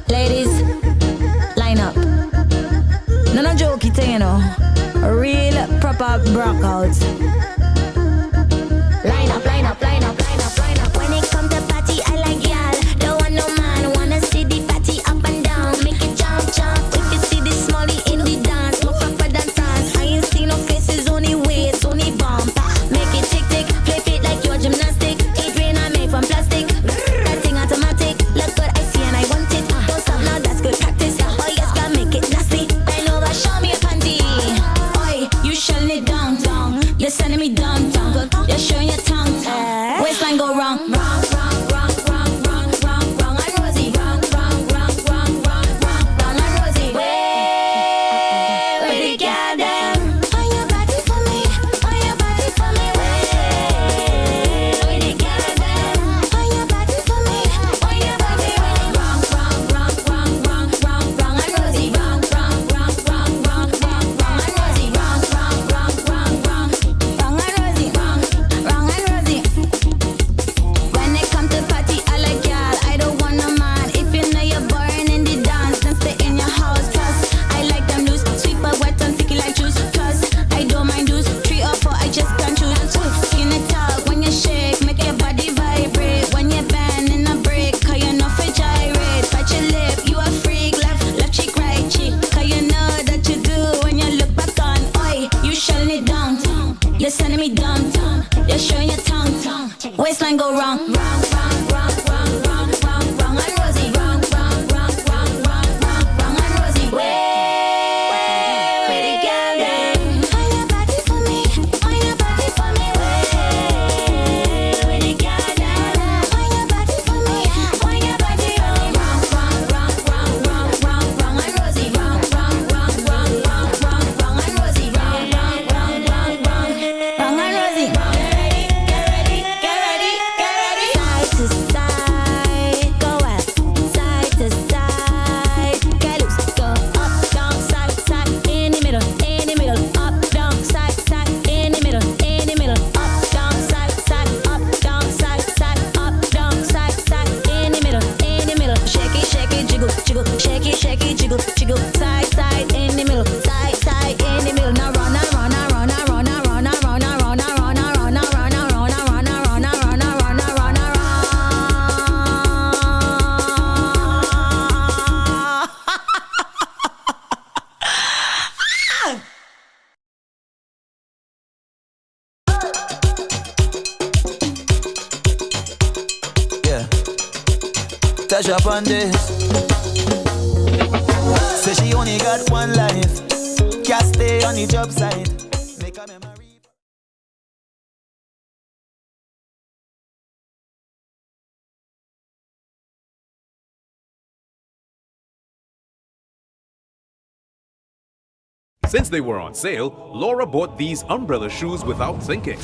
Ladies, line up. No jokey thing, you know. A real proper brockout. Line up, line up, line up, line up, line up. When it come to party, I like y'all. Don't want no man, wanna see the party up and down. Make it jump, jump. If you see the smallie in the dance, more proper than dance. I ain't seen no faces, only waist, only bump. Make it tick tick, flip it like your gymnastic. It rain I made from plastic. That thing automatic. Look good, I see and I want it. Don't stop now, that's good practice. Oh yes, gotta make it nasty. Bend over, show me a panty. Oi, you shutting it down, down. You're sending me down, down. You're showing your tongue, tongue. Waistline go wrong, wrong, wrong, wrong, wrong, wrong, wrong, wrong. I'm Rosie, wrong, wrong, wrong, wrong, wrong, wrong, wrong. I'm Rosie. Where the girl them? On your body for me, on your body for me. Where the girl them? On your body for me, on your body. Wrong, wrong, wrong, wrong, wrong, wrong, wrong. I'm Rosie, wrong, wrong, wrong, wrong, wrong, wrong, wrong. I'm Rosie, wrong, wrong, wrong, wrong, wrong, wrong. I'm Rosie, wrong, wrong. I'm Rosie. When it come to party, I like y'all. I don't want no man. If you know you're boring in the dance, then stay in your house. Plus, I like them loose, sweet but wet and sticky like juice. Plus, I don't mind juice. 3 or 4, I just can't choose. Skin it talk when you shake, make your body vibrate. When you bend in a break, 'cause you know for gyrate. Bite your lip, you a freak. Left cheek, right cheek. 'Cause you know that you do when you look back on. Oi, you shutting it down. You're sending me down, down. You're showing your tongue, tongue. Waistline go wrong, wrong, wrong, wrong, wrong, wrong, wrong, wrong. I'm Rosie, wrong, wrong, wrong, wrong, wrong, wrong, wrong. I'm Rosie. Where the girl them? On your body for me, on your body for me. Where the girl them? On your body for me, on your body. Wrong, wrong, wrong, wrong, wrong, wrong, wrong. I'm Rosie, wrong, wrong, wrong, wrong, wrong, wrong, wrong. I'm Rosie, wrong, wrong, wrong, wrong, wrong, wrong. I'm Rosie. Get ready, get ready, get ready, get ready. Side to side, go out. Side to side, get loose. Go up, down, side, side, in the middle, in the middle. Up, down, side, side, in the middle, in the middle. Up, down, side, side, up, down, side, side, up, down, side, side, in the middle, in the middle. Shake it, jiggle, jiggle. Shake it, jiggle, jiggle. Side, side, in the middle. Side, side, in the middle. Now run, run, run, run, run, run, run, run, run, run, run, run, run, run, run, run, run, run, run. Yeah, touch up on this. Say she only got one life. Can't stay on the job site. Make a memory. Since they were on sale, Laura bought these umbrella shoes without thinking.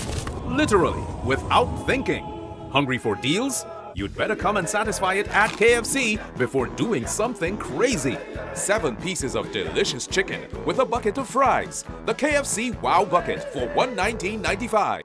Literally, without thinking. Hungry for deals? You'd better come and satisfy it at KFC before doing something crazy. 7 pieces of delicious chicken with a bucket of fries. The KFC Wow Bucket for $119.95.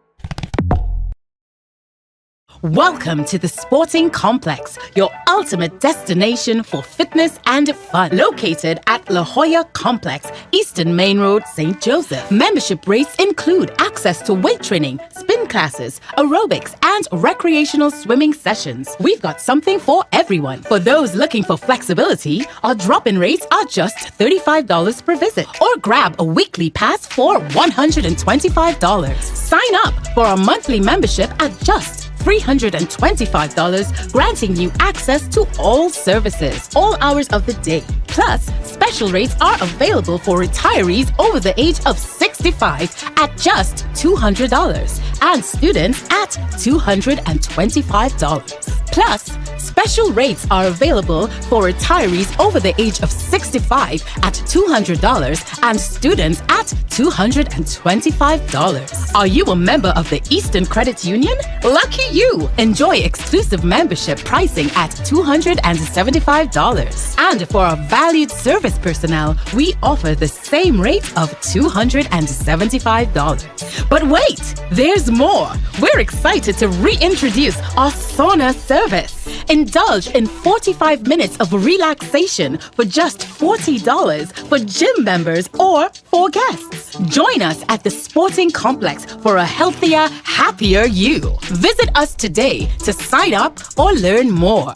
Welcome to the Sporting Complex, your ultimate destination for fitness and fun. Located at La Jolla Complex, Eastern Main Road, St. Joseph. Membership rates include access to weight training, spin classes, aerobics, and recreational swimming sessions. We've got something for everyone. For those looking for flexibility, our drop-in rates are just $35 per visit. Or grab a weekly pass for $125. Sign up for a monthly membership at just $325, granting you access to all services, all hours of the day. Plus, special rates are available for retirees over the age of 65 at just $200 and students at $225. Plus, special rates are available for retirees over the age of 65 at $200 and students at $225. Are you a member of the Eastern Credit Union? Lucky you! Enjoy exclusive membership pricing at $275. And for our valued service personnel, we offer the same rate of $275. But wait, there's more. We're excited to reintroduce our sauna service. Indulge in 45 minutes of relaxation for just $40 for gym members or for guests. Join us at the Sporting Complex for a healthier, happier you. Visit us today to sign up or learn more.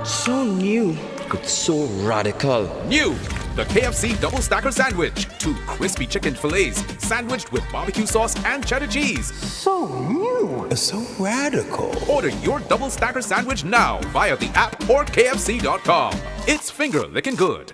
So new. It's so radical. New! The KFC Double Stacker Sandwich. 2 crispy chicken fillets sandwiched with barbecue sauce and cheddar cheese. So new. So radical. Order your Double Stacker Sandwich now via the app or KFC.com. It's finger licking good.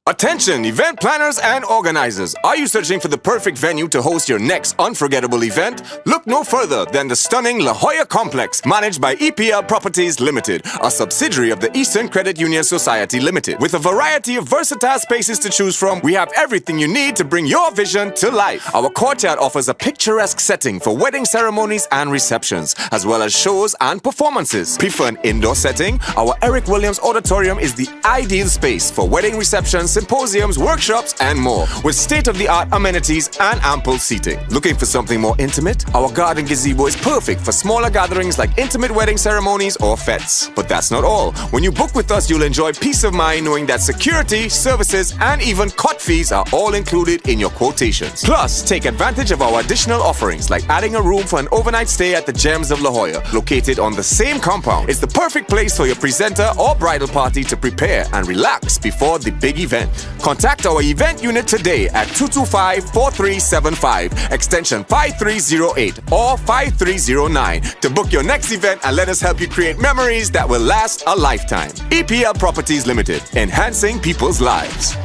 Attention, event planners and organizers. Are you searching for the perfect venue to host your next unforgettable event? Look no further than the stunning La Jolla Complex, managed by EPL Properties Limited, a subsidiary of the Eastern Credit Union Society Limited. With a variety of versatile spaces to choose from, we have everything you need to bring your vision to life. Our courtyard offers a picturesque setting for wedding ceremonies and receptions, as well as shows and performances. Prefer an indoor setting? Our Eric Williams Auditorium is the ideal space for wedding receptions, symposiums, workshops, and more, with state-of-the-art amenities and ample seating. Looking for something more intimate? Our garden gazebo is perfect for smaller gatherings like intimate wedding ceremonies or fetes. But that's not all. When you book with us, you'll enjoy peace of mind knowing that security, services, and even court fees are all included in your quotations. Plus, take advantage of our additional offerings like adding a room for an overnight stay at the Gems of La Jolla, located on the same compound. It's the perfect place for your presenter or bridal party to prepare and relax before the big event. Contact our event unit today at 225-4375, extension 5308 or 5309 to book your next event and let us help you create memories that will last a lifetime. EPL Properties Limited, enhancing people's lives.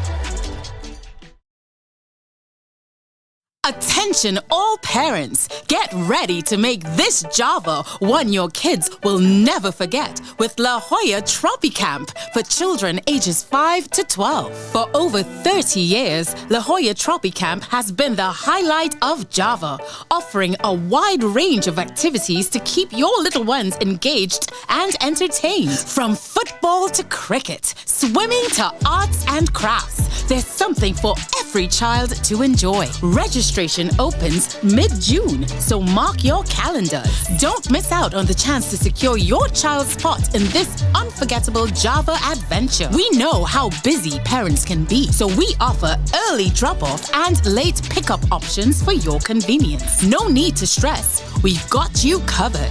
Attention all parents, get ready to make this Java one your kids will never forget with La Jolla Tropicamp for children ages 5 to 12. For over 30 years, La Jolla Tropicamp has been the highlight of Java, offering a wide range of activities to keep your little ones engaged and entertained. From football to cricket, swimming to arts and crafts, there's something for every child to enjoy. Registration opens mid-June, so mark your calendars. Don't miss out on the chance to secure your child's spot in this unforgettable Java adventure. We know how busy parents can be, so we offer early drop-off and late pickup options for your convenience. No need to stress. We've got you covered.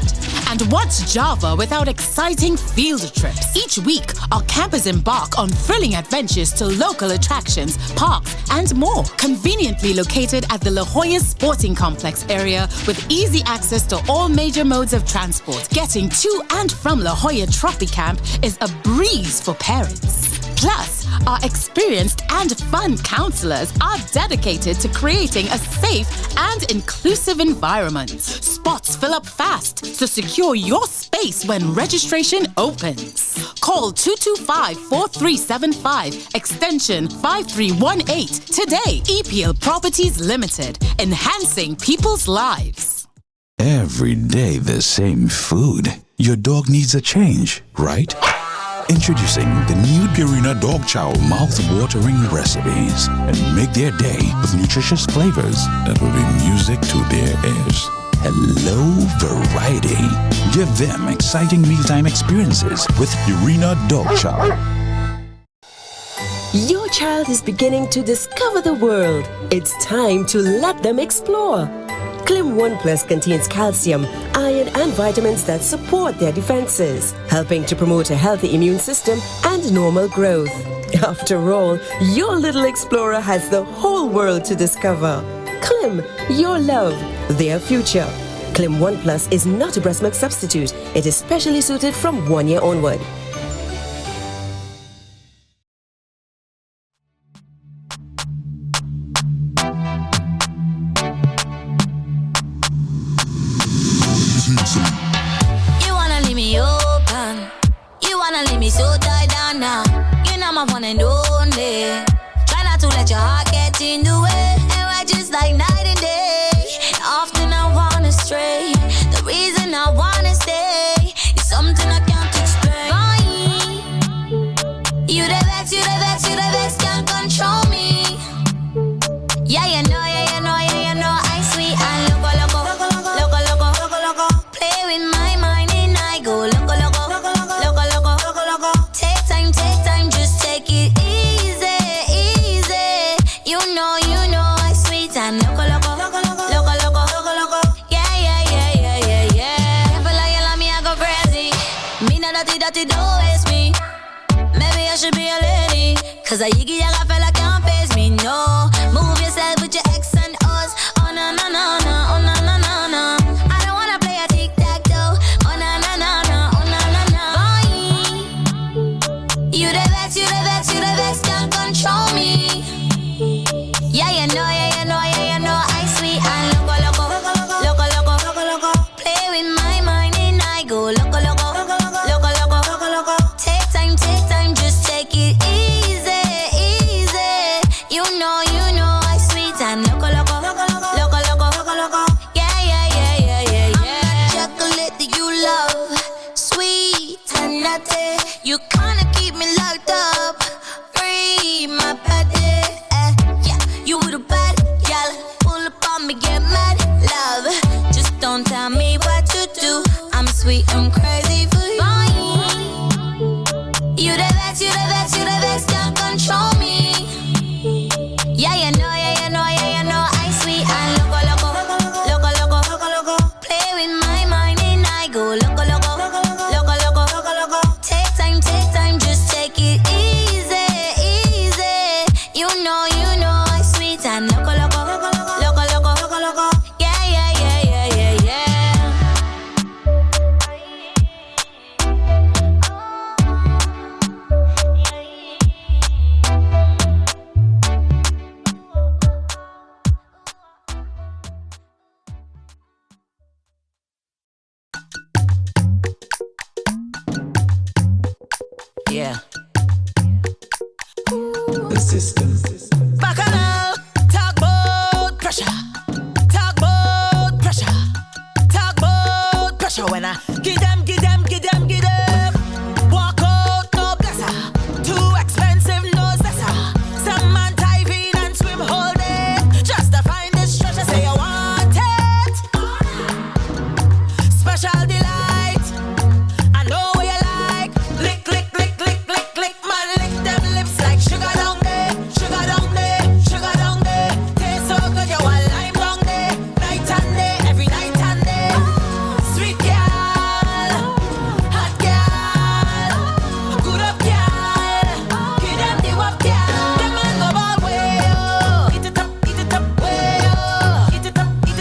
And what's Java without exciting field trips? Each week, our campers embark on thrilling adventures to local attractions, parks, and more. Conveniently located at the La Jolla Sporting Complex area with easy access to all major modes of transport. Getting to and from La Jolla Tropicamp is a breeze for parents. Plus, our experienced and fun counselors are dedicated to creating a safe and inclusive environment. Spots fill up fast, so secure your space when registration opens. Call 225-4375, extension 5318 today. EPL Properties Limited, enhancing people's lives. Every day the same food. Your dog needs a change, right? Introducing the new Purina Dog Chow mouth-watering recipes, and make their day with nutritious flavors that will be music to their ears. Hello, variety. Give them exciting mealtime experiences with Purina Dog Chow. Your child is beginning to discover the world. It's time to let them explore. Clim 1 Plus contains calcium, iron, and vitamins that support their defenses, helping to promote a healthy immune system and normal growth. After all, your little explorer has the whole world to discover. Clim, your love, their future. Clim 1 Plus is not a breast milk substitute. It is specially suited from 1 year onward. me so tied down now. You know my one and only. Try not to let your heart get in the way. And we're just like night and day. Often I wanna stray. The reason I wanna stay is something I can't explain. Boy, you the vex, you the vex, you the vex, can't control me. Yeah, you know, yeah, you know, yeah, you know, I sweet and loco, loco, loco, loco, loco, loco. Play with my mind and I go loco, loco, loco, loco, loco, loco. Take time, just take it easy, easy. You know, I sweet and loco, loco, loco, loco, loco, loco, loco. Yeah, yeah, yeah, yeah, yeah, yeah. If I lie, you love me, I go crazy. Me not dirty, don't waste me. Maybe I should be a lady, 'cause I yiggy, I fella can't face me, no. Move yourself with your X and O's. Oh, no, no, no, no, oh, no, no, no, no. I don't wanna play a tic-tac-toe. Oh, no, no, no, no, oh, no, no, no. Boy, you the vex, you the vex, you the vex, can't control me. Yeah, you know, yeah, you know, yeah, you know, I sweet and loco, loco, loco, loco, loco, loco. Play with my mind and I go loco, loco, loco, loco, loco, loco. Take time, just take it easy, easy. You know, I sweet and loco, loco, loco, loco, loco, loco. Yeah, yeah, yeah, yeah, yeah, yeah. I'm that chocolate that you love, sweet and nutty. You kinda keep me locked up, free my body. Yeah, you the bad gal, pull up on me, get mad, love. Just don't tell me what to do. I'm sweet, I'm crazy for you. You the vex, you the vex, you the vex, can't control me. Yeah, you know, yeah, you know, yeah, you know, I sweet and loco, loco, loco, loco, loco, loco. Play with my mind and I go loco, loco, loco, loco, loco, loco. Take time, just take it easy, easy. You know, I sweet and loco, loco, loco, loco, loco, loco. Yeah, yeah, yeah, yeah, yeah, yeah. Yeah. The system. Bacchanal, talk about pressure. Talk about pressure. Talk about pressure. When I give them. Walk out, no blesser. Too expensive, no zesser. Some man dive in and swim whole day just to find this treasure. Say you want it. Special delight. I know what you like. Lick, lick, lick, lick, lick, lick. Man, lick them lips like sugar down there. Sugar down there, sugar down there. Taste so good, you want lime down there. Night and day, every night and day. Sweet girl, hot girl, good up girl. Give them the up girl. Them man go ball way, oh. Eat it up, way, oh. Eat it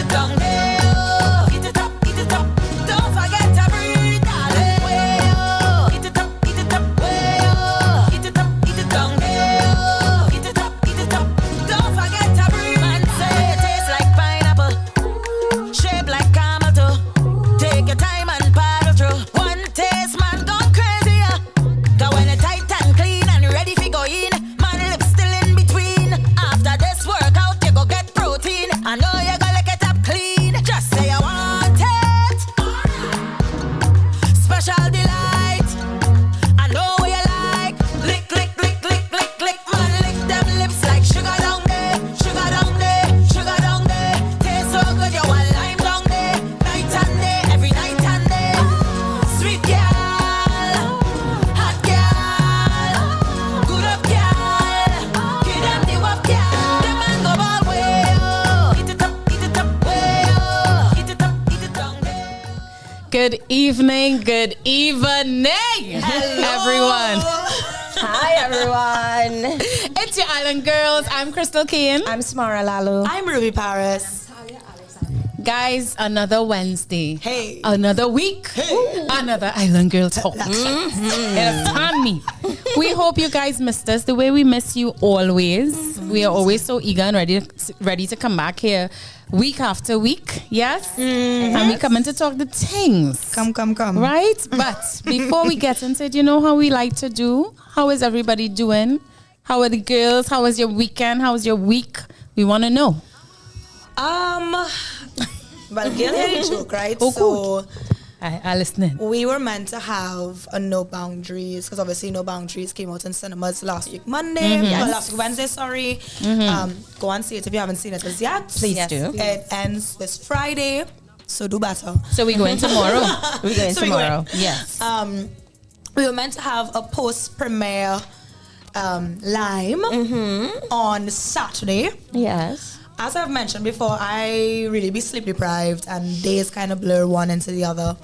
down there, oh. Eat it up. Don't forget to breathe, darling. Way, oh. Eat it up, way, oh. Eat it down there, oh. Eat it up. Don't forget to breathe. Man say it tastes like pineapple, shape like camel toe. Take your time and paddle through. One taste, man, gone crazy, yeah. 'Cause when it's tight and clean and ready for go in, man, lips still in between. After this workout, you go get protein. I know you gonna lick it up clean. Just say you want it. Special delight. I know what you like. Lick, lick, lick, lick, lick, lick. Man, lick them lips like sugar down there. Sugar down there, sugar down there. Taste so good, you want lime down there. Night and day, every night and day. Sweet girl, hot girl, good up girl. Give them the up girl. Them man go ball way, oh. Eat it up, way, oh. Eat it down there. Good evening, everyone. Hi, everyone. It's your Island Girls. I'm Crystal Kane. I'm Samara Lalu. I'm Ruby Paris. Guys, another Wednesday. Hey. Another week. Hey. Another Island Girl talk. It's on me. We hope you guys missed us the way we miss you always. We are always so eager and ready to come back here week after week, yes? And we coming to talk the things. Come. Right? But before we get into it, you know how we like to do? How is everybody doing? How are the girls? How was your weekend? How was your week? We want to know. Well, girl had a joke, right? Oh, so I listening. we were meant to have a No Boundaries, because obviously No Boundaries came out in cinemas last week Monday, last week Wednesday, sorry. Go and see it if you haven't seen it as yet. Please do. It ends this Friday, so do better. So we going tomorrow. Yes. Yes. We were meant to have a post-premiere lime on Saturday. Yes. As I've mentioned before, I really be sleep deprived and days kind of blur one into the other.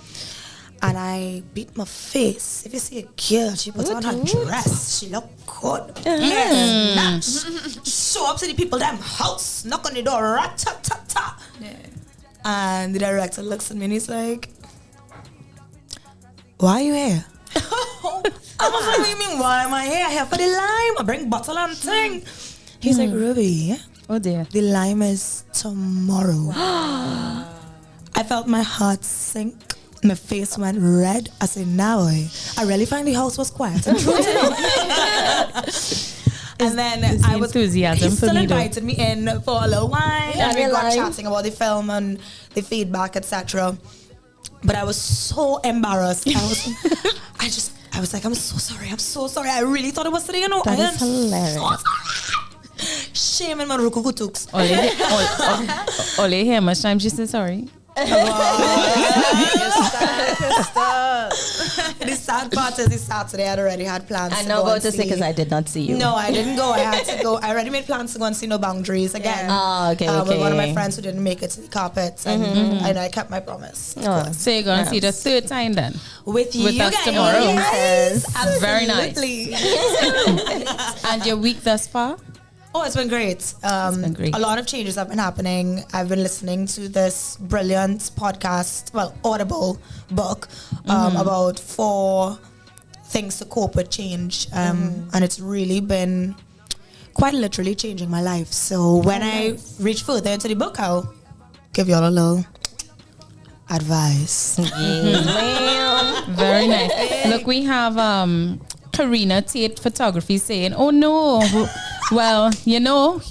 And I beat my face. If you see a girl, she puts on her dress, she look good. Yes, show up to the people damn house, knock on the door, rat-ta-ta-ta. And the director looks at me and he's like, why are you here? I was like, what do you mean, why am I here? Here for the lime. I bring bottle and thing. He's like, Ruby, Oh dear. the lime is tomorrow. I felt my heart sink. My face went red. I said, now I really find the house was quiet. And then I was enthusiasm he for still me though. invited me in for a little wine and we got chatting about the film and the feedback, etc. But I was so embarrassed. I was like, I'm so sorry. I really thought it was today, you know. That I is hilarious. So sorry. Shame in my rukukutuks. Ole, how much time she said sorry? The sad part is this Saturday I already had plans. I to know go about and to say see. because I did not see you. No, I didn't go. I had to go. I already made plans to go and see No Boundaries again. Oh, okay. With one of my friends who didn't make it to the carpets, and I kept my promise. Oh. So you're going to see the third time then? With you us guys. tomorrow. Yes, Very nice. absolutely. And your week thus far? Oh, it's been great. been great. A lot of changes have been happening. I've been listening to this brilliant podcast, Audible book about 4 things to cope with change. And it's really been quite literally changing my life. So when I reach further into the book, I'll give you all a little advice. Very nice. Look, we have Karina Tate Photography saying, oh no, well, know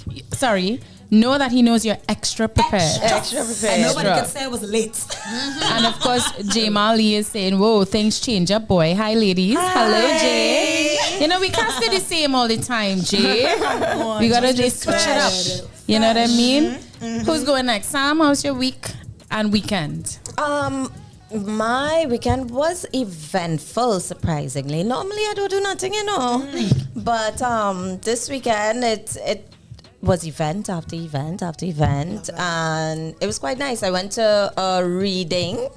that he knows you're extra prepared. Extra prepared. And nobody can say I was late. And of course, Jamal Lee is saying, whoa, things change up, boy. Hi, ladies. Hello, Jay. You know, we can't stay the same all the time, Jay. We got to just switch it up. You know what I mean? Who's going next? Sam, how's your week and weekend? My weekend was eventful, surprisingly. Normally I don't do nothing, you know. But this weekend it was event after event after event, and it was quite nice. I went to a reading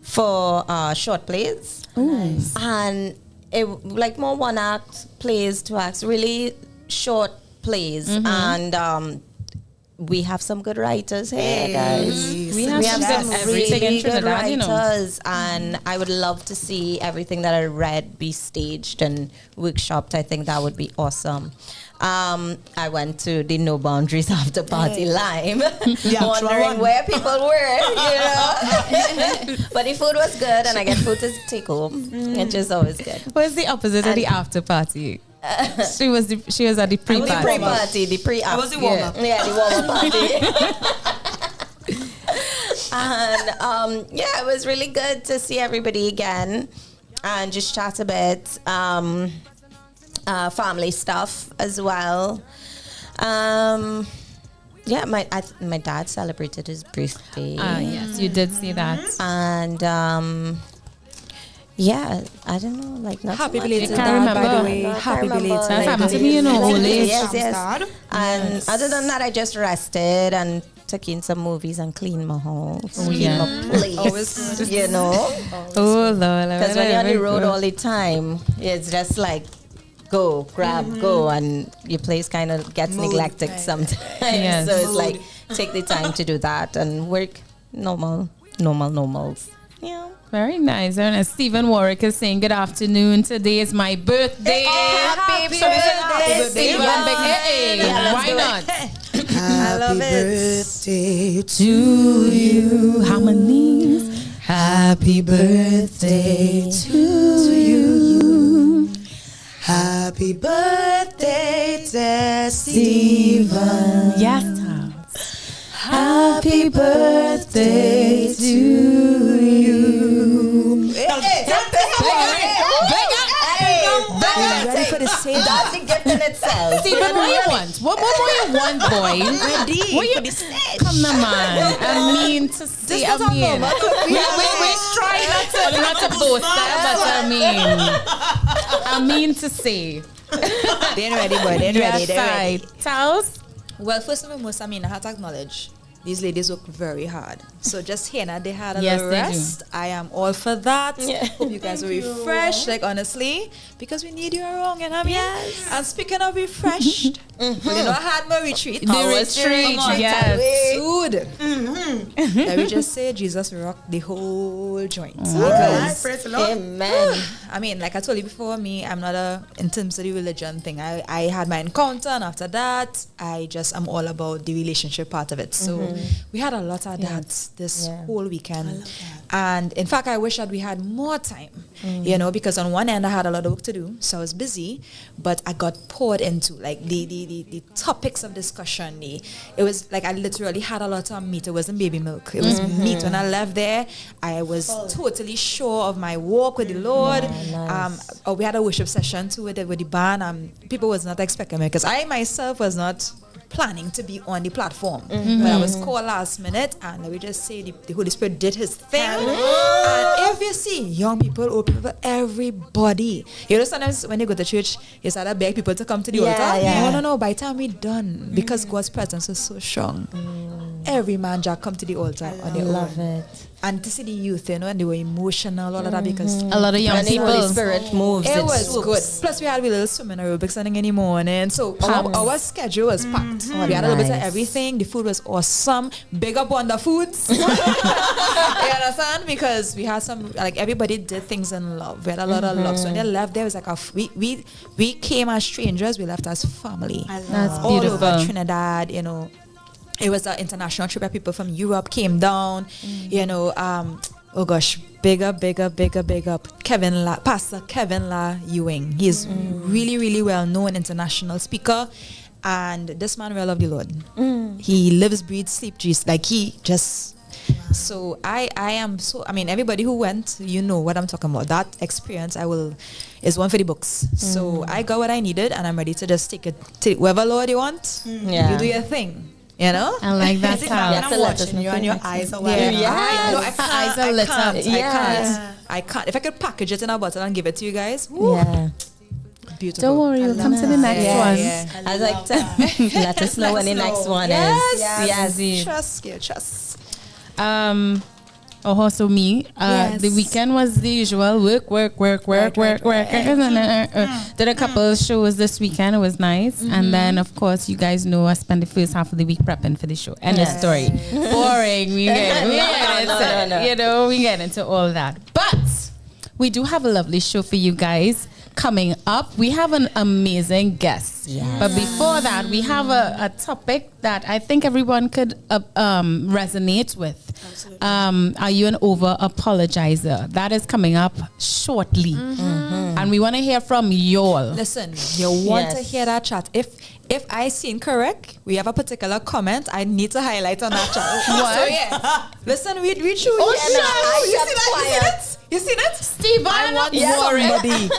for short plays. Nice. And it like more one act plays, 2 acts, really short plays. And we have some good writers here, guys. We have some everything in really good Trinidad, you know. writers, and I would love to see everything that I read be staged and workshopped. I think that would be awesome. I went to the No Boundaries after party lime, wondering where people were, you know. But the food was good, and I get food to take home, which is always good. What's the opposite of the after party? She was at the pre-party. The pre-party, the pre-up. I was the warm-up. Yeah, the warm-up party. And it was really good to see everybody again and just chat a bit. Family stuff as well. My dad celebrated his birthday. Yes, you did see that. And I don't know, like not Happy so much. belated can't dad, remember. by the way. No, I Happy can't remember. belated. That's happened to me, you know, old age. Yes. And other than that, I just rested and took in some movies and cleaned my house, cleaned my place, you know. Oh, Lord. Because when you're on the road all the time, it's just like go, grab, go, and your place kind of gets neglected sometimes. Yes. So it's like take the time to do that and work normals. Yeah. Very nice. Very nice. Stephen Warwick is saying, good afternoon. Today is my birthday. Happy birthday, Stephen. Stephen. Why not? Happy love it. birthday to you. Harmonies. Happy birthday to you. Happy birthday, dear Stephen. Yes, Charles. Happy birthday to you. Ready for the same? That's the gift in itself. Stephen, what you want? What more you want, boy? Ready What you for the stage. Come on, man. I mean to see. I mean, we're trying not to boast that, but I mean to say. They ain't ready, boy. They ain't ready. They're ready. Charles. Well, first and foremost, I mean, I have to acknowledge these ladies work very hard. So just here now, they had a Yes, little they do. rest. I am all for that. Yeah. Hope you guys are refreshed, like honestly, because we need you around, you know what I mean? Yes. And speaking of refreshed, well, you know, I had my retreat. The retreat, yes. Food. Let me just say, Jesus rocked the whole joint. Because praise the Lord. Amen. I mean, like I told you before, I'm not in terms of the religion thing. I had my encounter, and after that, I'm all about the relationship part of it. So we had a lot of that this whole weekend. And in fact, I wish that we had more time, you know, because on one end I had a lot of work to do, so I was busy, but I got poured into like the topics of discussion. It was like I literally had a lot of meat. It wasn't baby milk. It was meat. When I left there, I was totally sure of my walk with the Lord. Nice. We had a worship session too with the band. People was not expecting me because I myself was not planning to be on the platform, but I was called last minute, and let me just say the Holy Spirit did His thing. And if you see young people, old people, everybody, you know, sometimes when you go to church, you start to beg people to come to the altar. No. By the time we're done, because God's presence is so strong, every man just come to the altar on their Love own. it. And to see the youth, you know, and they were emotional, all of that, because A lot of young And the people. Holy Spirit moves. it was swoops. good. Plus, we had a little swimming aerobics in the morning. So our schedule was packed. We had a little bit of Nice. everything. The food was awesome. Big up on the foods. You understand? Because we had some, like everybody did things in love. We had a lot of love. So when they left, there was like we came as strangers. We left as family. That's All beautiful. over Trinidad, you know. It was an international trip where people from Europe came down, you know. Oh gosh, big up Pastor Kevin La Ewing. He's really, really well known international speaker, and this man will love the Lord. He lives, breathes, sleep, Jesus. Like he just. So I am so. I mean, everybody who went, you know what I'm talking about. That experience, is one for the books. So I got what I needed, and I'm ready to just take wherever Lord you want. You do your thing. You know? I like that. Is it that Charles. when I'm watching you and your eyes are wide? Eyes are lit up. I can't. If I could package it in a bottle and give it to you guys, woo, Yeah. beautiful. Don't worry, we'll come to the next one. Yeah. I'd like to let us know when the next one is. Yes. Trust. So me, the weekend was the usual work. Did a couple of shows this weekend. It was nice. And then, of course, you guys know I spent the first half of the week prepping for the show. End of story. Boring. We get into all that. But we do have a lovely show for you guys coming up. We have an amazing guest. Yes. But before that, we have a topic that I think everyone could resonate with. Are you an over-apologizer? That is coming up shortly. And we want to hear from y'all. Listen, you want to hear that chat. If I seen correct, we have a particular comment I need to highlight on that chat. What? So yeah. Listen, we true. You seen it? Stephen Warwick.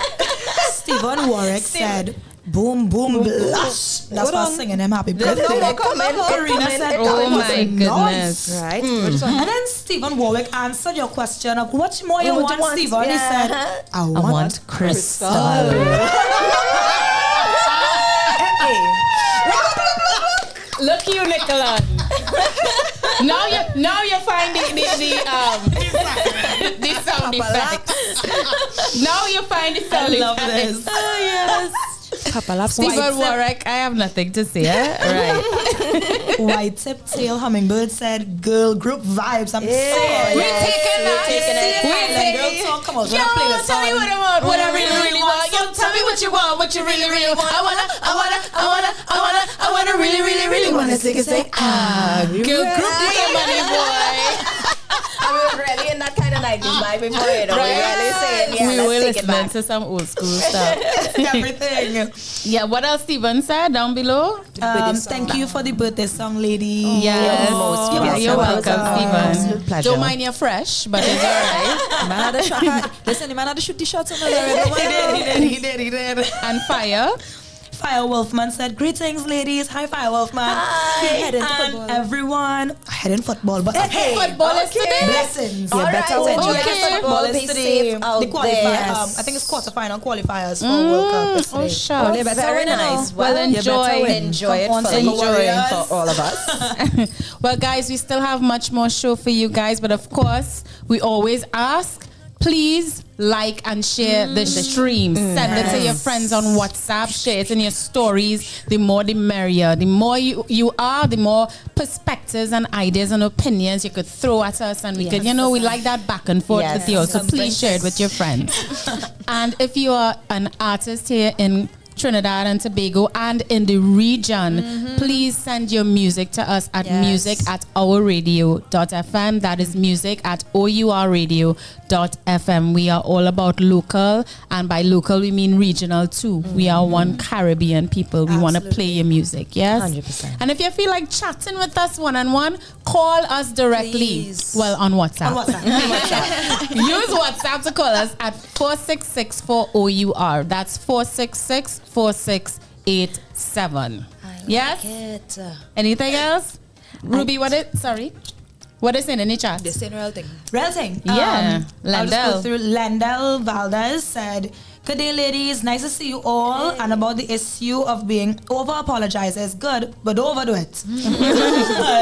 Stephen Warwick said, boom, boom, blush. That's why I'm singing him happy birthday. Karina said, oh my was goodness. nice. Right? And then Stephen Warwick answered your question of what more you want, Stephen? He said, I want crystal. Look you, Nicola. now you find the sound effects. Now you find the sound effects. I love this. Yes. Papa laughs. Stephen Warwick, I have nothing to say. Right. White tip tail hummingbird said, girl group vibes. I'm sorry. We're taking that. We're taking song come out, Yo, when I play the tell me song. what I want, what I really, really want. Yo, tell me what you want, what you really, really want. I wanna really, really, really wanna sing and say, good group me, money boy. I was really in that kind of 90s vibe before, you know. Right. We really saying, yeah, We let's were take it listening back. to some old school stuff. Everything. Yeah, what else Steven said down below? Thank you for the birthday song, lady. Yes. most Yeah, you're welcome, Absolute Steven. pleasure. Don't mind you're fresh, but it's all right. Man had a shot. Listen, the man had to shoot the shots on the He did. And Fire. Fire Wolfman said, greetings, ladies. Hi, Fire Wolfman. Hi. Head into And football. everyone. Head in football, but hey, Football is today. blessings. All right, better win. enjoy Okay. the football. Be Yesterday, safe out the qualifier, there. I think it's quarterfinal qualifiers for World Cup yesterday. Oh, sure. You better Very win, you know. nice. Well, Well, enjoy. enjoy it Come on, for Summer Warriors. for all of us. Well, guys, we still have much more show for you guys, but of course, we always ask, please like and share the stream. Send it to your friends on WhatsApp. Share it in your stories. The more, the merrier. The more you are, the more perspectives and ideas and opinions you could throw at us, and we could, we like that back and forth Yes. with you. So please share it with your friends. And if you are an artist here in Trinidad and Tobago and in the region, please send your music to us at music@ourradio.fm. That is music@OURradio.fm. We are all about local, and by local we mean regional too. We are one Caribbean people. We want to play your music, yes? 100%. And if you feel like chatting with us one-on-one, call us directly. Please. Well, on WhatsApp. On WhatsApp. Use WhatsApp to call us at 466-4OUR. That's 466-4687. Yes? Anything else? Ruby, what is in any chat? The same real thing. Real thing. Yeah. I'll just Lendell. go through. Lendell Valdez said, good day, ladies. Nice to see you all. And about the issue of being over-apologize is good, but don't overdo it.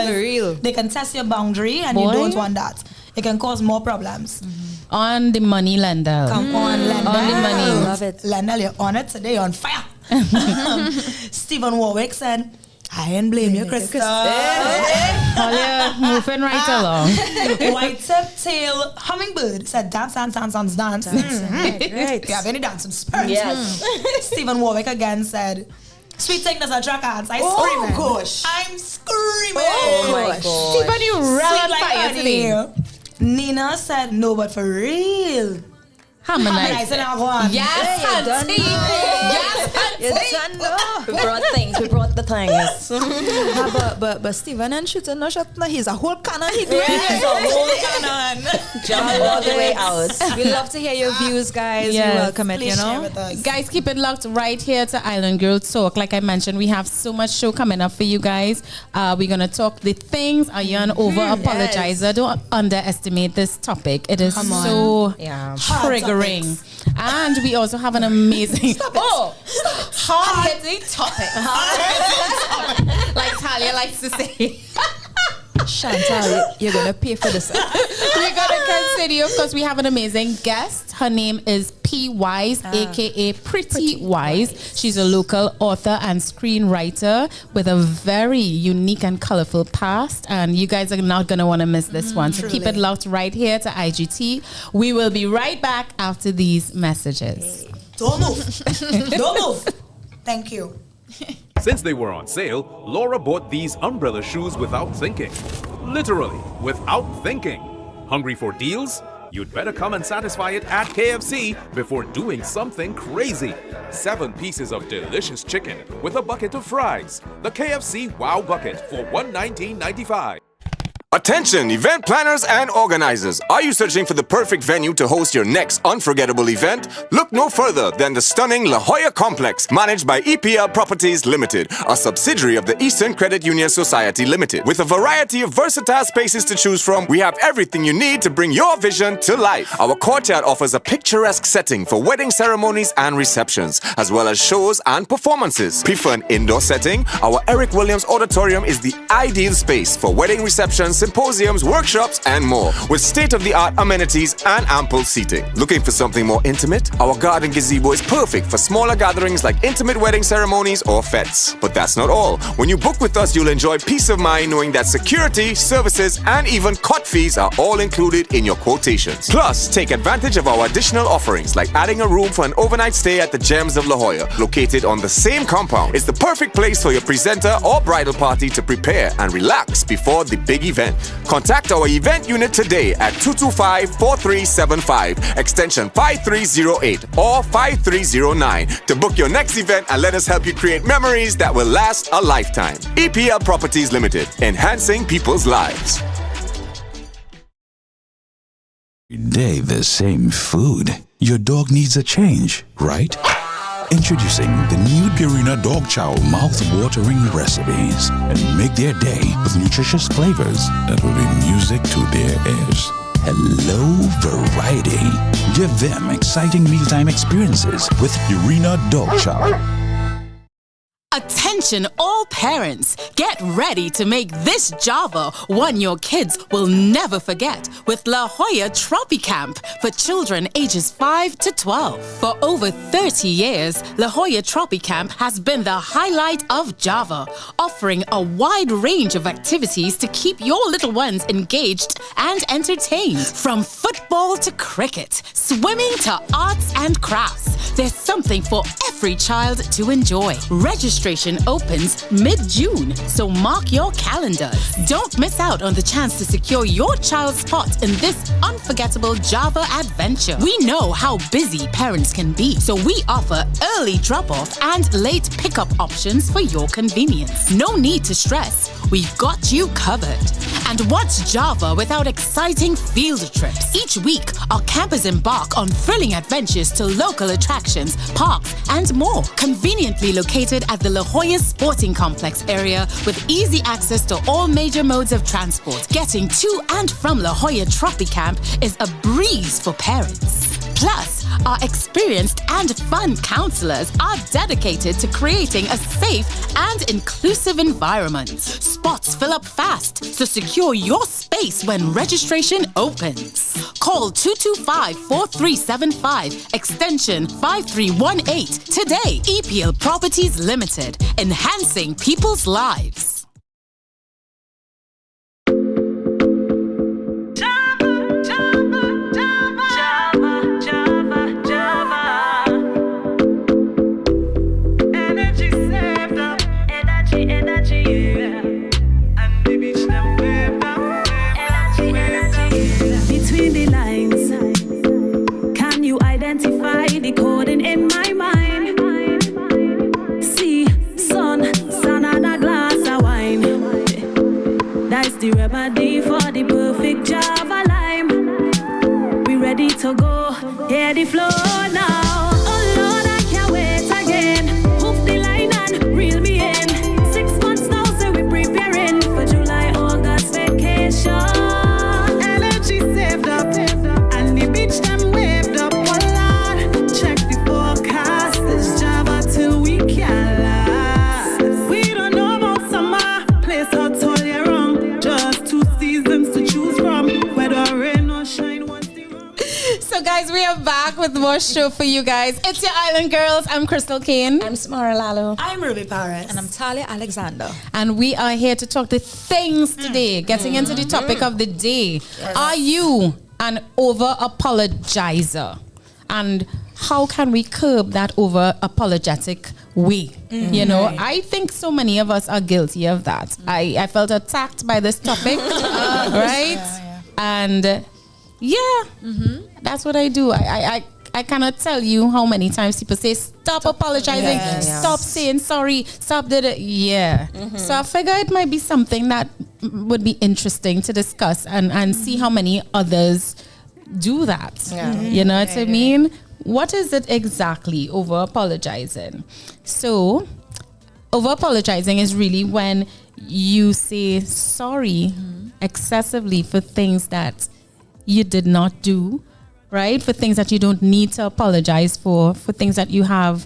For real. They can test your boundary, and Boy. you don't want that. It can cause more problems. On the money, Lendell. Come on, Lendell. On the money. Love it. Lendell, you're on it today, on fire. Stephen Warwick said, I ain't blame you, Krista. Talia, moving right along. White-tip tail hummingbird said, dance. Right. If you have any dancing spirit. Yes. Stephen Warwick again said, sweet thing does attract ants. I'm screaming. Oh my God. Stephen, you real Sweet on like fire honey. today. Nina said, no, but for real. Harmonize. in our one. Yes, you done auntie. Yes, You auntie. done know. We brought things. We brought the things. But Steven and shooting no shot. No, he's a whole cannon. He doing It's a whole cannon. Jump all the way out. We love to hear your views, guys. Yes. We welcome it, Please you share know. with us. Guys, keep it locked right here to Island Girls Talk. Like I mentioned, we have so much show coming up for you guys. We're going to talk the things. Are you an over-apologizer? Don't underestimate this topic. It is so Yeah. triggering. And we also have an amazing... hard-hitting topic. Like Talia likes to say. Chantal, you're going to pay for this. We're going to continue. Of course, we have an amazing guest. Her name is P. Wise, a.k.a. Pretty Wise. She's a local author and screenwriter with a very unique and colorful past. And you guys are not going to want to miss this one. So keep it locked right here to IGT. We will be right back after these messages. Don't move. Don't move. Thank you. Since they were on sale, Laura bought these umbrella shoes without thinking. Literally, without thinking. Hungry for deals? You'd better come and satisfy it at KFC before doing something crazy. 7 pieces of delicious chicken with a bucket of fries. The KFC Wow Bucket for $119.95. Attention, event planners and organizers. Are you searching for the perfect venue to host your next unforgettable event? Look no further than the stunning La Jolla Complex, managed by EPR Properties Limited, a subsidiary of the Eastern Credit Union Society Limited. With a variety of versatile spaces to choose from, we have everything you need to bring your vision to life. Our courtyard offers a picturesque setting for wedding ceremonies and receptions, as well as shows and performances. Prefer an indoor setting? Our Eric Williams Auditorium is the ideal space for wedding receptions, symposiums, workshops, and more, with state-of-the-art amenities and ample seating. Looking for something more intimate? Our garden gazebo is perfect for smaller gatherings like intimate wedding ceremonies or fetes. But that's not all. When you book with us, you'll enjoy peace of mind knowing that security, services, and even cot fees are all included in your quotations. Plus, take advantage of our additional offerings like adding a room for an overnight stay at the Gems of La Jolla, located on the same compound. It's the perfect place for your presenter or bridal party to prepare and relax before the big event. Contact our event unit today at 225-4375, extension 5308 or 5309 to book your next event and let us help you create memories that will last a lifetime. EPL Properties Limited, enhancing people's lives. Every day the same food. Your dog needs a change, right? Introducing the new Purina Dog Chow mouth-watering recipes and make their day with nutritious flavors that will be music to their ears. Hello, variety. Give them exciting mealtime experiences with Purina Dog Chow. Attention all parents, get ready to make this Java one your kids will never forget with La Jolla Tropicamp for children ages 5 to 12. For over 30 years, La Jolla Tropicamp has been the highlight of Java, offering a wide range of activities to keep your little ones engaged and entertained. From football to cricket, swimming to arts and crafts, there's something for every child to enjoy. Registration opens mid-June, so mark your calendars. Don't miss out on the chance to secure your child's spot in this unforgettable Java adventure. We know how busy parents can be, so we offer early drop-off and late pickup options for your convenience. No need to stress. We've got you covered. And what's Java without exciting field trips? Each week, our campers embark on thrilling adventures to local attractions, parks, and more. Conveniently located at the La Jolla Sporting Complex area with easy access to all major modes of transport. Getting to and from La Jolla Tropicamp is a breeze for parents. Plus, our experienced and fun counselors are dedicated to creating a safe and inclusive environment. Spots fill up fast, so secure your space when registration opens. Call 225-4375, extension 5318 today. EPL Properties Limited, enhancing people's lives. Decoding in my mind. See, sun and a glass of wine. That's the remedy for the perfect Java lime. We ready to go, hear the flow now. Oh Lord, I can't wait again. Hook the line and reel me in. 6 months now, so we preparing for July, August vacation. Energy saved up, and the beach them waved up. So guys, we are back with more show for you guys. It's your Island Girls. I'm Crystal Kane. I'm Smara Lalo. I'm Ruby Paris. And I'm Talia Alexander. And we are here to talk the things today, getting into the topic of the day. Yes. Are you an over-apologizer? And how can we curb that over-apologetic way? You know, I think so many of us are guilty of that. I felt attacked by this topic, right? Yeah. And that's what I do. I cannot tell you how many times people say, stop apologizing, stop saying sorry, stop that. So I figure it might be something that would be interesting to discuss and see how many others do that. You know what I mean? What is it exactly, over apologizing? So over apologizing is really when you say sorry excessively for things that you did not do, right? For things that you don't need to apologize for things that you have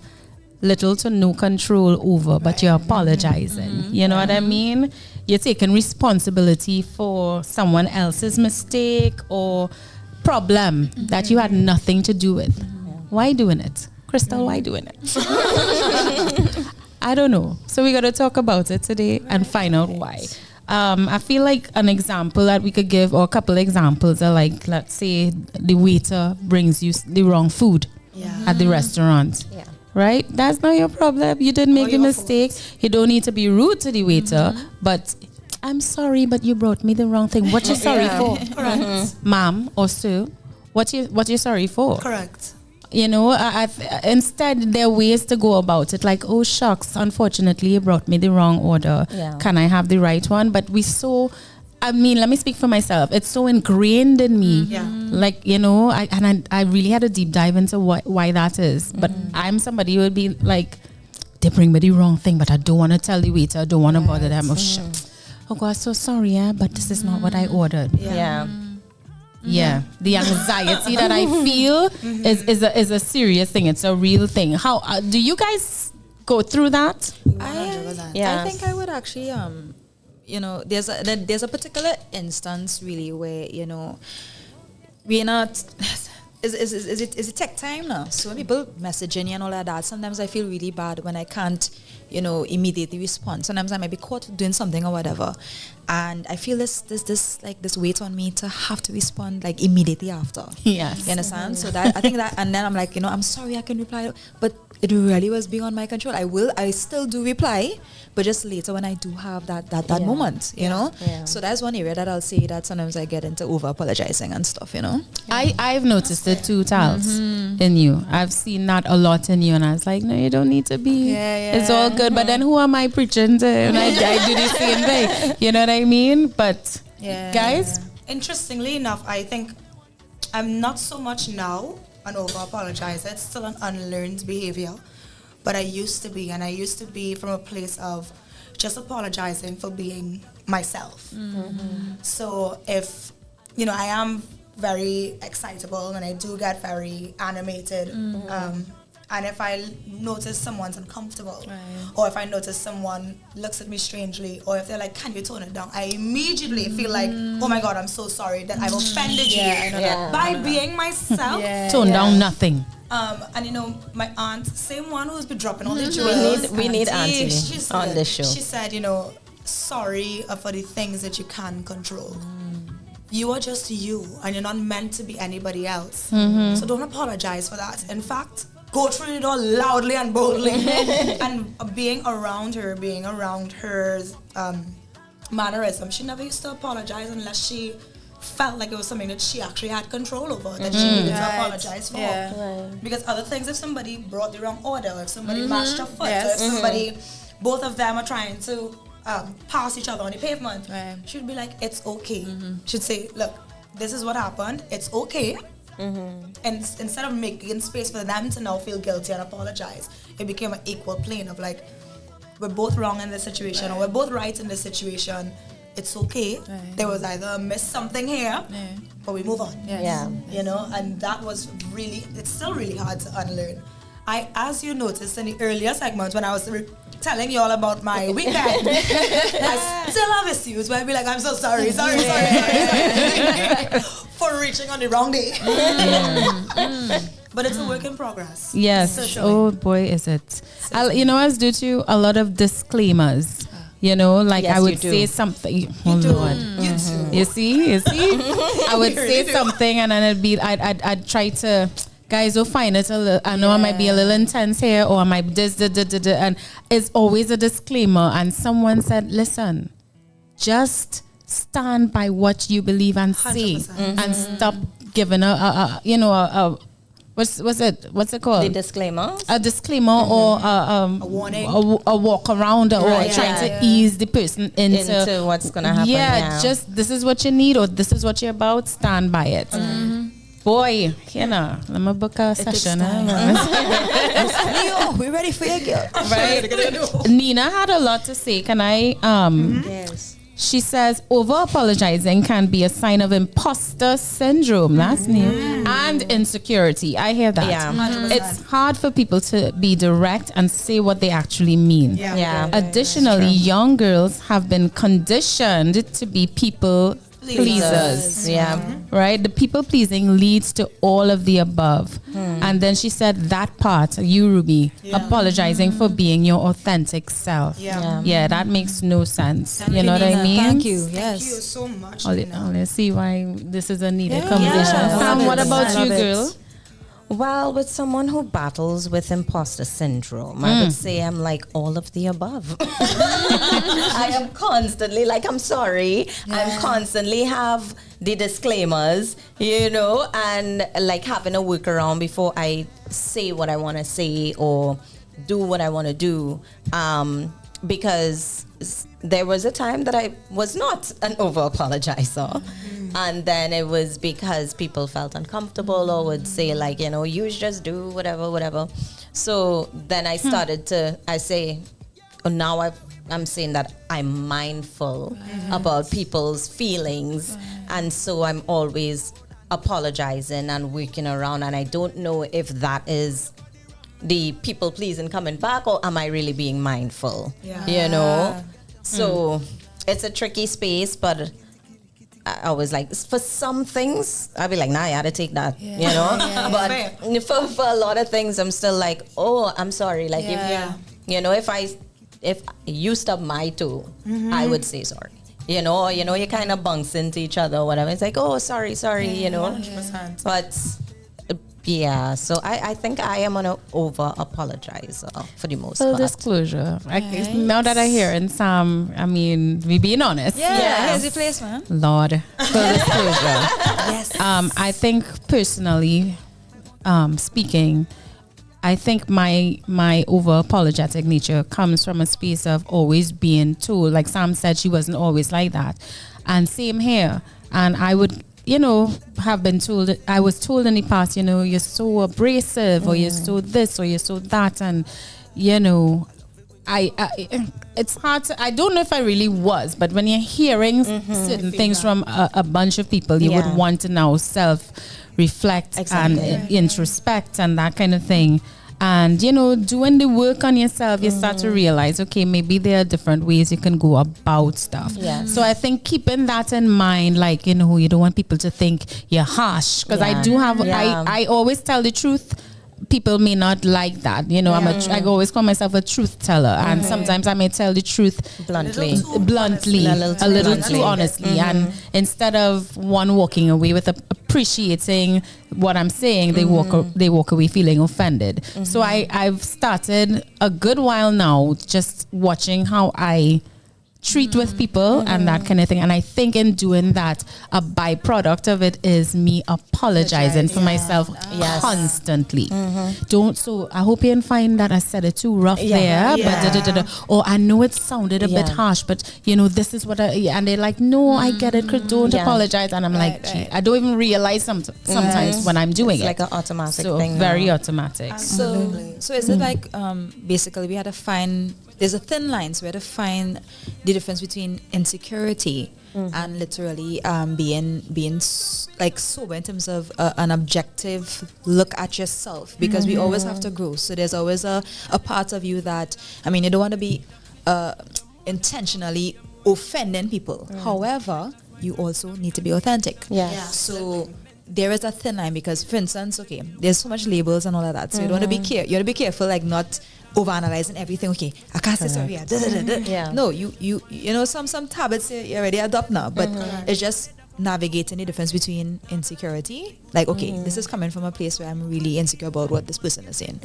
little to no control over, but you're apologizing. You know what I mean? you're taking responsibility for someone else's mistake or problem that you had nothing to do with. Why doing it? Crystal, why doing it? I don't know. So we got to talk about it today and find out why. I feel like an example that we could give, or a couple examples are like, let's say the waiter brings you the wrong food at the restaurant. Yeah. Right? That's not your problem. You didn't make the mistake. You don't need to be rude to the waiter, but I'm sorry, but you brought me the wrong thing. What you sorry for? Correct. Ma'am or sir, what you sorry for? Correct. You know, instead there are ways to go about it. Like, oh shucks, unfortunately you brought me the wrong order. Yeah. Can I have the right one? But let me speak for myself. It's so ingrained in me. Yeah. Like, you know, I really had a deep dive into why that is. But I'm somebody who would be like, they bring me the wrong thing, but I don't want to tell the waiter. I don't want to bother them. Oh God, so sorry, but this is not what I ordered. Yeah, the anxiety that I feel is a serious thing. It's a real thing. How do you guys go through that? I think I would actually, you know, there's a particular instance really where, you know, we're not. Is it tech time now? So when people messaging and all of that, sometimes I feel really bad when I can't, you know, immediately respond. Sometimes I might be caught doing something or whatever, and I feel this weight on me to have to respond like immediately after. Yes, you understand? So that I think that, and then I'm like, you know, I'm sorry I can reply, but it really was beyond my control. I still do reply, but just later when I do have that moment, you know. So that's one area that I'll say that sometimes I get into over-apologizing and stuff, you know. I've noticed it too, Tals, in you. I've seen that a lot in you, and I was like, no, you don't need to be. It's all good. But then who am I preaching to? And I do the same thing. You know what I mean? But guys, interestingly enough, I think I'm not so much now an over-apologizer. It's still an unlearned behavior. But I used to be, and I used to be from a place of just apologizing for being myself. So if, you know, I am very excitable and I do get very animated, and if I notice someone's uncomfortable, or if I notice someone looks at me strangely, or if they're like, can you tone it down? I immediately feel like, oh my God, I'm so sorry that I've offended you. By being myself. Tone down nothing. And you know, my aunt, same one who's been dropping all the jewels. We need auntie on the show. She said, you know, sorry for the things that you can control. You are just you, and you're not meant to be anybody else. So don't apologize for that. In fact, go through it all loudly and boldly. And being around her mannerism, she never used to apologize unless she felt like it was something that she actually had control over, that she needed to apologize for. Because other things, if somebody brought the wrong order, if somebody mashed a foot, or if somebody, both of them are trying to pass each other on the pavement, she'd be like, it's okay. She'd say, look, this is what happened, it's okay. And instead of making space for them to now feel guilty and apologize, it became an equal plane of like, we're both wrong in this situation, or we're both right in this situation. It's okay. There was either a miss something here, but we move on. You know, and that was really, it's still really hard to unlearn. As you noticed in the earlier segments when I was telling you all about my weekend, I still have issues where I'd be like, I'm so sorry for reaching on the wrong day. But it's a work in progress. Yes. Certainly. Oh boy, is it. You know, I was due to a lot of disclaimers. You know, like I would say something. Oh Lord. You see? I would say something, and then I'd try to, guys will find it a little, I know I might be a little intense here, or I might and it's always a disclaimer. And someone said, listen, just stand by what you believe and say, and stop giving a what's it called? The disclaimer. A disclaimer or a warning, a walk around, or trying to ease the person into what's gonna happen. Just this is what you need, or this is what you're about. Stand by it. Boy, you know, let me book a session. We're ready for you, girl. Right. Nina had a lot to say. Can I? Yes. She says over-apologizing can be a sign of imposter syndrome. That's new. And insecurity. I hear that. Yeah. 100%. It's hard for people to be direct and say what they actually mean. Yeah. Additionally, young girls have been conditioned to be people pleasers. Yeah. Right? The people pleasing leads to all of the above. And then she said that part, you Ruby, apologizing for being your authentic self. Yeah, that makes no sense. You know what I mean? Thank you. Thank you Yes. so much. Let's see why this is a needed conversation. Sam, what about you, girl? Well, with someone who battles with imposter syndrome, I would say I'm like all of the above. I am constantly like, I'm sorry. I'm constantly have the disclaimers, you know, and like having a workaround before I say what I want to say or do what I want to do. Because there was a time that I was not an over-apologizer. And then it was because people felt uncomfortable or would say like, you know, you should just do whatever. So then I started I say, now I'm saying that I'm mindful about people's feelings. And so I'm always apologizing and working around. And I don't know if that is the people pleasing coming back or am I really being mindful? You know? So it's a tricky space, but I was like, for some things, I'd be like, nah, I had to take that, you know? But for a lot of things, I'm still like, oh, I'm sorry. Like, if you know, if you stub my toe, I would say sorry. You know, you kind of bunks into each other or whatever. It's like, oh, sorry, you know? 100%. But yeah, so I think I am an over-apologizer for the most Full part. disclosure. Now that I hear it, Sam, I mean, we being honest. Yeah. Here's the place, man. Lord, full disclosure. Yes. I think personally, speaking, I think my over-apologetic nature comes from a space of always being told, like Sam said, she wasn't always like that. And same here. And I would, you know, have been told, I was told in the past, you know, you're so abrasive or you're so this or you're so that. And, you know, it's hard to, I don't know if I really was, but when you're hearing certain things from a bunch of people, you would want to now self-reflect and introspect and that kind of thing. And, you know, doing the work on yourself, you start to realize, okay, maybe there are different ways you can go about stuff. So I think keeping that in mind, like, you know, you don't want people to think you're harsh. Because I do have, I always tell the truth. People may not like that, you know. I always call myself a truth teller, and sometimes I may tell the truth bluntly, a little too honestly. And instead of one walking away with appreciating what I'm saying, they walk away feeling offended. So I've started a good while now just watching how I treat with people and that kind of thing. And I think in doing that, a byproduct of it is me apologizing for myself constantly. So I hope you didn't find that I said it too rough there. But or I know it sounded a bit harsh, but you know, this is what and they're like, no, I get it, don't apologize. And I'm like, gee, I don't even realize sometimes when I'm doing it. Like an automatic thing. Very automatic. So is it like, basically we had to find, there's a thin line, so we had to find the difference between insecurity and literally being like sober in terms of an objective look at yourself, because we always have to grow. So there's always a part of you that, I mean, you don't want to be intentionally offending people. However, you also need to be authentic. So there is a thin line, because for instance, okay, there's so much labels and all of that, so you don't want to be you want to be careful, like not over-analyzing everything. Okay, I can't say sorry. No, you know, some habits you already adopt now, but it's just navigating the difference between insecurity, like, okay, this is coming from a place where I'm really insecure about what this person is saying,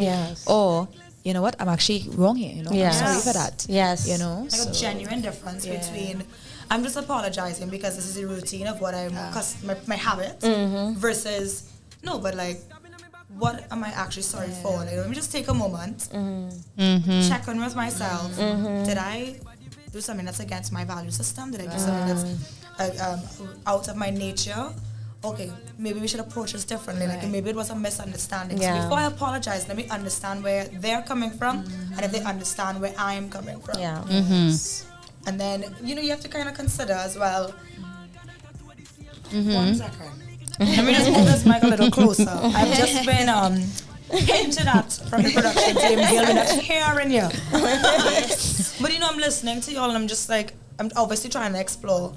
or, you know what, I'm actually wrong here, you know, I'm sorry for that, you know, like a genuine difference between I'm just apologizing because this is a routine of what I'm my habit versus no, but like, what am I actually sorry for? Like, let me just take a moment, check on with myself. Did I do something that's against my value system? Did I do something that's out of my nature? Okay, maybe we should approach this differently. Like, maybe it was a misunderstanding. So before I apologize, let me understand where they're coming from and if they understand where I'm coming from. And then, you have to kind of consider as well. 1 second. Let me just move this mic a little closer. I've just been hinted at from the production team, Gilman, that's hearing you. But I'm listening to y'all and I'm just like, I'm obviously trying to explore.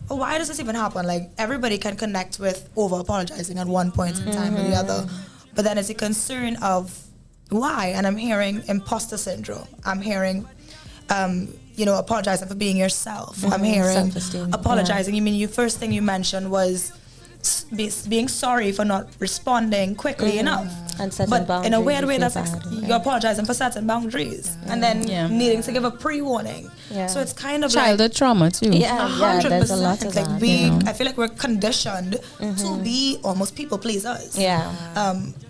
Well, why does this even happen? Like, everybody can connect with over-apologizing at one point in time or the other. But then it's a concern of why? And I'm hearing imposter syndrome. I'm hearing, apologizing for being yourself. I'm hearing apologizing. You mean, first thing you mentioned was being sorry for not responding quickly enough. And setting but boundaries. In a weird way, you're apologizing for setting boundaries. And then needing to give a pre-warning. Yeah. So it's kind of childhood trauma too. 100%. There's a lot of that. I feel like we're conditioned to be almost people pleasers. Yeah.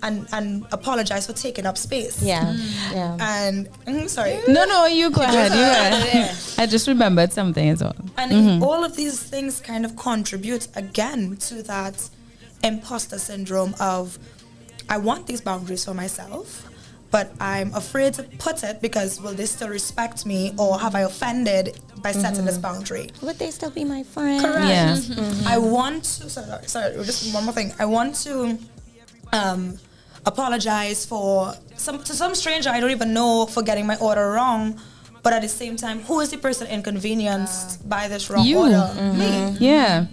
And apologize for taking up space. Yeah. And sorry. No, you go ahead. You go ahead. I just remembered something as well. And all of these things kind of contribute again to that imposter syndrome of, I want these boundaries for myself, but I'm afraid to put it because will they still respect me, or have I offended by setting this boundary? Would they still be my friend? Correct. Yeah. I want to, sorry, just one more thing. I want to apologize to some stranger I don't even know for getting my order wrong, but at the same time, who is the person inconvenienced by this wrong order? Me. Yeah.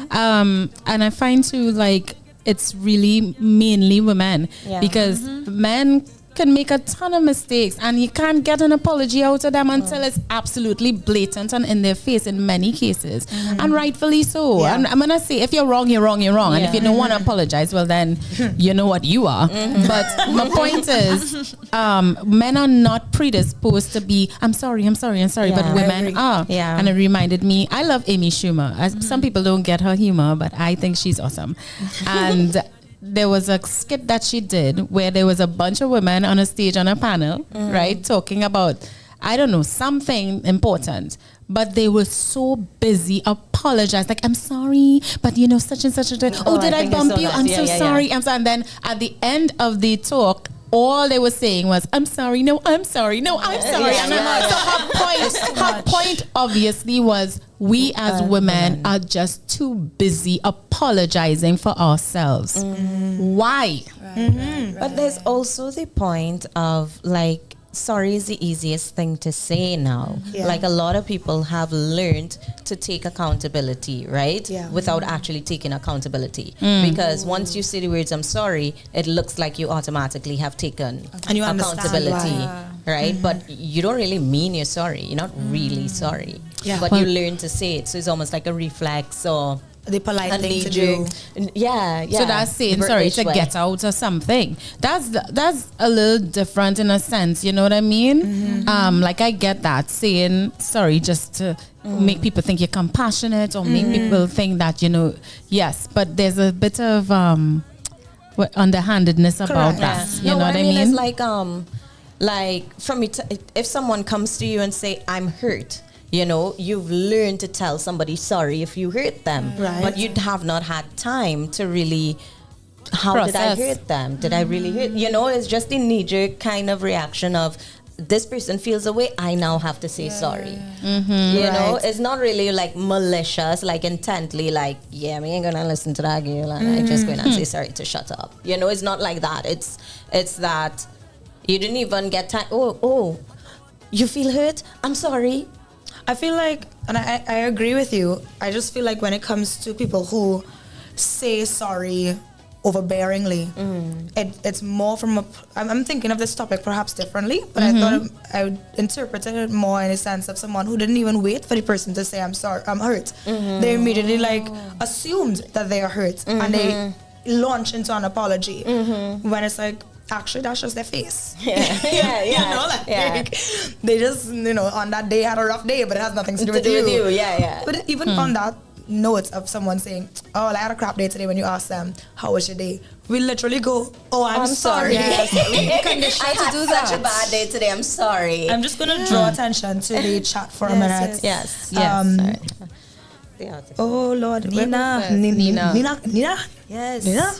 And I find too, like, it's really mainly women because men can make a ton of mistakes and you can't get an apology out of them until it's absolutely blatant and in their face in many cases, and rightfully so. I'm gonna say, if you're wrong, you're wrong, and if you don't want to apologize, well then you know what you are. But my point is, men are not predisposed to be I'm sorry, but women are. And it reminded me, I love Amy Schumer. Some people don't get her humor, but I think she's awesome. And there was a skit that she did where there was a bunch of women on a stage on a panel, right, talking about, I don't know, something important, but they were so busy apologizing, like, I'm sorry, but such and such a thing. Oh, did I bump you? I'm so sorry. I'm sorry. And then at the end of the talk, all they were saying was, I'm sorry, no, I'm sorry, no, I'm sorry. So her point obviously was, we as women are just too busy apologizing for ourselves. Why? But there's also the point of, like, sorry is the easiest thing to say now. Like, a lot of people have learned to take accountability, right? Without actually taking accountability. Because once you say the words, I'm sorry, it looks like you automatically have taken accountability, right? But you don't really mean you're sorry. You're not really sorry. But you learn to say it. So it's almost like a reflex or the polite thing to do. So that's saying sorry to get out or something. That's a little different in a sense, you know what I mean? Like, I get that, saying sorry just to make people think you're compassionate or make people think that, yes, but there's a bit of underhandedness about that. You know what I mean? It's like from if someone comes to you and say, I'm hurt, you've learned to tell somebody sorry if you hurt them. But you have not had time to really, how process. Did I hurt them? Did I really hurt? It's just the knee-jerk kind of reaction of, this person feels a way, I now have to say sorry. It's not really like malicious, like intently, like, me ain't gonna listen to that girl and I'm just gonna say sorry to shut up. It's not like that. It's that you didn't even get time. Oh, you feel hurt? I'm sorry. I feel like, and I agree with you, I just feel like when it comes to people who say sorry overbearingly, it's more from I'm thinking of this topic perhaps differently, but I thought I would interpret it more in a sense of someone who didn't even wait for the person to say, I'm sorry, I'm hurt. They immediately assumed that they are hurt and they launch into an apology when it's like, actually, that's just their face. They just, on that day had a rough day, but it has nothing to do with you. But even on that note of someone saying, oh, I had a crap day today, when you ask them, how was your day? We literally go, oh, I'm sorry. I had such a bad day today, I'm sorry. I'm just going to draw attention to the chat for a minute. Yes. Oh, Lord. Nina. Yes. Nina?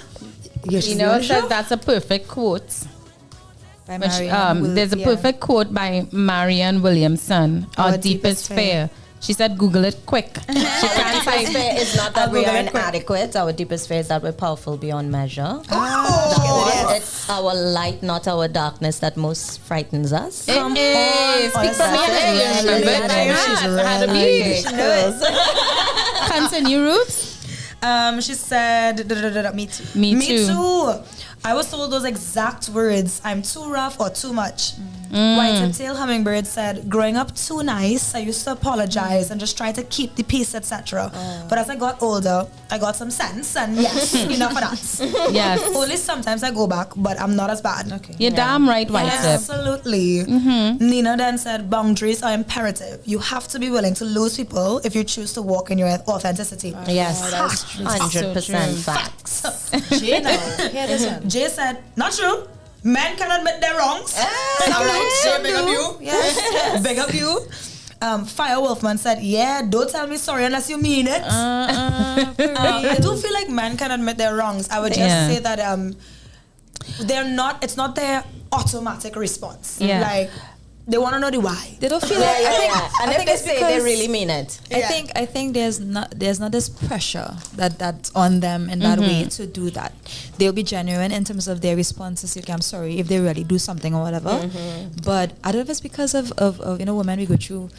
Says that's a perfect quote. There's a perfect quote by Marianne Williamson, Our Deepest Fear. She said, Google it quick. Our deepest fear is not that we are inadequate. Our deepest fear is that we're powerful beyond measure. It's our light, not our darkness, that most frightens us. Speak for me. Continue, Roots. She said, me too. Me too. I was told those exact words. I'm too rough or too much. White-tailed hummingbird said, growing up too nice, I used to apologize and just try to keep the peace, etc. But as I got older, I got some sense, and yes, enough of that. Yes. Only sometimes I go back, but I'm not as bad. Okay. You're damn right, White Tip. Absolutely. Nina then said, boundaries are imperative. You have to be willing to lose people if you choose to walk in your authenticity. Yes, 100% facts. Jay said, not true. Men can admit their wrongs. I'm like, Jay, big up you. Yes. Big up you. Fire Wolfman said, yeah, don't tell me sorry unless you mean it. I do feel like men can admit their wrongs. I would just say that it's not their automatic response. Like, they want to know the why. They don't feel like. And if they say they really mean it. I think there's not this pressure that's on them in that way to do that. They'll be genuine in terms of their responses. Okay, I'm sorry if they really do something or whatever. But I don't know if it's because of women, we go through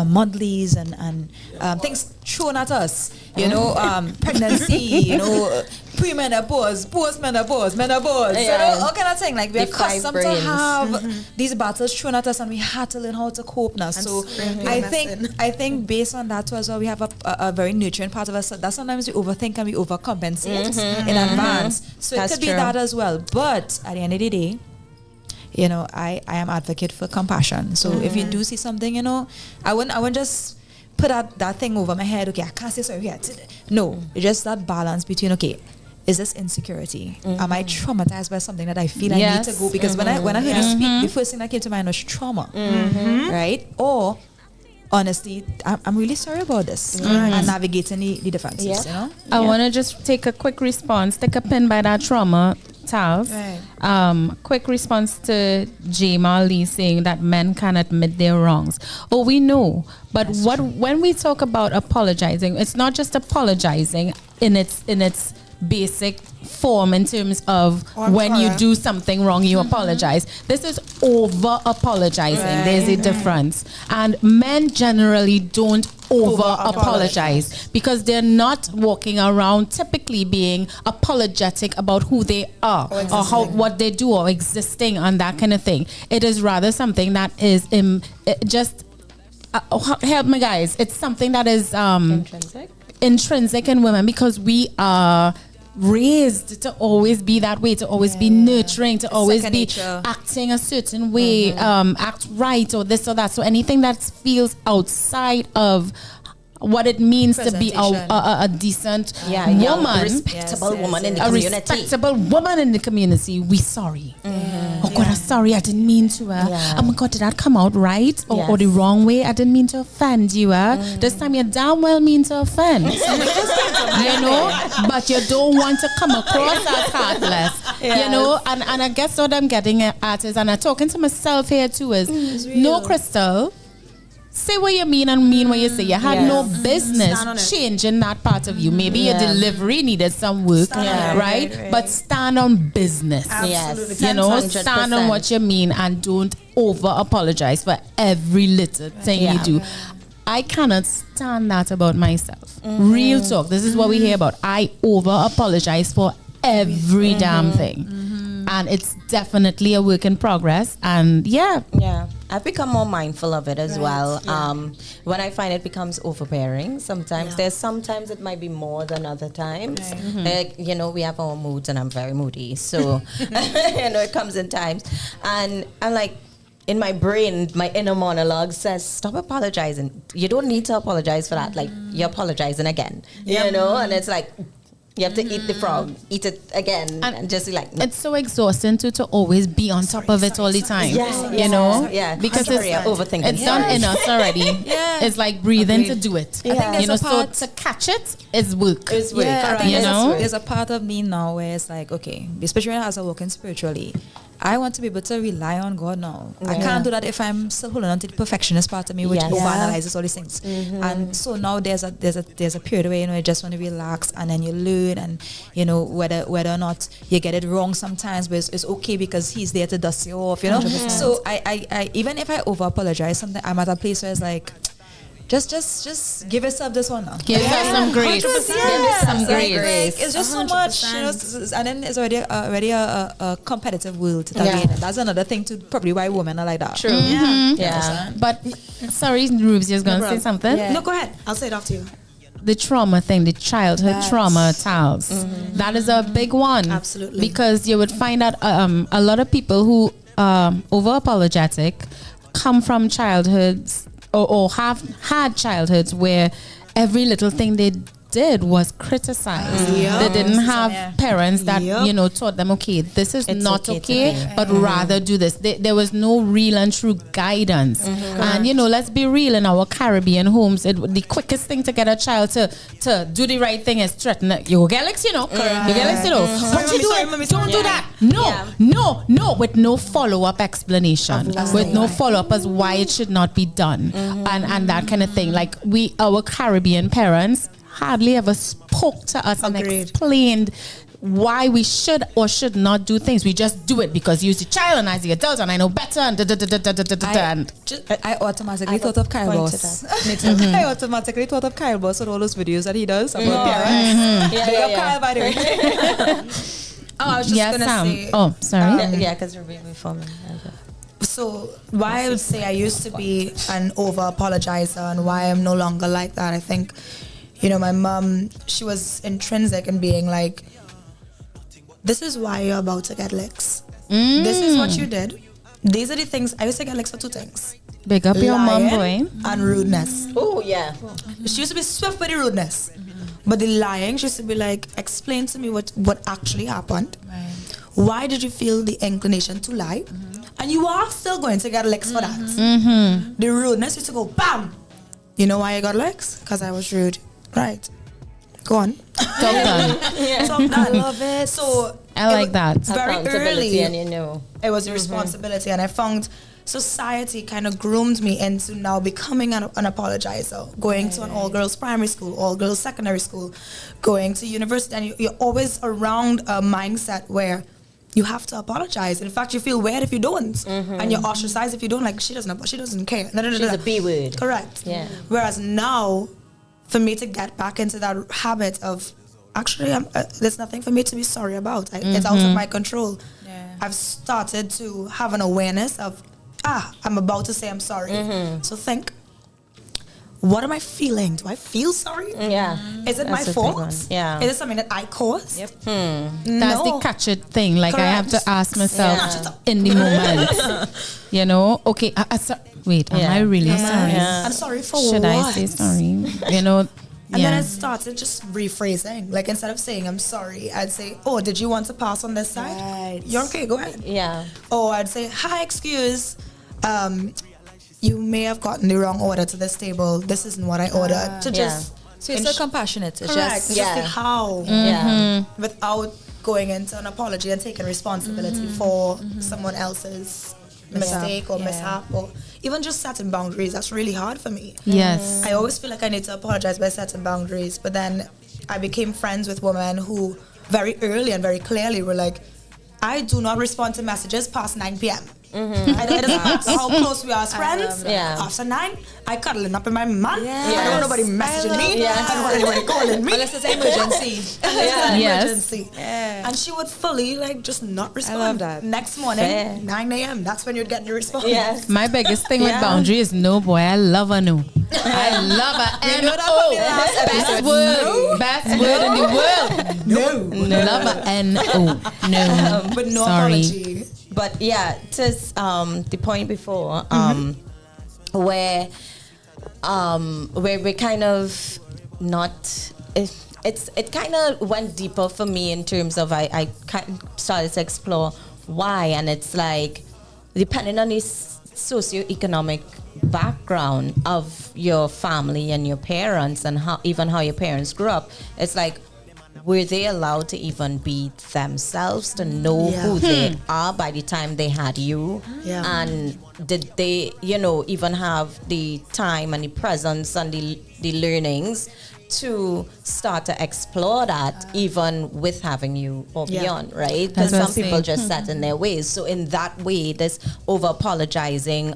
monthlies and things thrown at us. Pregnancy, premenopause, postmenopause, menopause, all kind of thing. Like we're accustomed to have these battles thrown at us, and we had to learn how to cope now. So I think based on that as well, we have a very nurturing part of us that sometimes we overthink and we overcompensate in advance. So it could be that as well. But at the end of the day, I am advocate for compassion. So if you do see something, I wouldn't just put that thing over my head. Okay, I can't say sorry yet. No, it's just that balance between, okay, is this insecurity? Am I traumatized by something that I feel I need to go? Because when I heard you speak, the first thing that came to mind was trauma, right? Or honestly, I'm really sorry about this, and navigating the differences. I want to just take a quick response, take a pin by that trauma, Tals. Quick response to J. Marley saying that men can admit their wrongs. Oh, we know, but when we talk about apologizing, it's not just apologizing in its basic form in terms of when you do something wrong, you apologize. This is over-apologizing. There's a difference. And men generally don't over-apologize because they're not walking around typically being apologetic about who they are or what they do or existing and that kind of thing. It is rather something that is help me guys. It's something that is intrinsic in women because we are raised to always be that way, to always be nurturing, to always be acting a certain way, act right or this or that. So anything that feels outside of what it means to be a decent woman, respectable woman in the community. A respectable woman in the community. We sorry. Oh God, I'm sorry. I didn't mean to. Oh my God, did that come out right or the wrong way? I didn't mean to offend you. This time you damn well mean to offend. But you don't want to come across as heartless. And I guess what I'm getting at is, and I'm talking to myself here too, is no, Crystal. Say what you mean and mean what you say. You had no business changing that part of you. Maybe your delivery needed some work, right? But stand on business. Yes. Stand on what you mean and don't over-apologize for every little thing you do. I cannot stand that about myself. Real talk. This is what we hear about. I over-apologize for every damn thing. And it's definitely a work in progress. And I've become more mindful of it as well. When I find it becomes overbearing, sometimes it might be more than other times. Like, we have our moods, and I'm very moody, so it comes in times, and I'm like, in my brain, my inner monologue says, stop apologizing. You don't need to apologize for that. Like, you're apologizing again, and it's like, you have to eat the frog, eat it again, and just like... No. It's so exhausting to always be on top of it all the time. Because it's overthinking. It's done in us already. It's like breathing to do it. I think so to catch it is work. It's work. There's a part of me now where it's like, okay, especially as I'm working spiritually, I want to be able to rely on God now. I can't do that if I'm still holding on to the perfectionist part of me, which overanalyzes all these things. And so now there's a period where, you know, you just want to relax, and then you learn, and you know whether or not you get it wrong sometimes, but it's okay because He's there to dust you off, you know. 100%. So I even if I over apologize, something I'm at a place where it's like, just give yourself this one now. Give yourself some grace. Give some grace. It's just 100%. So much, you know, and then it's already a competitive world to that. That's another thing to probably why women are like that. True. Yeah. But sorry, Ruby's just gonna say something. No, go ahead. I'll say it after you. The trauma thing, the childhood trauma tells. That is a big one. Absolutely. Because you would find out a lot of people who over-apologetic come from childhoods or have had childhoods where every little thing they did was criticized. They didn't have parents that you know taught them, okay, this is it's not okay, but rather do this. There was no real and true guidance. And you know, let's be real, in our Caribbean homes, the quickest thing to get a child to do the right thing is threaten it. You go get licks, you know. You get licks, you know. What you doing? Don't do that. No, with no follow-up explanation, with no follow-up as why it should not be done, and that kind of thing. Like our Caribbean parents hardly ever spoke to us and explained why we should or should not do things. We just do it because you're the child and I'm the adult and I know better and I automatically thought of Kyle Boss. I automatically thought of Kyle Boss and all those videos that he does about parents. Big up Kyle, by the way. I was just gonna say. Oh, sorry. Because we're before me. So why I would say I used to be an over-apologizer and why I'm no longer like that, I think, you know, my mom, she was intrinsic in being like, this is why you're about to get licks. This is what you did. These are the things. I used to get licks for 2 things. Big up your mom, boy. And rudeness. Oh, yeah. She used to be swift with the rudeness. But the lying, she used to be like, explain to me what actually happened. Right. Why did you feel the inclination to lie? And you are still going to get licks for that. The rudeness used to go, bam! You know why I got licks? Because I was rude. Right. Go on. Talk done. Talk done. I love it. So I like that. Very early, and you know, it was a responsibility, and I found society kind of groomed me into now becoming an apologizer, going to an all-girls primary school, all-girls secondary school, going to university, and you're always around a mindset where you have to apologize. In fact, you feel weird if you don't, and you're ostracized if you don't. Like she doesn't care. She's a B word. Correct. Yeah. Whereas now, for me to get back into that habit of, actually, there's nothing for me to be sorry about. It's out of my control. Yeah. I've started to have an awareness of, I'm about to say I'm sorry. So think, what am I feeling? Do I feel sorry? Yeah. Is it my fault? Yeah. Is it something that I caused? Yep. That's the catch it thing. Like I have to ask myself in the moment. You know, okay, wait, am I really sorry? I'm sorry for Should what? I say sorry? You know, and then I started just rephrasing. Like instead of saying I'm sorry, I'd say, oh, did you want to pass on this side? Right. You're okay, go ahead. Yeah. Or I'd say, hi, excuse, you may have gotten the wrong order to this table. This isn't what I ordered. To just so it's so compassionate. It's correct. Just the how. Without going into an apology and taking responsibility for someone else's mistake or mishap, or even just setting boundaries. That's really hard for me. Yes. I always feel like I need to apologize by setting boundaries, but then I became friends with women who very early and very clearly were like, I do not respond to messages past 9 p.m. It doesn't matter how close we are as friends. After 9, I cuddling up in my man. I don't want nobody messaging me. I don't want anybody calling me. Unless it's emergency. Emergency. And she would fully just not respond. I love that. Next morning, 9 a.m. That's when you'd get the response. Yes. My biggest thing with boundary is no, boy. I love a no. I love a N-O. Best word in the world. No. Love a N-O. No. But no Sorry. apology. But yeah, to the point before, where we kind of not. It kind of went deeper for me in terms of I started to explore why, and it's like depending on the socioeconomic background of your family and your parents and how your parents grew up, it's like were they allowed to even be themselves, to know who they are by the time they had you? And did they, even have the time and the presence and the learnings to start to explore that even with having you or beyond, right? Because some people just set in their ways. So in that way, this over-apologizing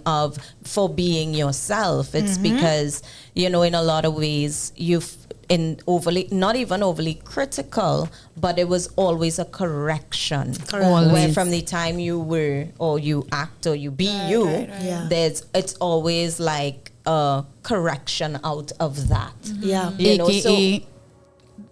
for being yourself, it's because, in a lot of ways, not even overly critical, but it was always a correction. Where from the time you were, or you act, or you be it's always like a correction out of that. AKA,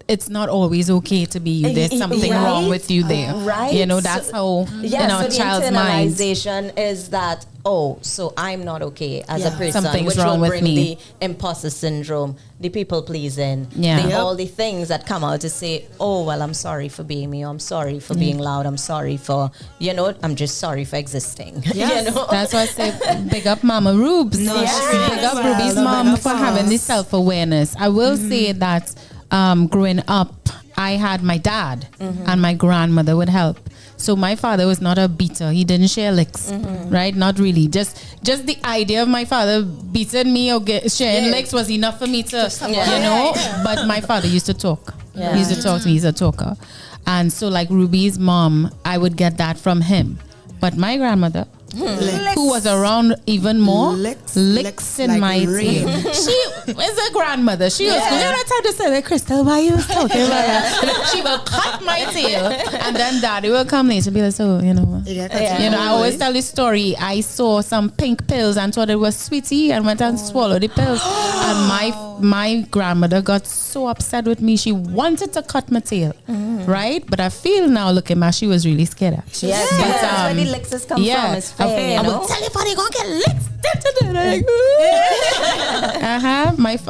it's not always okay to be you. There's something wrong with you there. That's how in our child's mind. Internalization is that, so I'm not okay as a person. Something's which wrong will with bring me. the imposter syndrome, the people pleasing, all the things that come out to say, I'm sorry for being me, or I'm sorry for being loud, I'm sorry for, I'm just sorry for existing. That's why I say big up Mama Rubes. Big up Ruby's mom for having this self-awareness. I will say that growing up, I had my dad and my grandmother would help. So my father was not a beater. He didn't share licks, right? Not really. Just the idea of my father beating me or sharing licks was enough for me to, But my father used to talk. He used to talk to me. He's a talker. And so like Ruby's mom, I would get that from him. But my grandmother, who was around even more, licks in like my tail. She was a grandmother. She was going to try to say, like, Crystal, why you talking about that? She will cut my tail, and then Daddy will come later and be like, so, I always tell this story. I saw some pink pills and thought it was sweetie and went and swallowed the pills. And my grandmother got so upset with me. She wanted to cut my tail, right? But I feel now, looking back, she was really scared. But, that's where the licks come from. It's fair, I would tell if you're gonna get licked.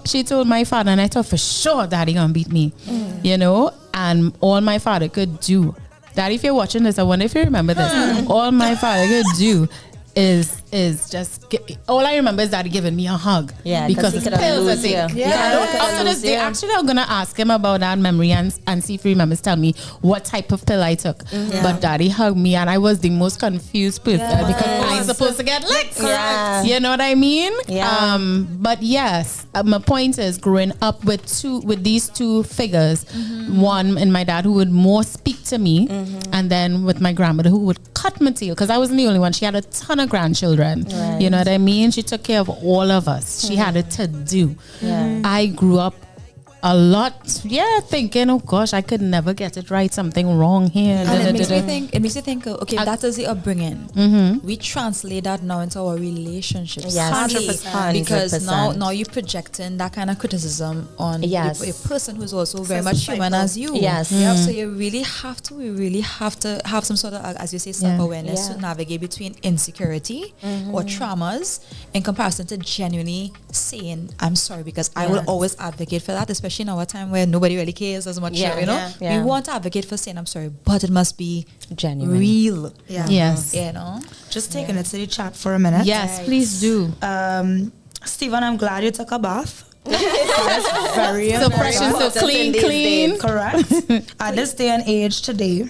She told my father, and I thought for sure Daddy gonna beat me, and all my father could do, Daddy, if you're watching this, I wonder if you remember this. All my father could do is just all I remember is Daddy giving me a hug because his pills are sick. After this day, actually, I'm gonna ask him about that memory and see if he remembers. Tell me what type of pill I took. But Daddy hugged me, and I was the most confused person because I was supposed to get licked. You know what I mean? But yes, my point is growing up with these two figures. One in my dad who would more speak to me, and then with my grandmother who would cut my tail because I wasn't the only one. She had a ton of grandchildren. You know what I mean? She took care of all of us. She had it to do. I grew up a lot, thinking, oh gosh, I could never get it right. Something wrong here. And it makes me think, okay, that is the upbringing. We translate that now into our relationships. 100%. Because now you're projecting that kind of criticism on a person who's also very much human as you. So you really have to have some sort of, as you say, self-awareness to navigate between insecurity or traumas in comparison to genuinely saying, I'm sorry, because I will always advocate for that, especially in our time where nobody really cares as much. We want to advocate for saying I'm sorry, but it must be genuine, real. Just taking it to the chat for a minute. Yes, please do. Stephen, I'm glad you took a bath. That's very so precious, so clean. Correct. At this day and age today,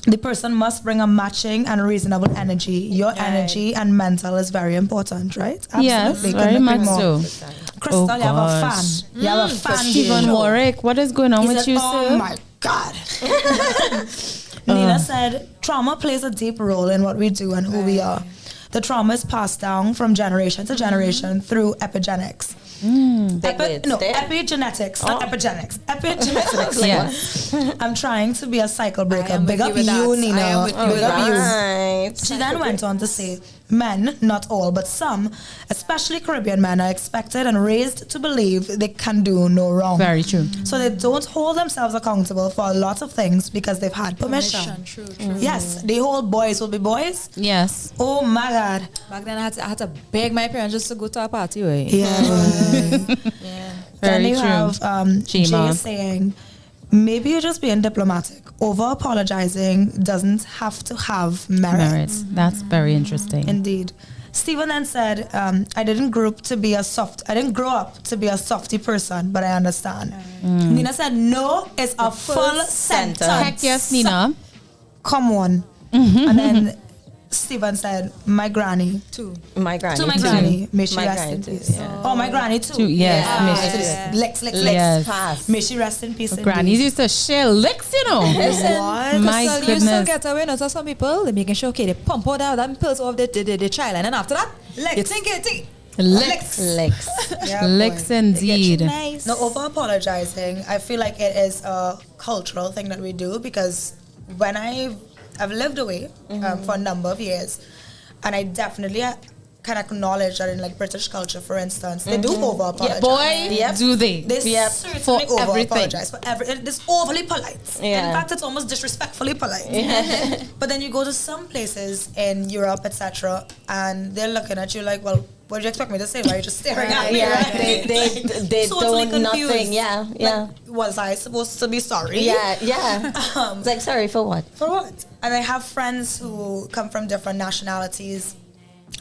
the person must bring a matching and reasonable energy. Your energy and mental is very important, right? Absolutely. Yes, very much so. Crystal, you have a fan. You have a fan. Stephen Warwick, what is going on with you, sir? Oh my God. Nina said, trauma plays a deep role in what we do and who we are. The trauma is passed down from generation to generation through epigenetics. Epigenetics, not epigenetics. Epigenetics. Yes. I'm trying to be a cycle breaker. Big up you, Nina. Big up you. She then went on to say, men, not all, but some, especially Caribbean men, are expected and raised to believe they can do no wrong. Very true. So they don't hold themselves accountable for a lot of things because they've had permission. True. Yes, the whole boys will be boys. Yes. Oh my God. Back then I had to beg my parents just to go to a party, right? Then you have Jay saying, maybe you're just being diplomatic. Over-apologizing doesn't have to have merit. That's very interesting. Indeed. Stephen then said, I didn't grow up to be a softy person, but I understand. Nina said, no, it's a full sentence. Heck yes, Nina. Come on. And then Stephen said, my granny. My granny. To my granny. May she rest in peace. Oh, my granny too. Yes. Licks. Yes. May she rest in peace. Grannies used to share licks, you know. What? My You still goodness. get away. No, so some people, they're making sure, okay, they pump out that pills off the child. And then after that, you think it. Licks. Licks indeed. No, over-apologizing, I feel like it is a cultural thing that we do, because when I've lived away for a number of years, and I definitely can acknowledge that in like British culture, for instance, they do over-apologize. Do they? They certainly for over-apologize for everything. It's overly polite. In fact, it's almost disrespectfully polite. But then you go to some places in Europe, etc., and they're looking at you like, well, what do you expect me to say? Why are you just staring at me? Right? They totally don't confused. nothing. Yeah. Like, was I supposed to be sorry? Yeah. It's like, sorry for what? For what? And I have friends who come from different nationalities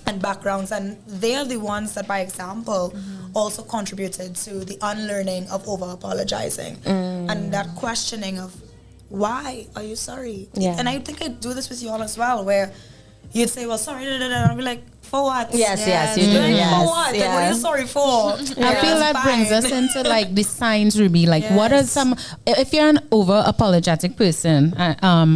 and backgrounds, and they are the ones that, by example, also contributed to the unlearning of over-apologizing and that questioning of, why are you sorry? Yeah. And I think I do this with you all as well, where you'd say, well, sorry, and I'll be like, for what? Yes, you do. Like, Yes. for what? Like, what are you sorry for? I feel that brings us into like the signs, Ruby. Like, what are some? If you're an over-apologetic person,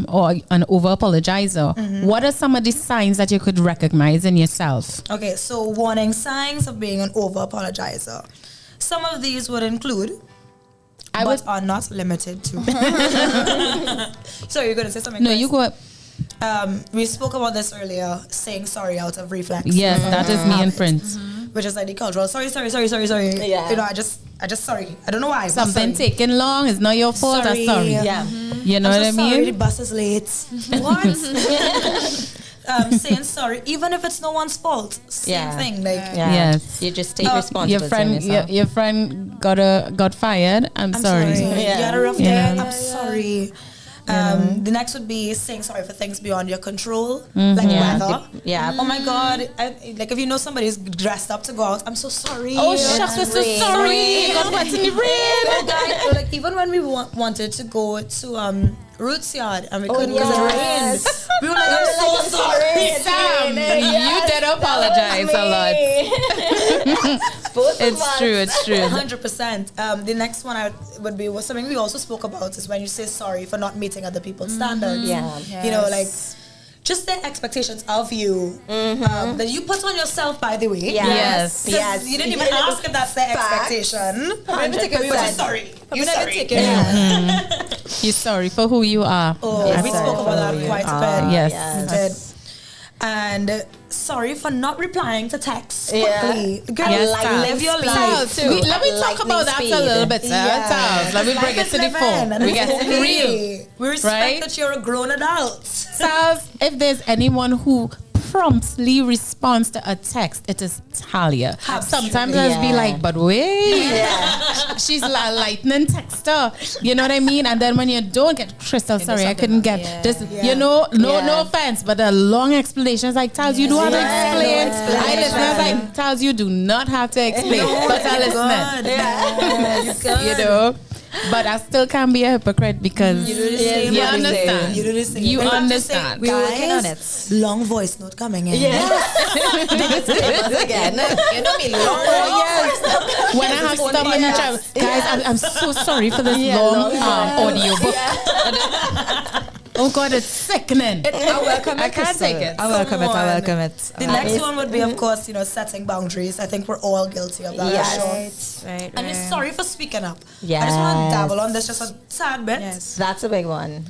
or an over-apologizer, what are some of the signs that you could recognize in yourself? Okay, so warning signs of being an over-apologizer. Some of these would include, but are not limited to. So you're going to say something? No, Chris? you go up. We spoke about this earlier, saying sorry out of reflex. Yes, that is me and Prince. Which is like the cultural sorry. Yeah. You know, I just sorry. I don't know why. Something taking long is not your fault. Sorry. I'm sorry. Yeah. You know I'm what so I mean? sorry, the bus is late. What? Saying sorry, even if it's no one's fault. Same thing. Like Yes. You just take responsibility. Your friend got fired. I'm sorry. You had a rough day. Yeah. I'm sorry. The next would be saying sorry for things beyond your control, like weather. Oh my God! Like if you know somebody's dressed up to go out, I'm so sorry. Oh shucks, I'm so sorry. Got wet in the rain. Or like even when we wanted to go to Roots Yard and we couldn't because it rained. We were like, I'm so sorry. Sam, you did apologize a lot. It's true. 100%. The next one would be something we also spoke about is when you say sorry for not meeting other people's standards. You know, like just their expectations of you that you put on yourself, by the way. Yes. You didn't even ask if that's their expectation. 100%. Sorry. You're sorry. You're sorry for who you are. We spoke about that quite a bit. Yes. We did. And sorry for not replying to texts quickly. Girl, live your life. Let me talk about that a little bit, sir. Let me bring it to the fore. We get it real. We respect that you're a grown adult. Sals, if there's anyone who promptly responds to a text, it is Talia. Sometimes I'll be like, but wait, she's a lightning texter. You know what I mean? And then when you don't get, Crystal, sorry, I couldn't get this. You know, no offense, but a long explanation is like, Tals, you don't have to explain. I listeners like, Tals, you do not have to explain. But I listen. You know. But I still can't be a hypocrite because you understand. You do the same. You understand. We're working on it. Long voice note coming in. Again. You know me. When I have stuff in the travel, guys, I'm so sorry for this long audio book. Oh God, it's sickening. I welcome it. I can't take it. I welcome it. The next one would be, of course, setting boundaries. I think we're all guilty of that. Right. And it's sorry for speaking up. Yes. I just want to dabble on this just a tad bit. That's a big one.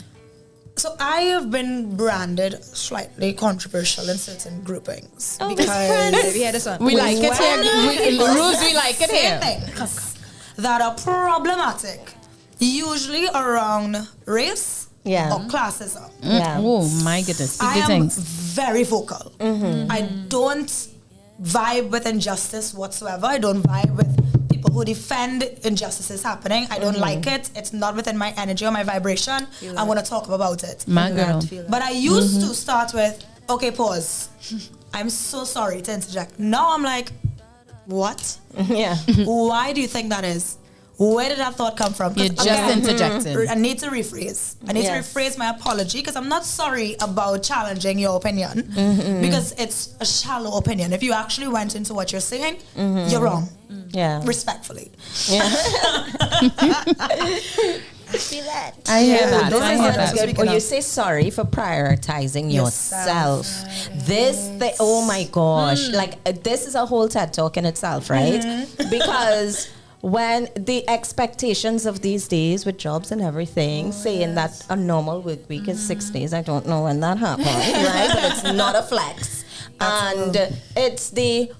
So I have been branded slightly controversial in certain groupings. Oh, because we had this one. We like it here. Rules, we like it here. Things that are problematic, usually around race or classism. Oh my goodness. I am very vocal. I don't vibe with injustice whatsoever. I don't vibe with people who defend injustices happening. I don't like it. It's not within my energy or my vibration. I'm going to talk about it. My girl. But I used to start with, okay, pause. I'm so sorry to interject. Now I'm like, what? Yeah. Why do you think that is? Where did that thought come from? You're just interjecting. I need to rephrase. I need to rephrase my apology because I'm not sorry about challenging your opinion because it's a shallow opinion. If you actually went into what you're saying, you're wrong. Yeah. Respectfully. Yeah. I feel that. I hear that. This I is hear what that. is good. Or you say sorry for prioritizing yourself. Oh my gosh. Like, this is a whole TED talk in itself, right? Because when the expectations of these days with jobs and everything, saying that a normal work week is 6 days, I don't know when that happened, right? But it's not a flex. And it's the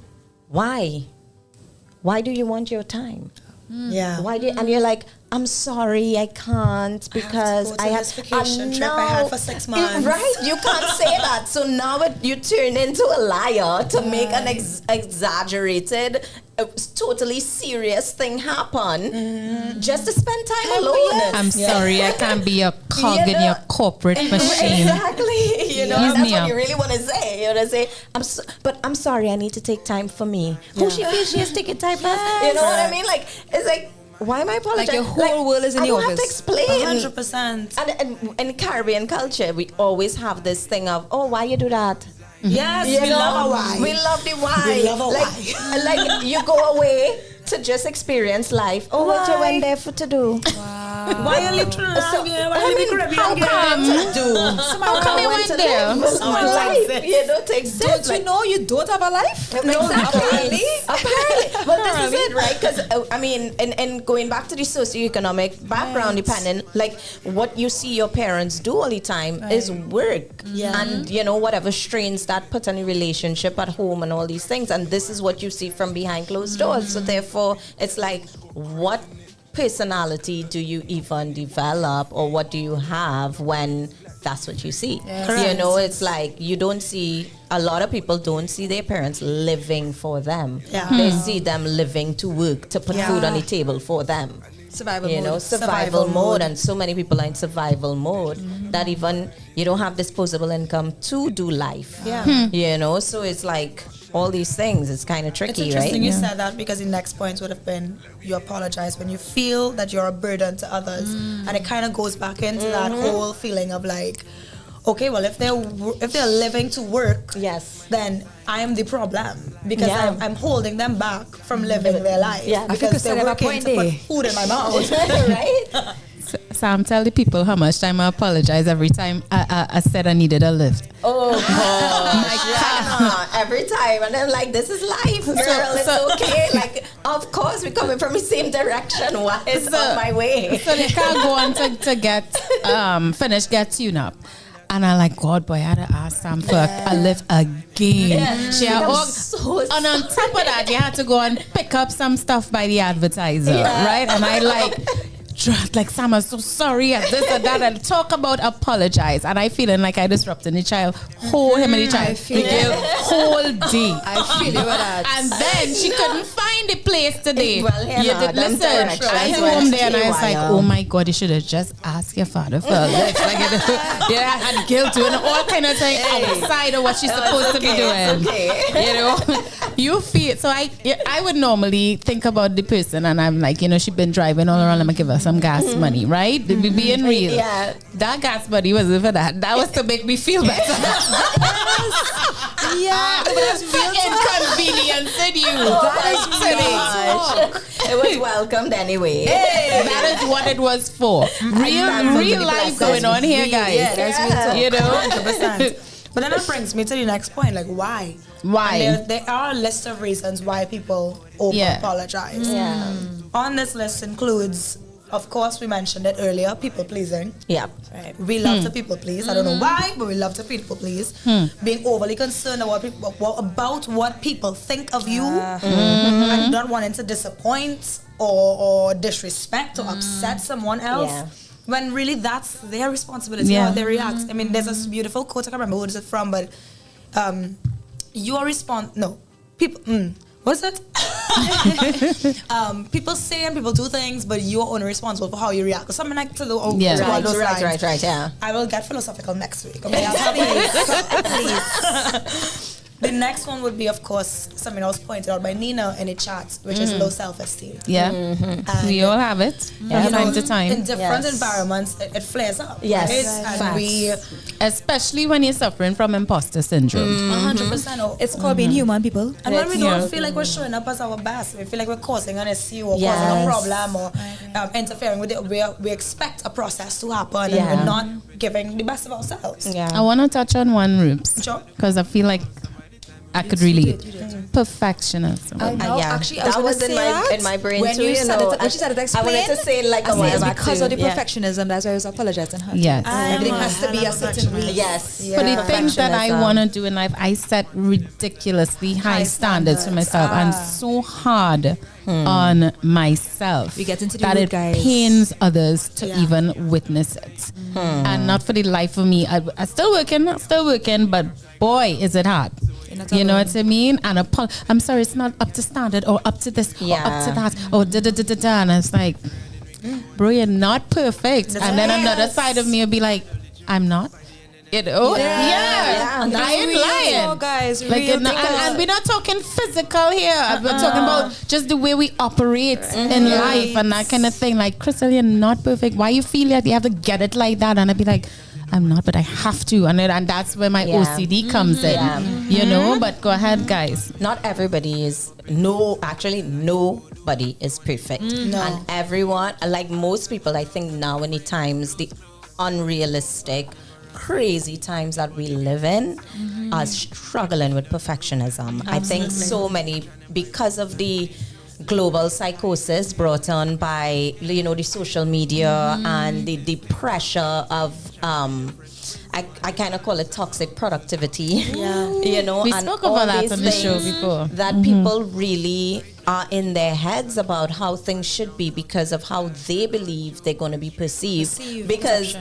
why. Why do you want your time? Yeah. Why do you, and you're like, I'm sorry, I can't because I have this vacation trip I had for 6 months. Right, you can't say that. So now you turn into a liar to make an exaggerated, totally serious thing happen just to spend time alone. I'm sorry, I can't be a cog in your corporate machine. Exactly. You know, Ease that's me what up. you really want to say. You want to say, but I'm sorry, I need to take time for me. Who she feels she has taken time for? You know what I mean? Like, it's like, why am I apologizing? Like your whole world is in the office. I don't have to explain. 100%. And in Caribbean culture, we always have this thing of, oh, why you do that? Yes, You we know? love a why. We love the why. We love a why. Like you go away to just experience life. Oh, what you went there for to do? Why you live Trinidad again? Why you live Caribbean how again? come to do? How come you went there? Life. You don't take sense. Don't you know you don't have a life? No, apparently. Apparently. Well, this is it, right? Because, I mean, and going back to the socioeconomic background, depending, like, what you see your parents do all the time is work. Yeah. And, you know, whatever strains that put on a relationship at home and all these things. And this is what you see from behind closed doors. So, therefore, it's like, what personality do you even develop or what do you have when that's what you see? You know, it's like you don't see, a lot of people don't see their parents living for them. They see them living to work, to put food on the table for them. Survival you mode. know, survival mode. And so many people are in survival mode that even you don't have disposable income to do life. You know, so it's like all these things. It's kind of tricky, It's interesting right? you said that because the next point would have been you apologize when you feel that you're a burden to others, and it kind of goes back into that whole feeling of like, okay, well, if they're living to work, then I am the problem because I'm holding them back from living their life. Because they're working to put food in my mouth. Right? Sam, tell the people how much time I apologize every time I said I needed a lift. Oh, gosh. Every time. And I'm like, this is life, girl. It's okay. Like, of course, we're coming from the same direction. Why is on my way? So they can't go on to get get tune up. And I'm like, God, boy, I had to ask Sam for a lift again. And on top of that, you had to go and pick up some stuff by the advertiser, right? And I like, Sam, I'm so sorry at this and that, and talk about apologize. And I feeling like I disrupted the child, hold him and the child, the girl, whole day. I feel you with that. And then she couldn't find the place today. Well, you did listen. I came home there and I was like, oh my God, you should have just asked your father for a lift. Like, I had guilt and all kind of things outside of what she's supposed to be doing. You know, you feel so. I would normally think about the person, and I'm like, you know, she been driving all around. I'm gonna give her some gas money, right? We being real. Yeah. That gas money wasn't for that. That was to make me feel better. But that's real Inconveniencing you. It was welcomed anyway. That is what it was for. Real life going on here, guys. Yeah, that's real talk. You know? 100%. But then that brings me to the next point, like why? There are a list of reasons why people over-apologize. On this list includes, of course, we mentioned it earlier, people pleasing. Right. We love to people please. I don't know why, but we love to people please. Being overly concerned about what people think of you, and not wanting to disappoint or disrespect or upset someone else. When really that's their responsibility, how they react. I mean, there's this beautiful quote, I can't remember who is it from, but what's it? People say and people do things, but you're only responsible for how you react. Something like to the right, I will get philosophical next week. Okay, please. The next one would be, of course, something that was pointed out by Nina in the chat, which is low self-esteem. Yeah, we all have it from time to time. In different environments, it flares up. Yes, right? And we, especially when you're suffering from imposter syndrome. 100%. It's called being human, people. And when we don't feel like we're showing up as our best, we feel like we're causing an issue or causing a problem or interfering with it, we expect a process to happen and we're not giving the best of ourselves. I want to touch on one, Roops, Sure. because I feel like I could relate. Perfectionism. I know. Actually, I was that was in my brain when too. You You said know, it, when she said it, I wanted to say it like a while it's back because too. of the perfectionism. That's why I was apologizing her. Yes. Everything has to be a certain way. Yes. For the things that I want to do in life, I set ridiculously high standards for myself and so hard on myself We get into the that root, it guys. pains others to even witness it. And not for the life of me. I'm still working, but boy, is it hard. You know what I mean? And I'm sorry, it's not up to standard or up to this or up to that or da-da-da-da-da. And it's like, bro, you're not perfect. And then another side of me will be like, I'm not. You know? Yeah. I ain't lying. Guys, like, and we're not talking physical here. We're talking about just the way we operate in life and that kind of thing. Like, Crystal, you're not perfect. Why you feel like you have to get it like that? And I'd be like, I'm not, but I have to. And that's where my OCD comes in. You know? But go ahead, guys. Not everybody is, nobody is perfect. No. And everyone, like most people, I think now in the times, the unrealistic, crazy times that we live in are struggling with perfectionism. I think so many, because of the global psychosis brought on by, the social media and the pressure of I kind of call it toxic productivity. We spoke about that on the show before. That people really are in their heads about how things should be because of how they believe they're going to be perceived. Because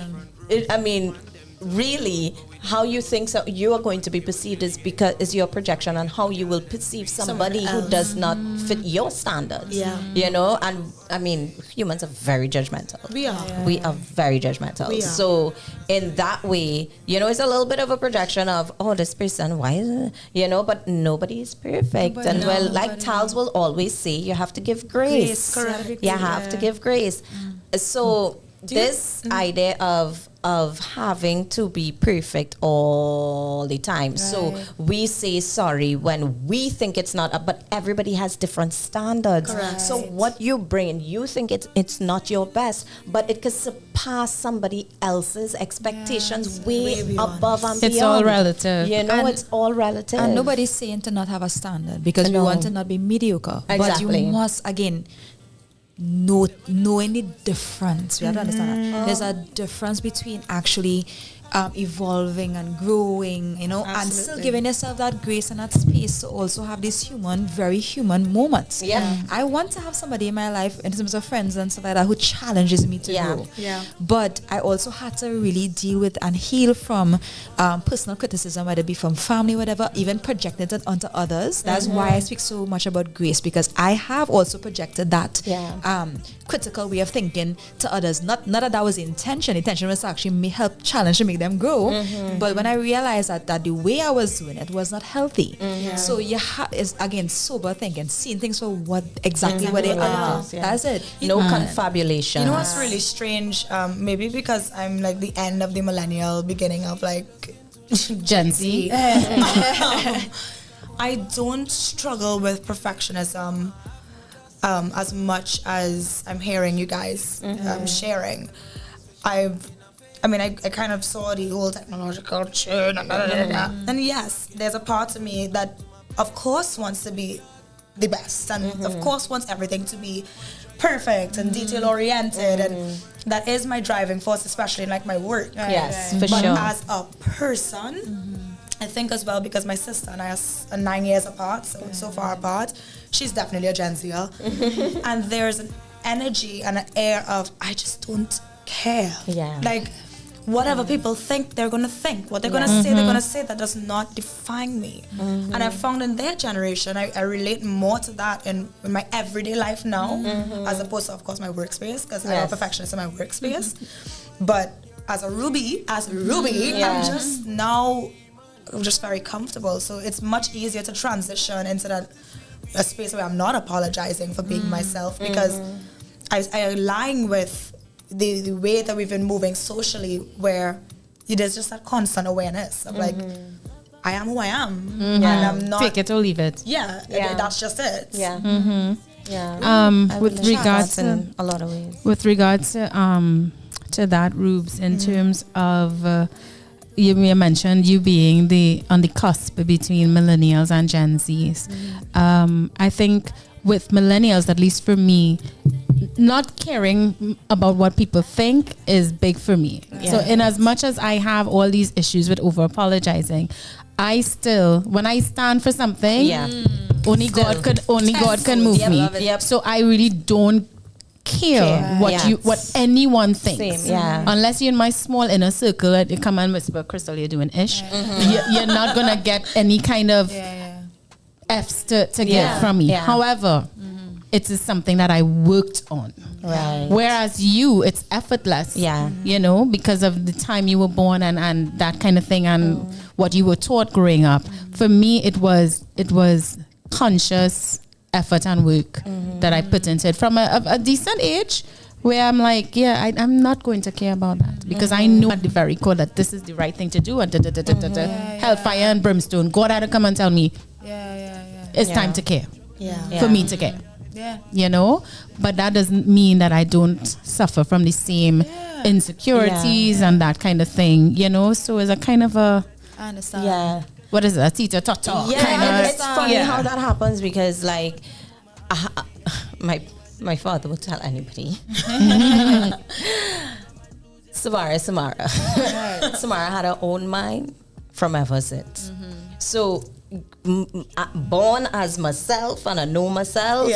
really, how you think you are going to be perceived is your projection on how you will perceive somebody who does not fit your standards. And humans are very judgmental. We are. We are very judgmental. We are. So in that way, it's a little bit of a projection of, this person, why is it? But nobody is perfect. Like Tals will always say, you have to give grace. Correct. You have to give grace. So this idea of having to be perfect all the time. Right. So we say sorry when we think it's not, but everybody has different standards. Correct. So what you bring, you think it's not your best, but it could surpass somebody else's expectations way above and beyond. It's all relative. It's all relative. And nobody's saying to not have a standard because we want to not be mediocre. Exactly. But you must, again, knowing the difference. We have to understand that there's a difference between actually evolving and growing, and still giving yourself that grace and that space to also have these very human moments. I want to have somebody in my life in terms of friends and stuff like that who challenges me to grow. But I also had to really deal with and heal from personal criticism, whether it be from family, whatever, even projected it onto others. That's why I speak so much about grace, because I have also projected that critical way of thinking to others. Not that was the intention. The intention was to actually help challenge and make them grow. But when I realized that the way I was doing it was not healthy. So is again sober thinking, seeing things for what they are. That's it. No confabulation. You know what's really strange? Maybe because I'm like the end of the millennial, beginning of like Gen Z. I don't struggle with perfectionism as much as I'm hearing you guys sharing. I kind of saw the whole technological churn and yes, there's a part of me that of course wants to be the best and of course wants everything to be perfect and detail oriented and that is my driving force, especially in like my work. Yes, for but sure. as a person, I think as well, because my sister and I are 9 years apart, so far apart, she's definitely a Gen Zer. And there's an energy and an air of, I just don't care. Like, whatever people think, they're going to think. What they're going to say, they're going to say. That does not define me. And I found in their generation, I relate more to that in my everyday life now, as opposed to, of course, my workspace, because I'm a perfectionist in my workspace. But as a Ruby, I'm just now just very comfortable. So it's much easier to transition into a space where I'm not apologizing for being myself, because I align with the way that we've been moving socially, where there's just that constant awareness of like, I am who I am, and I'm not. Take it or leave it. Yeah, that's just it. Yeah. With regards to a lot of ways. With regards to that, Rubes, in terms of you mentioned you being on the cusp between millennials and Gen Zs. I think with millennials, at least for me, not caring about what people think is big for me. So in as much as I have all these issues with over-apologizing, I still, when I stand for something, only God can move me. So I really don't care what anyone thinks. Unless you're in my small inner circle and you come and whisper, Crystal, you're doing ish. You're not gonna get any kind of F's to get from me. However, it is something that I worked on. Right. Whereas you, it's effortless. You know, because of the time you were born and that kind of thing, and what you were taught growing up. For me, it was conscious effort and work that I put into it from a decent age, where I'm like, I'm not going to care about that, because I know at the very core that this is the right thing to do, and hellfire and brimstone. God had to come and tell me, it's time to care. For me to care. You know, but that doesn't mean that I don't suffer from the same insecurities and that kind of thing, you know. So it's a kind of I understand. What is it? A teeter totter kind of. It's funny how that happens, because like my father would tell anybody. Samara had her own mind from ever since. So born as myself, and I know myself.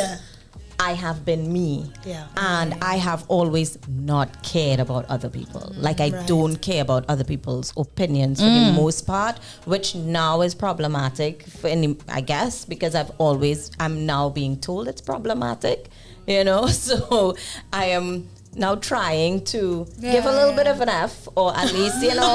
I have been me, and I have always not cared about other people. Like I don't care about other people's opinions for the most part, which now is problematic for I guess, because I'm now being told it's problematic, you know. So I am now trying to give a little bit of an F, or at least, you know,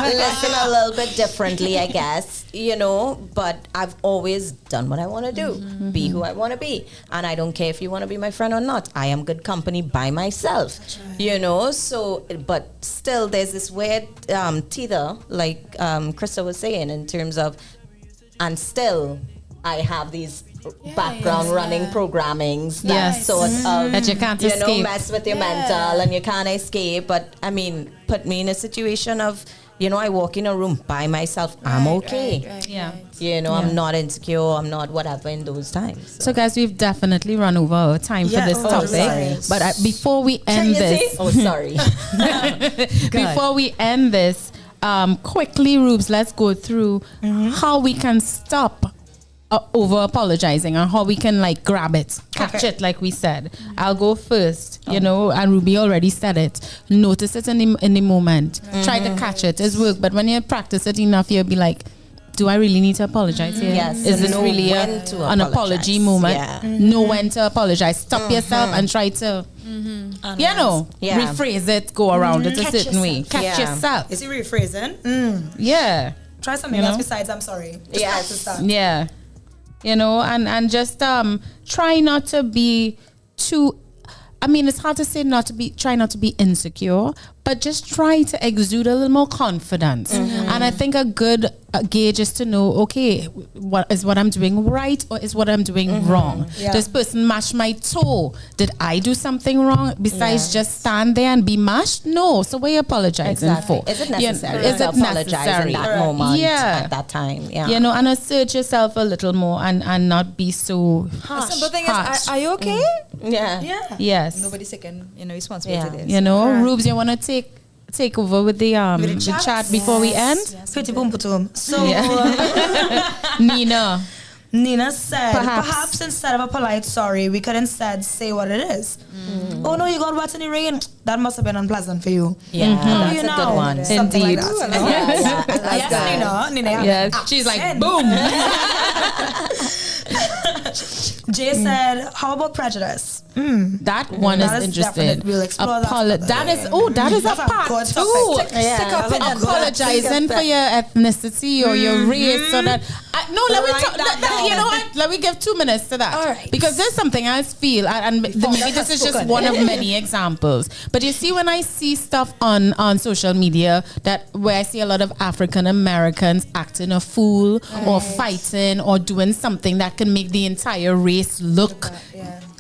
listen a little bit differently, I guess, you know. But I've always done what I want to do, be who I want to be, and I don't care if you want to be my friend or not. I am good company by myself, you know. So, but still, there's this weird tether, like Krista was saying, in terms of, and still, I have these background running programmings that sort of that you can't escape. Mess with your mental, and you can't escape. But I mean, put me in a situation of, you know, I walk in a room by myself, I'm okay. You know, I'm not insecure, I'm not whatever in those times. So guys, we've definitely run over our time for this topic. But before we end this, before we end this, quickly, Rubes, let's go through how we can stop over-apologizing, and how we can like grab it, catch it, like we said. I'll go first, you know, and Ruby already said it. Notice it in the moment. Try to catch it. It's work, but when you practice it enough, you'll be like, do I really need to apologize here? Is this really an apology moment? Know when to apologize. Stop yourself and try to, you know, rephrase it, go around it a certain way. Catch yourself. Is it rephrasing? Try something else besides I'm sorry. You know, and just try not to be too, I mean, it's hard to say try not to be insecure, but just try to exude a little more confidence. And I think a good gauge is to know, okay, what I'm doing right, or is what I'm doing wrong? This person mashed my toe. Did I do something wrong besides just stand there and be mashed? No. So what are you apologizing for? Is it necessary? Is it apologize in that moment, at that time? You know, and assert yourself a little more, and not be so harsh. The simple thing is, are you okay? Yes. Nobody's taking responsibility. You know, Rubes, you want to take over with the chat before we end? Pretty boom boom. So Nina said, perhaps instead of a polite sorry, we could instead say what it is. Oh no, you got wet in the rain. That must have been unpleasant for you. That's a good one. Indeed. Nina. Yes, she's like, boom. Jay said, how about prejudice? That one is interesting. Definite. We'll explore that. That is a part two. Apologizing for your ethnicity or your race, so that let me talk. You know what? Let me give 2 minutes to that. All right. Because there's something I feel, and maybe this is just one of many examples. But you see, when I see stuff on social media where I see a lot of African Americans acting a fool or fighting or doing something that can make the entire race look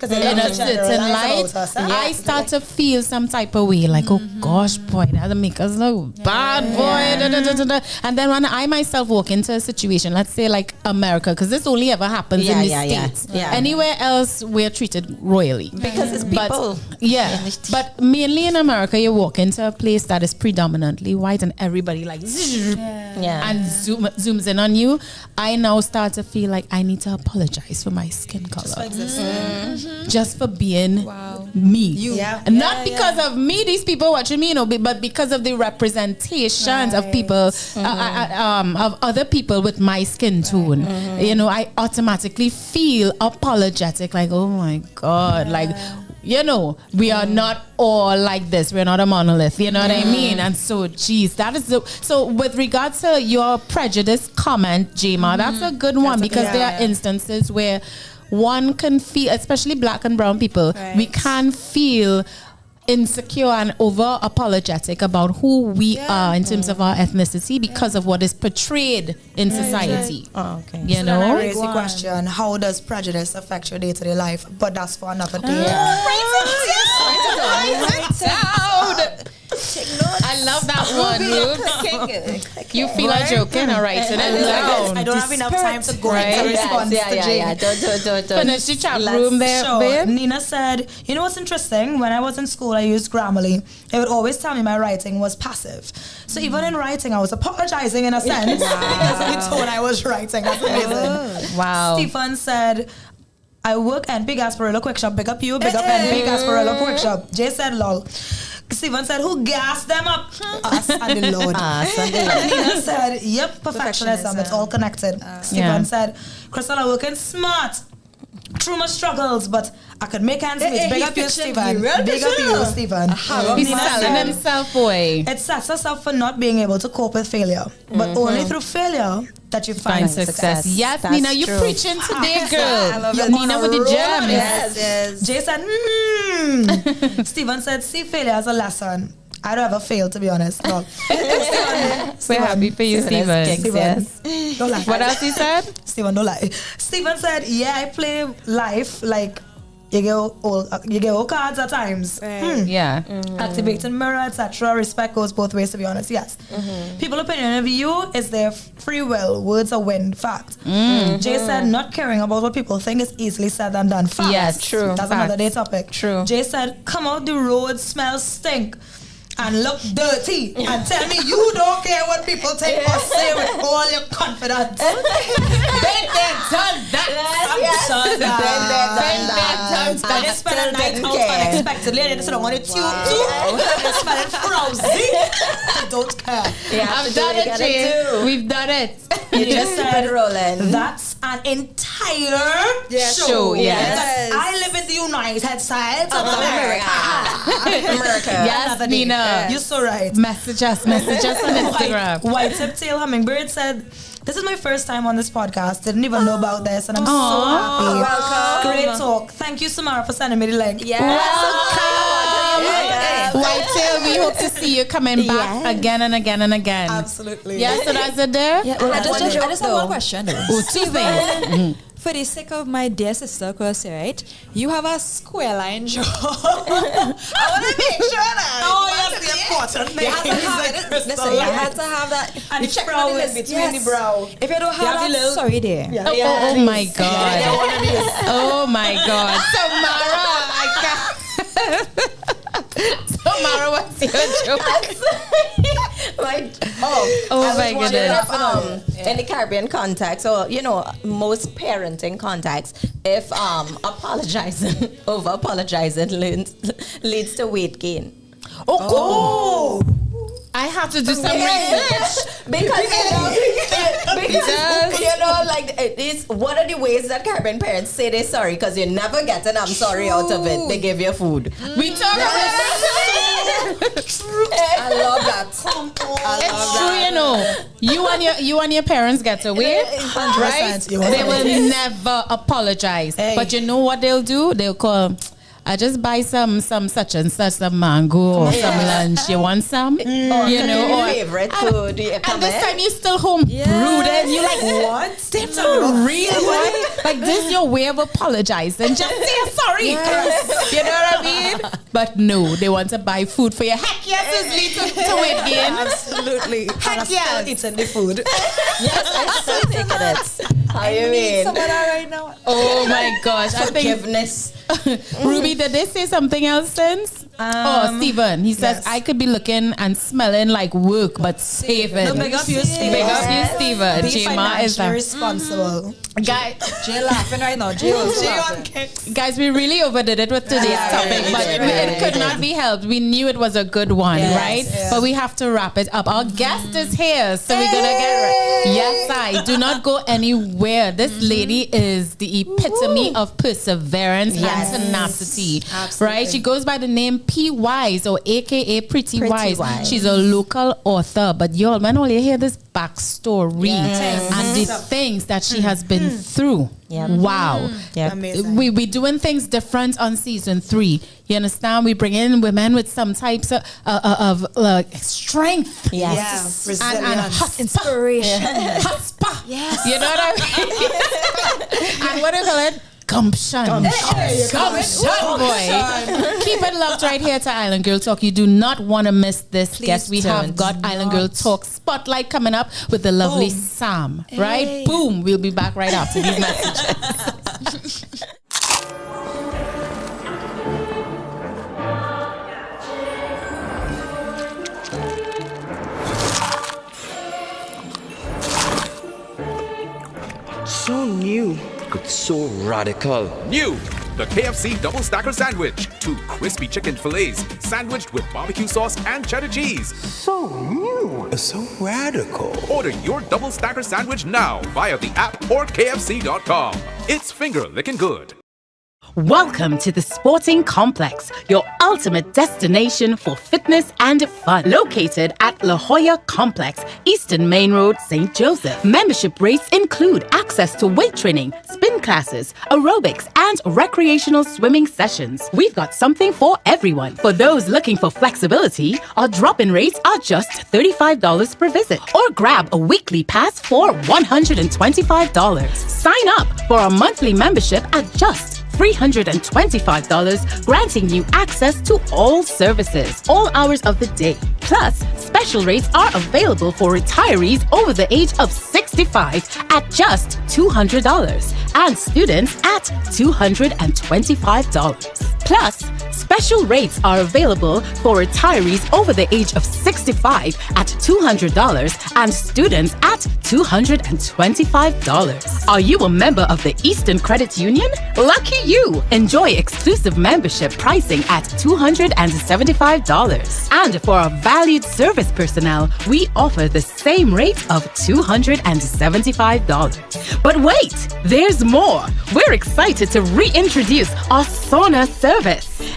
in a certain light, I start to feel some type of way, like, oh gosh, boy, that'll make us look bad, boy. Da, da, da, da, da. And then when I myself walk into a situation, let's say like America, because this only ever happens in the States. Yeah. Anywhere else, we're treated royally. Because it's people. But mainly in America, you walk into a place that is predominantly white and everybody like and zooms in on you. I now start to feel like I need to apologize for my skin color. Just for being me. Not because of me, these people watching me, but because of the representations of people, of other people with my skin tone. I automatically feel apologetic, like, oh my God, like, we are not all like this. We're not a monolith. You know what I mean? And so, geez, that is so with regards to your prejudice comment, Jema, that's a good one, because there are instances where one can feel, especially black and brown people, we can feel insecure and over apologetic about who we are in terms of our ethnicity because of what is portrayed in society. Okay. So then I raise the question, how does prejudice affect your day-to-day life? But that's for another day. I love that one, Ruth. You feel like joking or writing it down. I don't have enough time to go into response to Jane. Don't. Finish the chat room there, babe. Nina said, you know what's interesting? When I was in school, I used Grammarly. They would always tell me my writing was passive. So even in writing, I was apologizing in a sense because of the tone I was writing. That's amazing. Wow. Stephen said, I work at Big Gasparilla Quick Shop. Big up you, big up and Big Gasparilla Quick Shop. Jay said, lol. Stephen said, who gassed them up? Us and the Lord. And Nina said, yep, perfectionism. It's all connected. Stephen said, Crystal, I working smart. Through my struggles, but I could make ends meet. Big up you, Stephen. Big up you, Stephen. He's selling himself, boy. It sets us up for not being able to cope with failure, but only through failure that you find success. Yes, that's Nina, you're preaching today, girl. Nina with the gems. Yes. Jay said, Stephen said, see failure as a lesson. I don't ever fail, to be honest. No. We're happy for you, Stephen. Yes. Don't lie. What else he said? Stephen, don't lie. Stephen said, yeah, I play life like you get all cards at times. Yeah. Activating mirror, etc. Respect goes both ways, to be honest. Yes. People's opinion of you is their free will. Words are wind. Fact. Jay said, not caring about what people think is easily said than done. Fact. Yes, true. That's another day topic. True. Jay said, come out the road, smell stink and look dirty and tell me you don't care what people think or say with all your confidence. Been there, done that. I just spent a night out unexpectedly and I just don't want to tune I smell it frowsy. I don't care. I've done it, Jay. We've done it. You just said rolling. That's an entire show. Yes. I live in the United States of America. Yes, Nina. You're so right. Message us on Instagram. White Tip Tail Hummingbird said, this is my first time on this podcast. Didn't even know about this and I'm so happy. Welcome. Great talk. Thank you, Samara, for sending me the link. Yes. White Tail, we hope to see you coming back again and again and again. Absolutely. Yeah, so that's it there? Yeah, I just have one question though. Oh, two things. For the sake of my dear sister, Kirsty, right? You have a square line jaw. I want to make sure that. Oh, that's the important thing. You have to have it. Listen, you have to have that. And the brow is between the brow. If you don't have that, sorry there. Yeah. Oh my God. Oh my God. Samara, I can't. Samara, what's your joke? Oh my goodness. In the Caribbean context, or most parenting contexts, if over apologizing leads to weight gain. I have to do some research. because you know, like it is one of the ways that Caribbean parents say they're sorry because you never get an I'm sorry out of it. They give you food. We talk about I love that. It's true, you know. You and your parents get away, right? They will never apologize. Hey. But you know what they'll do? They'll call. I just buy some such and such, some mango or some lunch. You want some? You know, or favorite food. And this time you still home brooding. You're like, what? That's a real one. Like this, your way of apologizing. Just say sorry. Yes. You know what I mean? But no, they want to buy food for you. Heck yes, it's to weight gain. Absolutely. Heck yes. It's in the food. Yes, I'm still taking it. How you mean? Some of that right now. Oh my gosh. Forgiveness. Ruby, did they say something else since? Stephen. He says, I could be looking and smelling like work, but saving. No, big up you, Stephen. Big up you, Stephen. Be Jema is financially responsible. Jay laughing right now. Jay laughing. Guys, we really overdid it with today's topic, but it could not be helped. We knew it was a good one, right? Yeah. But we have to wrap it up. Our guest is here, so we're gonna get ready. Yes, I do not go anywhere. This lady is the epitome of perseverance and tenacity. Absolutely. Right? She goes by the name P Wise, or AKA Pretty Wise. She's a local author, but y'all, when all you hear this backstory and the things that she has been through. Wow. We doing things different on season 3. You understand? We bring in women with some types of strength. Yes. And inspiration. Huspa. Yes. You know what I mean? And what do you call it? Gumption. Gumption, boy. Keep it locked right here to Island Girl Talk. You do not want to miss this guest. We have got Island Girl Talk Spotlight coming up with the lovely Sam. Right? Hey. Boom. We'll be back right after these messages. So new. Good, so radical. New! The KFC Double Stacker Sandwich. 2 crispy chicken fillets sandwiched with barbecue sauce and cheddar cheese. So new. So radical. Order your Double Stacker Sandwich now via the app or KFC.com. It's finger licking good. Welcome to the Sporting Complex, your ultimate destination for fitness and fun. Located at La Jolla Complex, Eastern Main Road, St. Joseph. Membership rates include access to weight training, spin classes, aerobics, and recreational swimming sessions. We've got something for everyone. For those looking for flexibility, our drop-in rates are just $35 per visit. Or grab a weekly pass for $125. Sign up for a monthly membership at just $325, granting you access to all services, all hours of the day. Plus, special rates are available for retirees over the age of 65 at just $200 and students at $225. Plus, special rates are available for retirees over the age of 65 at $200 and students at $225. Are you a member of the Eastern Credit Union? Lucky you! Enjoy exclusive membership pricing at $275. And for our valued service personnel, we offer the same rate of $275. But wait, there's more. We're excited to reintroduce our sauna service.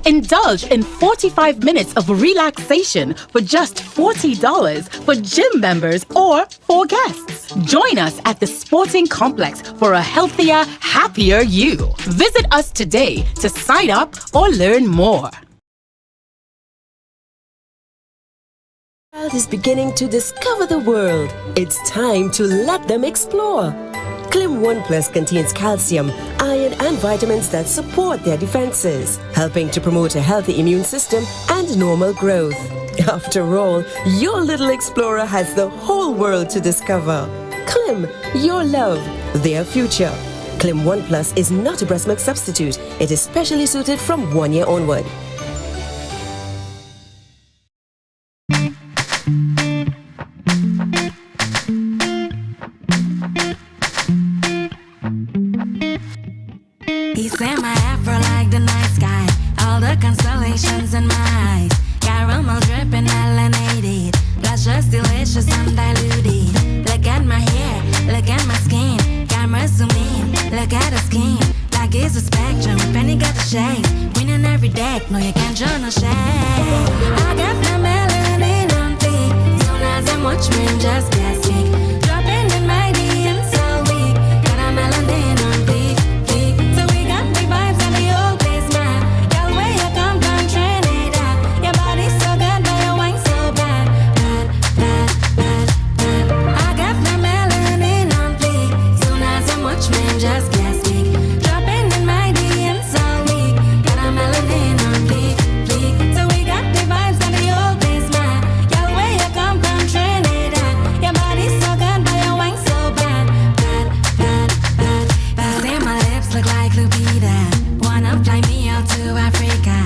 Indulge in 45 minutes of relaxation for just $40 for gym members or for guests. Join us at the Sporting Complex for a healthier, happier you. Visit us today to sign up or learn more. The child is beginning to discover the world. It's time to let them explore. Clim 1 Plus contains calcium, iron, and vitamins that support their defenses, helping to promote a healthy immune system and normal growth. After all, your little explorer has the whole world to discover. Clim, your love, their future. Clim 1 Plus is not a breast milk substitute. It is specially suited from 1 year onward. He said my afro like the night sky, all the constellations in my eyes, caramel dripping melanated. lashes undiluted. Look at my hair, look at my skin. Camera zoom in, look at the skin. Like it's a spectrum, Penny got the shade. Winning every deck, no you can't join no shade. I got my melanin on feet. Soon as I watch me, just get sick. Dropping in my DMs so weak. Got a melanin on feet. So we got the vibes of the old place, man. Girl, where you come from, Trinidad? Your body's so good, but your wine so bad. I got my melanin on feet. Soon as I watch me, just get sick. Dropping in my DMs so weak. Got a melanin on feet. So we got the vibes of the old place, man. Girl, where you come from, Trinidad? Your body's so good, but your wine so bad. You say my lips look like Lupita. Wanna fly me out to Africa.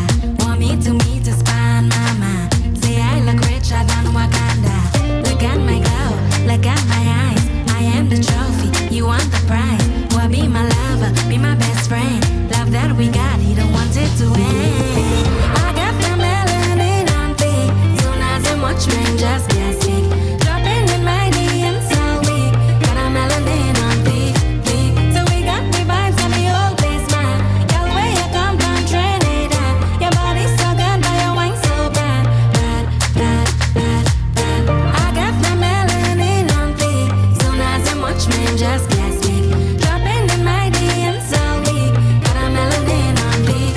Want me to meet a span mama. Say I look richer than Wakanda. Look at my glow, look at my eyes. I am the trophy, you want the prize. Well, be my lover, be my best friend. Love that we got, he don't want it to end. I got the melanin on feet. Soon as I watch me, just get sick. Dropping in my DMs so weak. Got a melanin on feet. So we got the vibes of the old place, man. Girl, where you come from, Trinidad? Your body's so good, but your wine so bad. I got my melanin on feet. Soon as I watch me, just get sick. Dropping in my DMs so weak. Got a melanin on feet.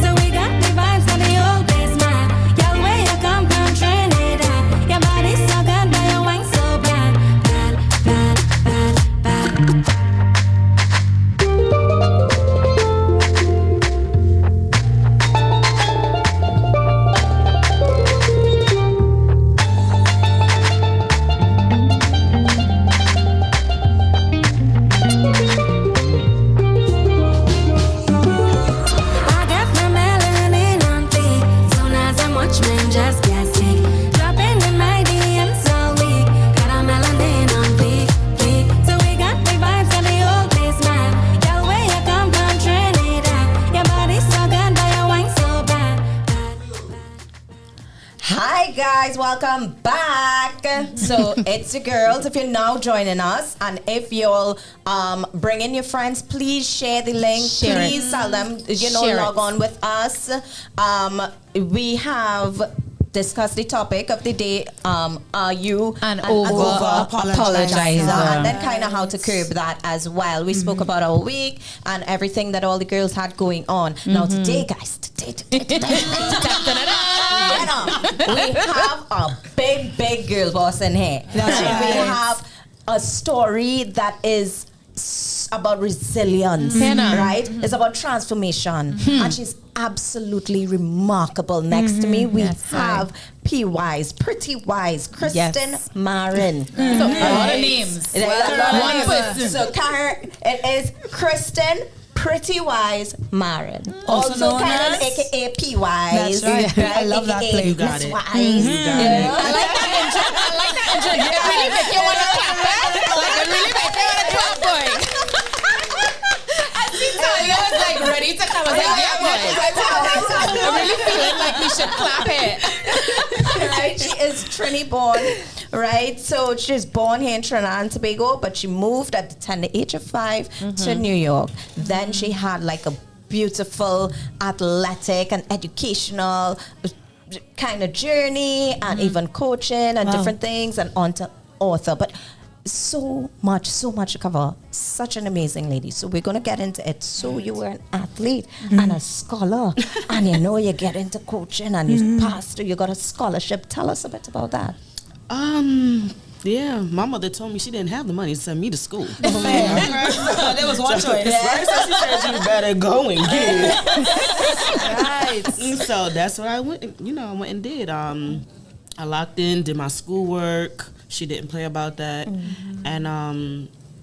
So we got the vibes of the old place, man. Girl, where you come from, Trinidad? Your body's so good, but your wine so bad. I got my melanin on feet. Soon as I watch me, just get sick. Dropping in my DMs so weak. Got a melanin on feet. So we got the vibes of the old place, man. Girl, where you come from, Trinidad? Your body's so good, but your wine so bad. Hi guys, welcome back. So it's your girls. If you're now joining us, and if you'll bring in your friends, please share the link. Share it. Please tell them Share log it. on with us. We have discussed the topic of the day. Are you An over-apologizer? over-apologizer. And then kind of how to curb that as well. We spoke about our week and everything that all the girls had going on. Now today, guys, you know, we have a big girl boss in here. That's And we right. have a story that is about resilience, right? It's about transformation. And she's absolutely remarkable. Next to me, we have P-Wise, Pretty Wise, Kristen Marin. So, a lot of names. One person. So, Karen, it is Kristen Pretty Wise Marin. Also Also known Karen, as- aka P-Wise. That's right. I love that AKA play. You Miss got it. Wise. I like that intro. It really make you want to clap, eh? Like, it really make you want to clap, boy. I see Talia was like ready to come. I was like, yeah, boy. I'm really feeling like we should clap it. Right? She is Trini born, right? So she's born here in Trinidad and Tobago, but she moved at the tender age of 5 to New York. Then she had like a beautiful athletic and educational kind of journey and even coaching and different things and on to author. But so much to cover. Such an amazing lady. So we're going to get into it. So you were an athlete and a scholar and you know you get into coaching and you passed, you got a scholarship. Tell us a bit about that. Yeah, my mother told me she didn't have the money to send me to school. There was one choice. Right, so she said you better go and get it. Right. So that's what I went. I went and did. I locked in, did my schoolwork. She didn't play about that, and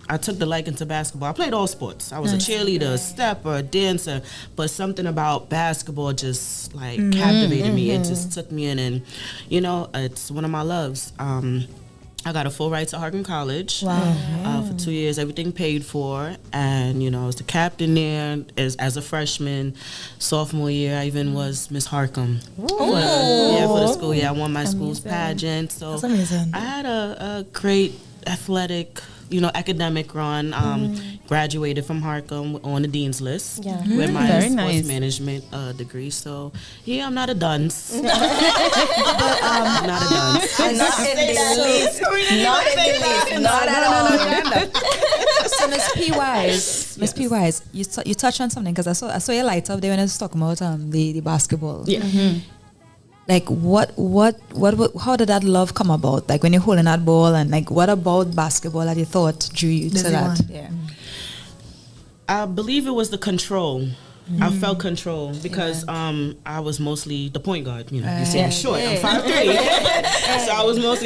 I took the liking to basketball. I played all sports. I was a cheerleader, a stepper, a dancer, but something about basketball just like captivated me. It just took me in, and it's one of my loves. I got a full ride to Harkin College. Wow. For 2 years, everything paid for. And, I was the captain there as a freshman. Sophomore year, I even was Miss Harkham. For the school. Yeah, I won my school's pageant. So that's amazing. I had a great athletic, academic run. Graduated from Harkham on the dean's list with my sports management degree. So, I'm not a dunce. I'm not a dunce. Not in the least. Not at all. So Miss P. Wise, you touched on something because I saw your light up there when I was talking about the basketball. Yeah. Like how did that love come about? Like when you're holding that ball, and like what about basketball that you thought drew you to that? Yeah. I believe it was the control. I felt control because I was mostly the point guard. You see I'm short. I'm 5'3". So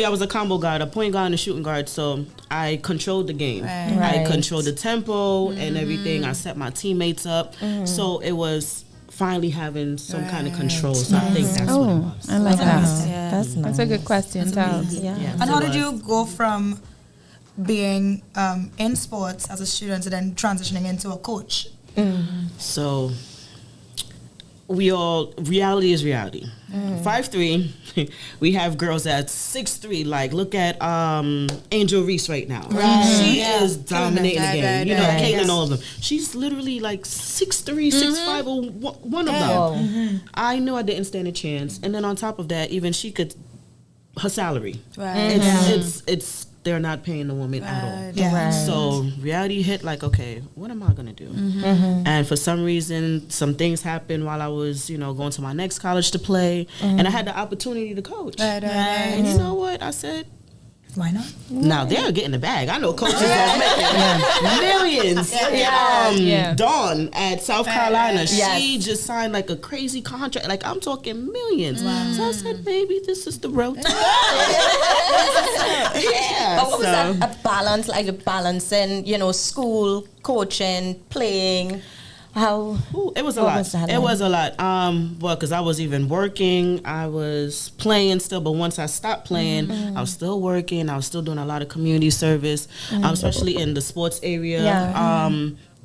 I was a combo guard, a point guard and a shooting guard. So I controlled the game. I controlled the tempo and everything. I set my teammates up. So it was finally having some kind of control. So I think that's what it was. I like that. That's nice. That's a good question, Tal. And how did you go from being in sports as a student to then transitioning into a coach? So reality is reality. 5'3", we have girls that's 6'3". Like look at Angel Reese right now. She is dominating the game. Caitlin, all of them. She's literally like 6'3", 6'5", or one of them. I knew I didn't stand a chance. And then on top of that, even she could, her salary. It's they're not paying the woman at all. So reality hit like, okay, what am I going to do? And for some reason, some things happened while I was, going to my next college to play. And I had the opportunity to coach. And you know what? I said, why not? Now they're getting the bag. I know coaches are making millions. Dawn at South Carolina, she just signed like a crazy contract. Like I'm talking millions. So I said, maybe this is the road. But what was that? A balance, like a balancing, school, coaching, playing. How? It was a lot. It was a lot. Because I was even working, I was playing still, but once I stopped playing, I was still working. I was still doing a lot of community service, especially in the sports area.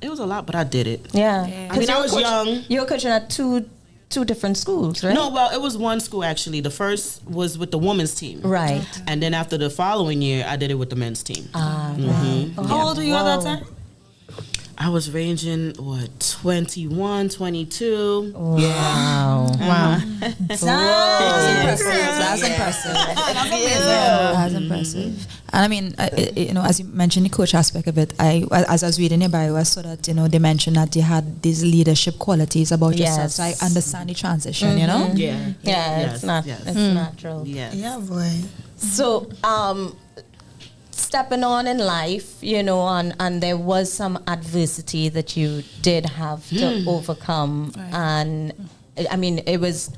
It was a lot, but I did it. Yeah. I mean, I was young. You were coaching at two different schools, right? No, well, it was one school actually. The first was with the women's team. Right. And then after the following year, I did it with the men's team. How old were you at that time? I was ranging, 21, 22. Wow. Wow. That's impressive. That's impressive. And I mean, as you mentioned the coach aspect of it, as I was reading your bio, I saw that, they mentioned that you had these leadership qualities about yourself. So I understand the transition, It's natural. Yeah, boy. So, stepping on in life, and there was some adversity that you did have to overcome. And I mean, it was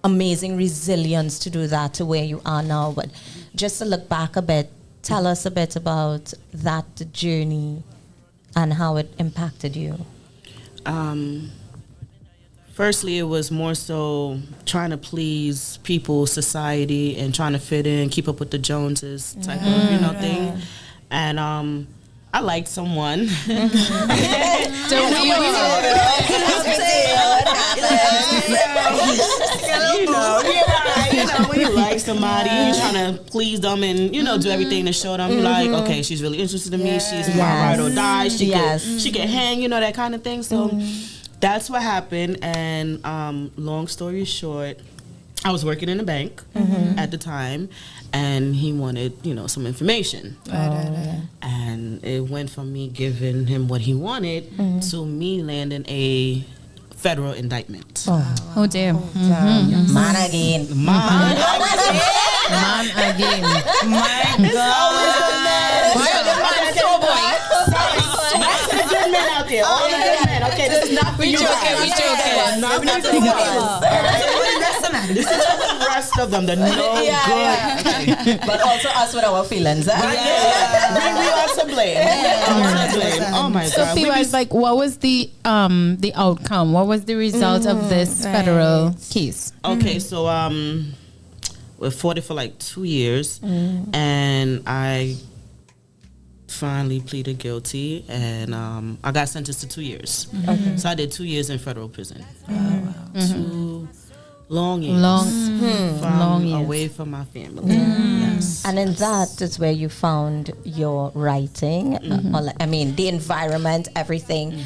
amazing resilience to do that to where you are now. But just to look back a bit, tell us a bit about that journey and how it impacted you. Firstly, it was more so trying to please people, society, and trying to fit in, keep up with the Joneses type of, thing. And I liked someone. When you like somebody, you're trying to please them and, do everything to show them, like, okay, she's really interested in me. She's my ride or die. She can hang, that kind of thing. So that's what happened. And long story short, I was working in a bank at the time, and he wanted, some information. And it went from me giving him what he wanted to me landing a federal indictment. Oh dear. Man again. Man again. My God. Good men out there. All the good men. Okay, this is not for you. We joking. Not for you. This is for the rest of them. The no good. But also us with our feelings. We are to blame. Oh my So God. P-Wise, what was the outcome? What was the result of this federal case? Okay, so fought it for like 2 years, and I finally pleaded guilty, and I got sentenced to 2 years. So I did 2 years in federal prison. 2 long years. Long years. Away from my family. Yes. And in that is where you found your writing. I mean, the environment, everything.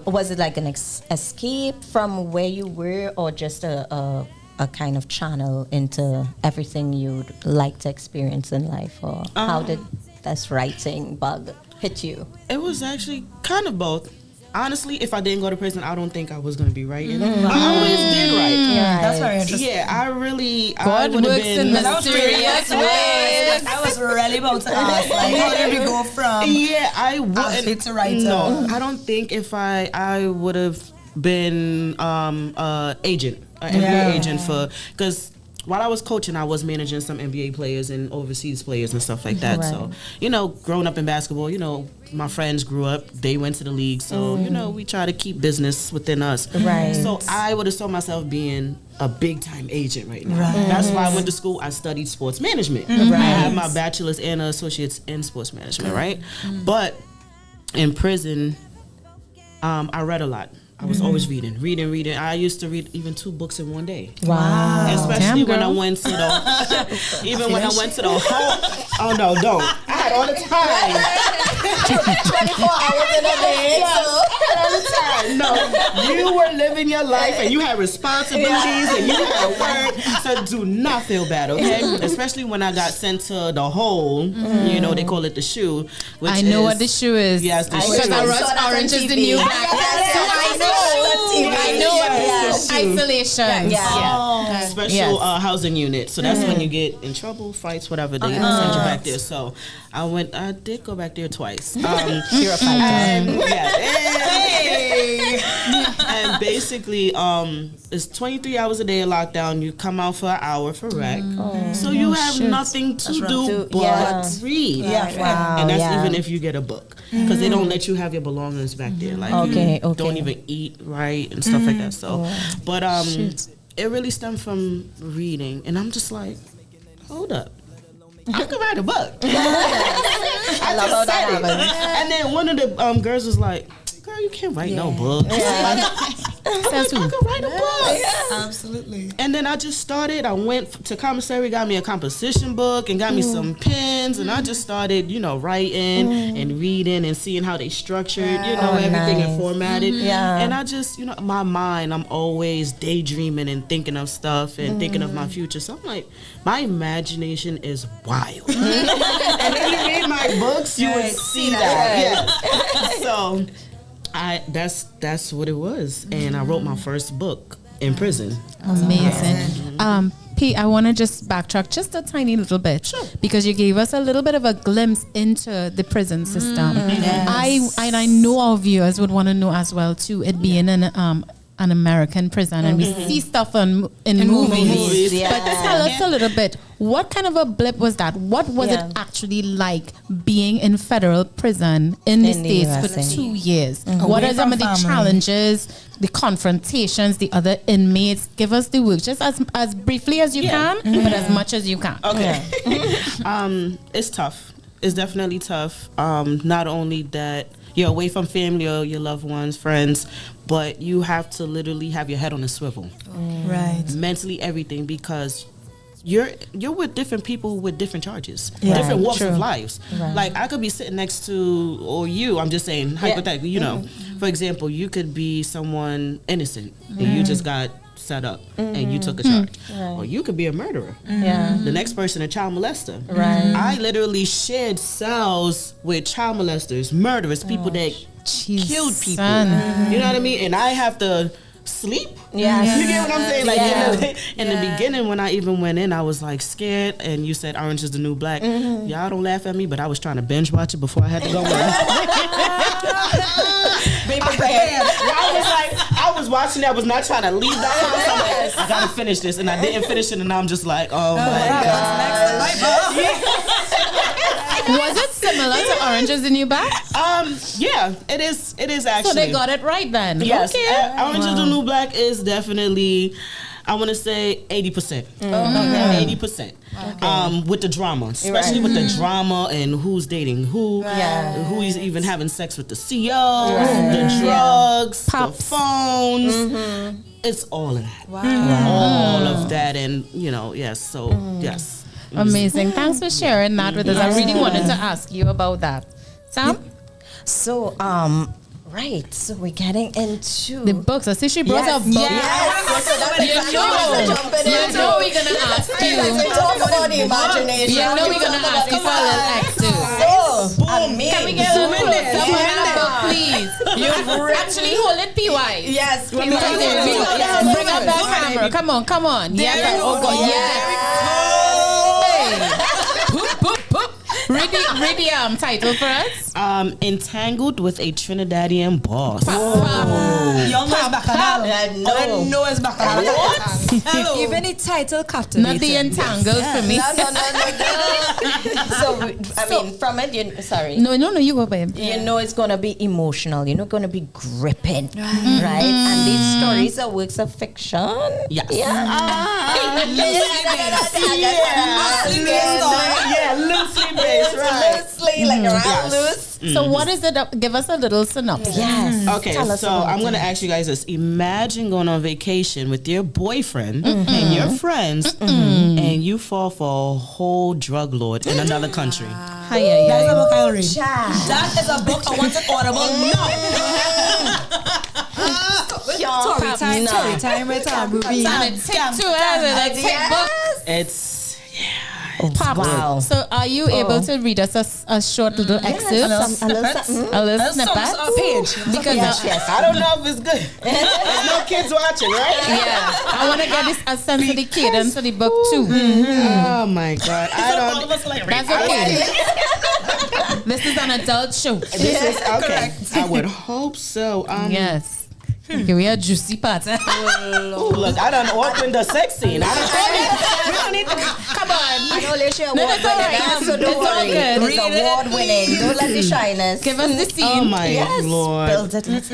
Was it like an escape from where you were, or just a kind of channel into everything you'd like to experience in life? Or how did this writing bug hit you? It was actually kind of both. Honestly, if I didn't go to prison, I don't think I was going to be writing. I always did write. That's very interesting. Yeah, I really... God works in mysterious ways. I was really about to ask, like, how did we go from athlete to writer? No, I don't think if I would have been agent, an NBA agent for... Because while I was coaching, I was managing some NBA players and overseas players and stuff like that. So, growing up in basketball, my friends grew up, they went to the league. So, we try to keep business within us. Right. So I would have saw myself being a big time agent right now. That's why I went to school. I studied sports management. I have my bachelor's and associate's in sports management, right? But in prison, I read a lot. I was always reading. I used to read even 2 books in one day. Wow. Especially when I went to the, even when I went to the home. Oh no, don't. I had all the time. 24 hours in a day. All the time. No, you were living your life and you had responsibilities and you had work. So do not feel bad, okay? Especially when I got sent to the hole. They call it the shoe. Which I know what the shoe is. Yes, the shoe. Because orange is the new black. So I know isolation. Special housing unit. So that's when you get in trouble, fights, whatever. They send you back there. So I did go back there twice. You're a fighter. And basically, it's 23 hours a day of lockdown. You come out for an hour for rec. So you have nothing to do but read. And that's even if you get a book. Because they don't let you have your belongings back there. Like you don't even eat right and stuff like that. So, but it really stemmed from reading. And I'm just like, hold up. I could write a book. I love how that happens. And then one of the girls was like, girl, you can't write no book. I could write a book. Absolutely. And then I just started. I went to commissary, got me a composition book, and got me some pens, and I just started, writing and reading and seeing how they structured, everything and formatted. And I just, my mind, I'm always daydreaming and thinking of stuff and thinking of my future. So I'm like, my imagination is wild. And if you read my books, you would see that. So that's what it was, and I wrote my first book in prison. Amazing. P, I want to just backtrack just a tiny little bit, because you gave us a little bit of a glimpse into the prison system. I know our viewers would want to know as well too. It being an American prison, and we see stuff in movies. But tell us a little bit, what kind of a blip was that? What was it actually like being in federal prison in the States for 2 years? What are some of the challenges, the confrontations, the other inmates? Give us the work, just as briefly as you can, but as much as you can. Okay. It's tough. It's definitely tough. Not only that you're away from family or your loved ones, friends, but you have to literally have your head on a swivel. Right. Mentally, everything, because you're with different people with different charges, different walks of lives. Right. Like I could be sitting next to, or you, I'm just saying hypothetically, for example, you could be someone innocent and you just got set up and you took a charge. Or you could be a murderer. The next person, a child molester. I literally shared cells with child molesters, murderers, people that killed people. You know what I mean? And I have to sleep. You get what I'm saying? Like in the beginning, when I even went in, I was like scared, and you said Orange is the New Black. Y'all don't laugh at me, but I was trying to binge watch it before I had to go in. Be prepared. I was watching it. I was not trying to leave the house. I'm like, I gotta finish this, and I didn't finish it, and now I'm just like, oh my God. Was it similar to Orange is the New Black? Yeah, it is actually. So they got it right then. Yes, Okay. Orange is the New Black is definitely I want to say 80%. Okay. 80%. With the drama, especially with the drama and who's dating who, who is even having sex with the CO, the drugs, the phones. It's all of that. All of that, and yes. So yes. Amazing. Thanks for sharing that with us. I really wanted to ask you about that. Sam? So, right. So we're getting into the books. I see she brought a book. Yes. You know we're gonna ask you. Talk about the imagination. You know we're gonna ask you for a little X too. Can we get a little someone a book, please? Actually hold it PY. Yes. Bring up that camera. Come on. Yes. Oh God. Yes. Read the title for us. Entangled with a Trinidadian boss. Young is bacchanal. No is bacchanal. Even the title captivated. Not the entangled for me. No. So, I mean, from it, sorry. No, you go, babe. You know it's going to be emotional. You know, going to be gripping, right? And these stories are works of fiction. Yes. Loosely based, right? Loosely, like around loose. So what is it? Give us a little synopsis. Yes. Okay, so I'm going to ask you guys this. Imagine going on vacation with your boyfriend and your friends, and you fall for a whole drug lord in another country. That's a book I'll read. That is a book I want it audible. Story time with our movie. And it takes 2 hours. It's Wow. So are you able to read us a short little excerpt? A little snippet? Because I don't know if it's good. There's no kids watching, right? Yeah. I want to get a sense of the cadence of the book too. Oh my God. That's okay. This is an adult show. This is okay. I would hope so. Yes. Okay, we are juicy part. Oh, look, I done opened the sex scene. We don't need to. Come on. I know Alicia award winning, so don't worry. It's award winning. Don't let the shyness. Give us the scene. Oh my Lord. Build it.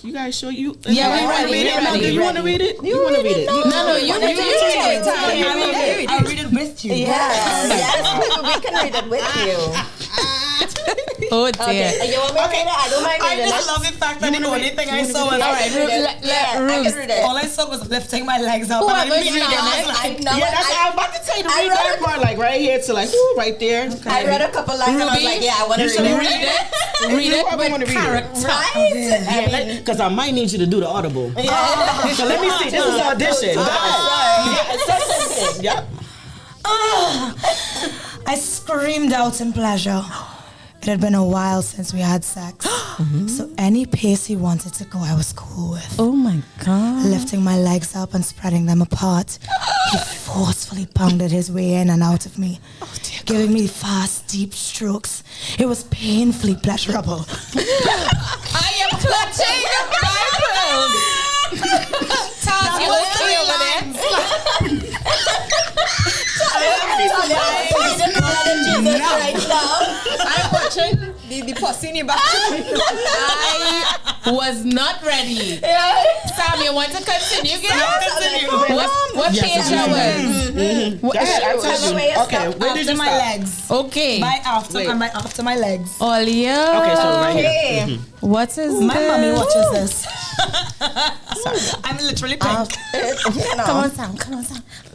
You guys sure you? Yeah, we're ready. You want to read it? You want to read it? No, you read it. I'll read it with you. Yes, we can read it with you. Oh dear. Okay. You want me to read it? I don't mind reading it. I just love the fact that the only thing I saw was all I saw was lifting my legs up. Who And I was didn't read I it. know. Yeah, that's what I was about to tell you to read that part, like right here to like right there. I read a couple lines and I was like, I want to read it. Read it with character. Right? Because I might need you to do the audible. So let me see. This is audition. Yep. I screamed out in pleasure. It had been a while since we had sex. So any pace he wanted to go, I was cool with. Oh my God. Lifting my legs up and spreading them apart, he forcefully pounded his way in and out of me, giving me fast, deep strokes. It was painfully pleasurable. I am clutching my pearls. Taz, you okay over there? I'm watching the pussy in your back. I was not ready. Sam, you want to continue, girl? What page are we? Okay, where did you my stop? legs. Okay. After my legs. Olia. Okay, so right here. What is My mommy watches this. Sorry. I'm literally pink. Come on, Sam.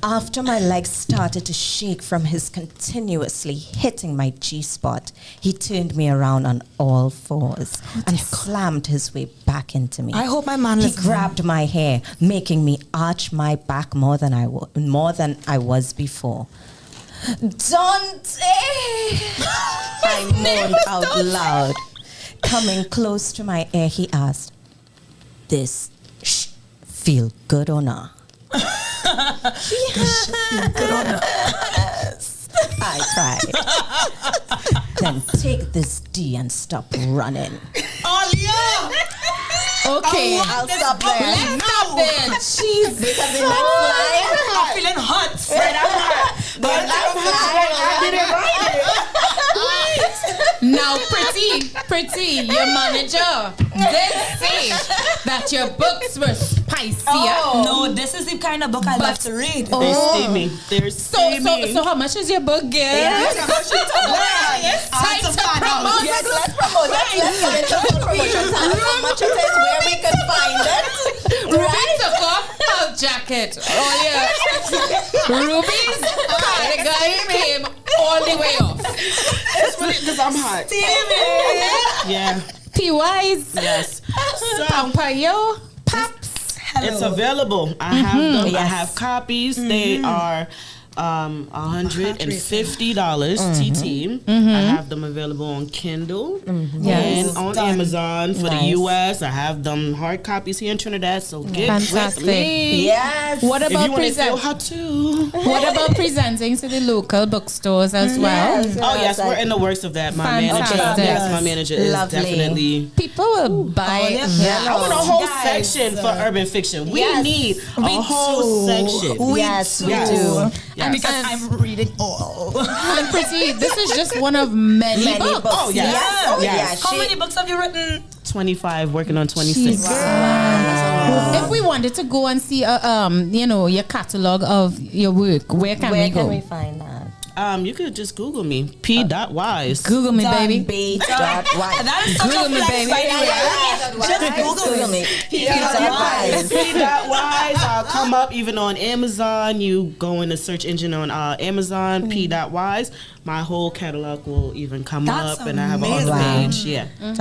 After my legs started to shake from his continuously hitting my G-spot, he turned me around on all fours and slammed his way back into me. I hope my man He listens. grabbed my hair, making me arch my back more than I was before. Dante! I moaned out loud. Coming close to my ear, he asked, "This feel good or not?" Yes, I cried. Then take this D and stop running. Okay. I'll stop there. Let's stop there. Jeez. Because the next line, I'm feeling hot. the next line, I didn't write it. Now, pretty, your manager did say that that your books were spicy. No, this is the kind of book I love to read. They're steamy. They're steamy. So how much is your book, girl? Yes. Time to promote. Yes, let's promote. Let's get into full promotion. Tell us how much it is, where we can find it. Ruby took off her jacket. Oh yeah. Ruby's cardigan came all the way off. It's really because I'm hot. Yeah. P-Wise. Yes. So, Pampayo. Paps. it's available. I have them. I have copies. They are $150 TT. I have them available on Kindle and on Amazon for the US. I have them hard copies here in Trinidad. So get with me. Yes. What If about you want to feel hot too. What about presenting to the local bookstores as well? Oh yes, we're in the works of that. My Fantastic. manager, yes, my manager is definitely. People will buy. I want a whole section for urban fiction. We need a whole section. Yes, we do. Because I'm reading all. And Pretty, this is just one of many books. Oh yes. Yes. How many books have you written? 25, working on 26. If we wanted to go and see your catalog of your work, where can we go? Where can we find that? You could just Google me. P.Wise. Google me, baby. B.Wise. That is such Google a me, flex, baby. by the way. Just Google me. P.Wise. P.Wise. I'll come up even on Amazon. You go in the search engine on Amazon, P.Wise. My whole catalog will even come up, and I have an author page. Yeah. And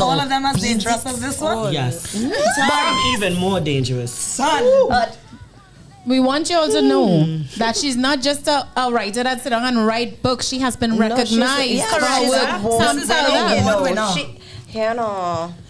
all of them as dangerous as this one? Yes. I'm even more dangerous. Son. We want you all to know that she's not just a writer that sit down and write books. She has been recognized for her work.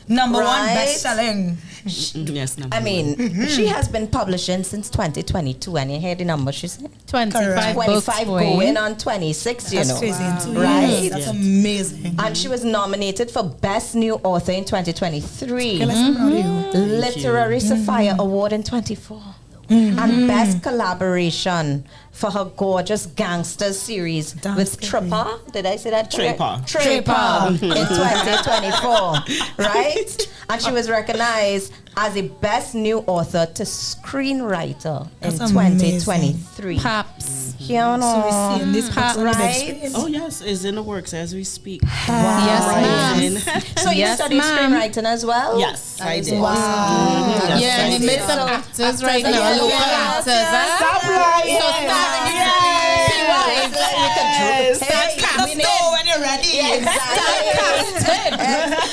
Number one best-selling. Yes, I mean, she has been publishing since 2022, and you hear the number she said? 25 books going on 26, you That's know. crazy. In 2 Right? years. That's amazing. And she was nominated for Best New Author in 2023. Okay, Literary Sapphire Award in 24. And Best Collaboration for her gorgeous Gangsters series with Tripper. Did I say that? Tripper. Tripper in 2024. Right? And she was recognized as a Best New Author to Screenwriter in 2023. Paps. So we're seeing this book right? Oh yes, it's in the works as we speak. Yes, ma'am. So you study screenwriting as well? Yes, I did. Wow. Yeah, in the midst of actors right now, local actors. Stop lying. So when you're ready.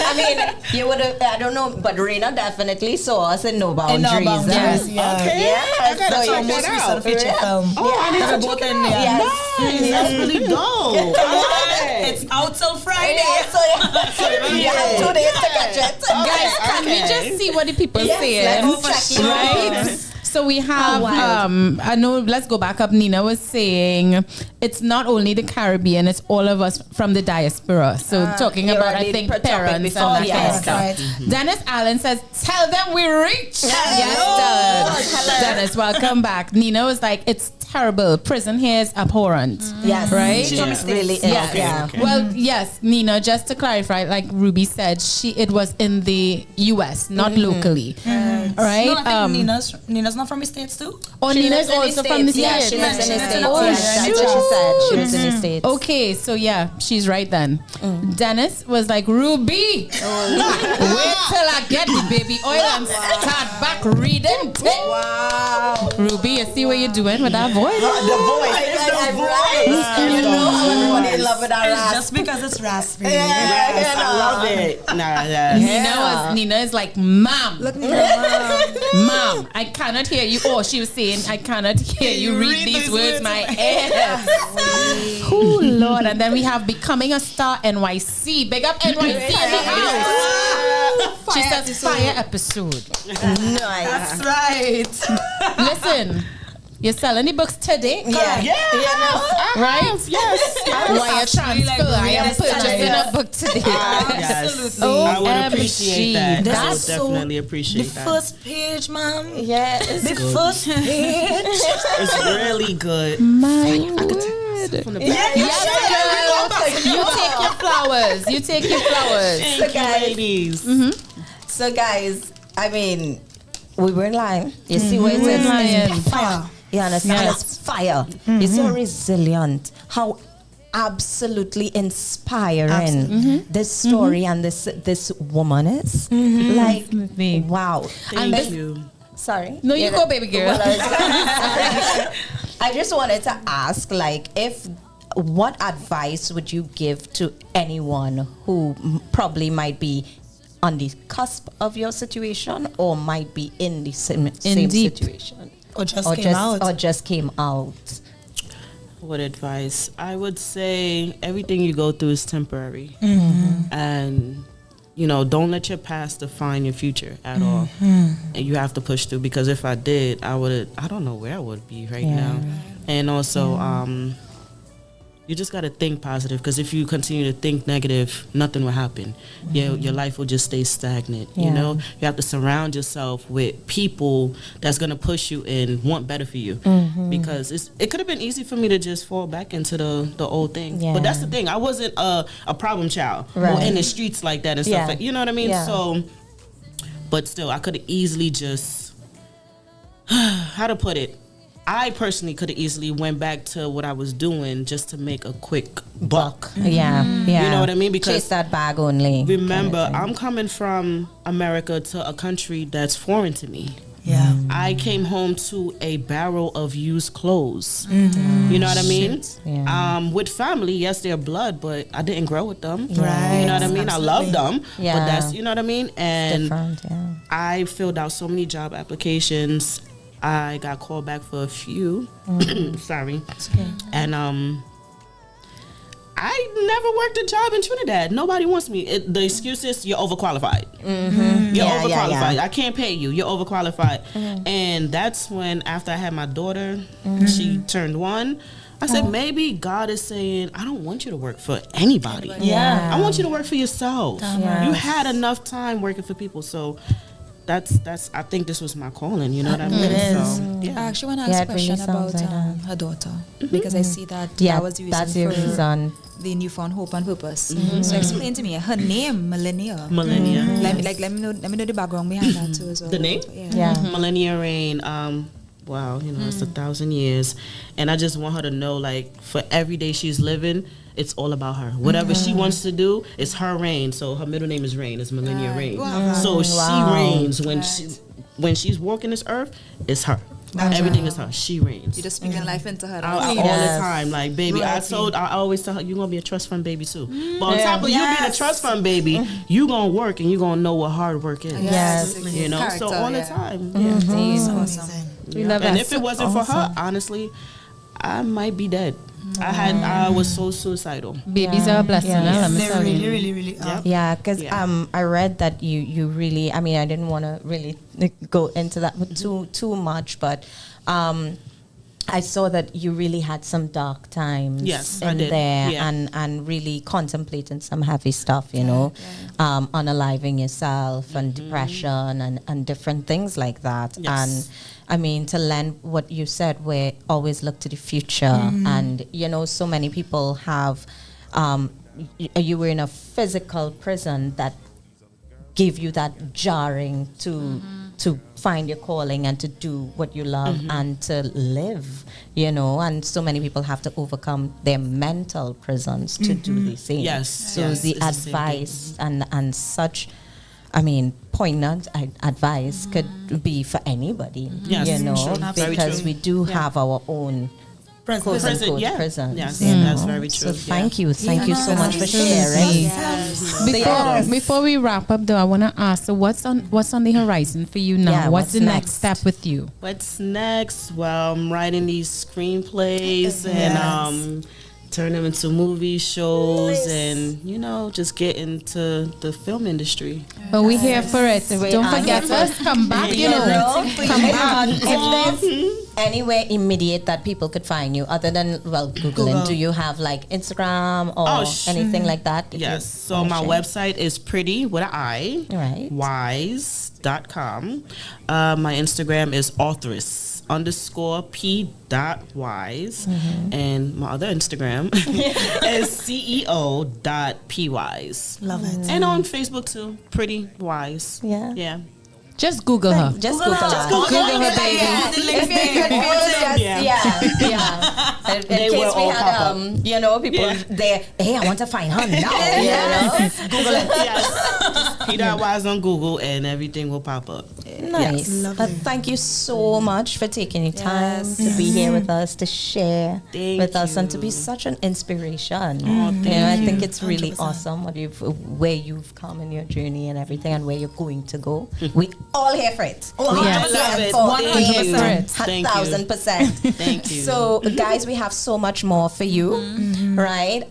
I mean, you would have, I don't know, but Reina definitely saw us in No Boundaries. Yes, Okay. Yeah. I gotta So check Most that recent out. feature film. Oh, I need to check it out. Yes. Nice. That's really dope. It's out till Friday. So you have 2 days to catch it. Guys, can we just see what the people saying? Let's check it out. Right? So we have, I know, let's go back up. Nina was saying it's not only the Caribbean, it's all of us from the diaspora. So talking about, I think, parents and that kind of stuff. Dennis Allen says, tell them we reach. Yes, Dennis, welcome back. Nina was like, it's terrible. Prison here is abhorrent. Yes. Right? It really is. Yes. Yeah. Well, yes, Nina, just to clarify, like Ruby said, it was in the US, not locally. Right? No, I think Nina's not from the States too? Oh, Nina's also from the Yeah, States. she lives in the States. Oh, Yeah, that's what she said. She lives in the States. Okay, so yeah, she's right then. Dennis was like, Ruby, wait till I get the baby oil and start back reading. Wow. Ruby, you see what you're doing with that voice? The voice. It's the voice. You know how everybody in love with that It's rasp. just because it's raspy. Yes, I love it. Nina is like, Mom, Look, Mom. I cannot hear you. Oh, she was saying, I cannot hear you read these words, my ears. Oh, Lord. And then we have Becoming a Star NYC. Big up NYC in the house. She says fire episode. Nice. That's right. Listen, you're selling the books today? Yeah. Right? Yes. Wire transfer. I am purchasing a book today. Absolutely. I would appreciate that. I would That's definitely appreciate The that. first page, Mom. Yeah, it's The first page. It's really good. My word. Yeah, You take your flowers. Thank you, ladies. So guys, I mean, we were lying. You see what it We were is? lying. It's fire. You understand? Yes. It's fire. You're so resilient. How absolutely inspiring this story and this woman is. Like, wow. Thank you. Sorry. No, you go, baby girl. I just wanted to ask, like, what advice would you give to anyone who probably might be on the cusp of your situation or might be in the same deep. situation? Or just came out. What advice? I would say everything you go through is temporary. And, you know, don't let your past define your future at all. And you have to push through, because if I did, I don't know where I would be right now. And also, you just got to think positive, because if you continue to think negative, nothing will happen. Your life will just stay stagnant. You know, you have to surround yourself with people that's going to push you and want better for you. Because it could have been easy for me to just fall back into the old thing. But that's the thing. I wasn't a problem child or in the streets like that and stuff. Like, you know what I mean? So, but still, I could have easily just, how to put it? I personally could have easily went back to what I was doing just to make a quick buck. Yeah. You know what I mean? Because chase that bag only. Remember, I'm coming from America to a country that's foreign to me. Yeah. I came home to a barrel of used clothes. You know what I mean? With family, yes, they're blood, but I didn't grow with them. Right. You know what I mean? Absolutely. I love them, but that's, you know what I mean? And different, I filled out so many job applications. I got called back for a few. Sorry. And I never worked a job in Trinidad. Nobody wants me. The excuse is you're overqualified. You're overqualified. I can't pay you. You're overqualified. And that's when, after I had my daughter, she turned 1. I said, maybe God is saying, I don't want you to work for anybody. I want you to work for yourself. You had enough time working for people. So that's I think this was my calling, you know what I mean? It is. So, I actually want to ask a question about her daughter, because I see that that was the reason for the newfound hope and purpose. So explain to me her name, Millennia. Let me know the background behind that too as well. The name? Millennia Rain. Wow, you know, it's 1,000 years, and I just want her to know, like, for every day she's living, it's all about her. Whatever she wants to do, it's her reign. So her middle name is Rain. It's Millennia Rain. So she reigns when she's walking this earth. It's her. Everything is her. She reigns. You just speaking life into her all the time. Like, baby, I always tell her, you're gonna be a trust fund baby too. But on top of you being a trust fund baby, you gonna work and you gonna know what hard work is. You know, character, so all the time. Awesome. We love and that. if it wasn't for her, honestly, I might be dead. I was so suicidal. Babies are a blessing. Let me They tell you. really are. Yeah, because I read that you really, I mean, I didn't want to really go into that too much, but I saw that you really had some dark times in there and really contemplating some heavy stuff, you know, unaliving yourself and depression and different things like that. And I mean, to learn what you said, where always look to the future. And, you know, so many people have, you were in a physical prison that gave you that jarring to find your calling and to do what you love and to live, you know. And so many people have to overcome their mental prisons to do the same. So the advice and such, I mean, poignant advice could be for anybody, you know, because we do have our own prison. Yes, that's very true. So thank you so much for sharing. Before we wrap up, though, I want to ask, so what's on the horizon for you now? What's the next step with you? What's next? Well, I'm writing these screenplays and turn them into movie shows and, you know, just get into the film industry. But we're here for it. Don't forget us. Come back, you know. Come back. If there's anywhere immediate that people could find you other than, Googling, do you have like Instagram or anything like that? Yes. So my website is pretty with an I, wise.com. My Instagram is authoress_p.wise. And my other Instagram is ceo.pwise. Love it. And on Facebook too, Pretty Wise. Yeah. Just Google her. Just Google her. Google her, baby. If you're confused, in They will case we all had, pop up. people there, hey, I want to find her now. Google it. Yes. P.Wise on Google and everything will pop up. Nice. Yes. Thank you so much for taking your time to be here with us, to share with us, and to be such an inspiration. I think it's really awesome where you've come in your journey and everything, and where you're going to go. We all here for it. Oh, We I are love here it. for 100%. it. Thank you. 1,000%. Thank you. So, guys, we have so much more for you, right?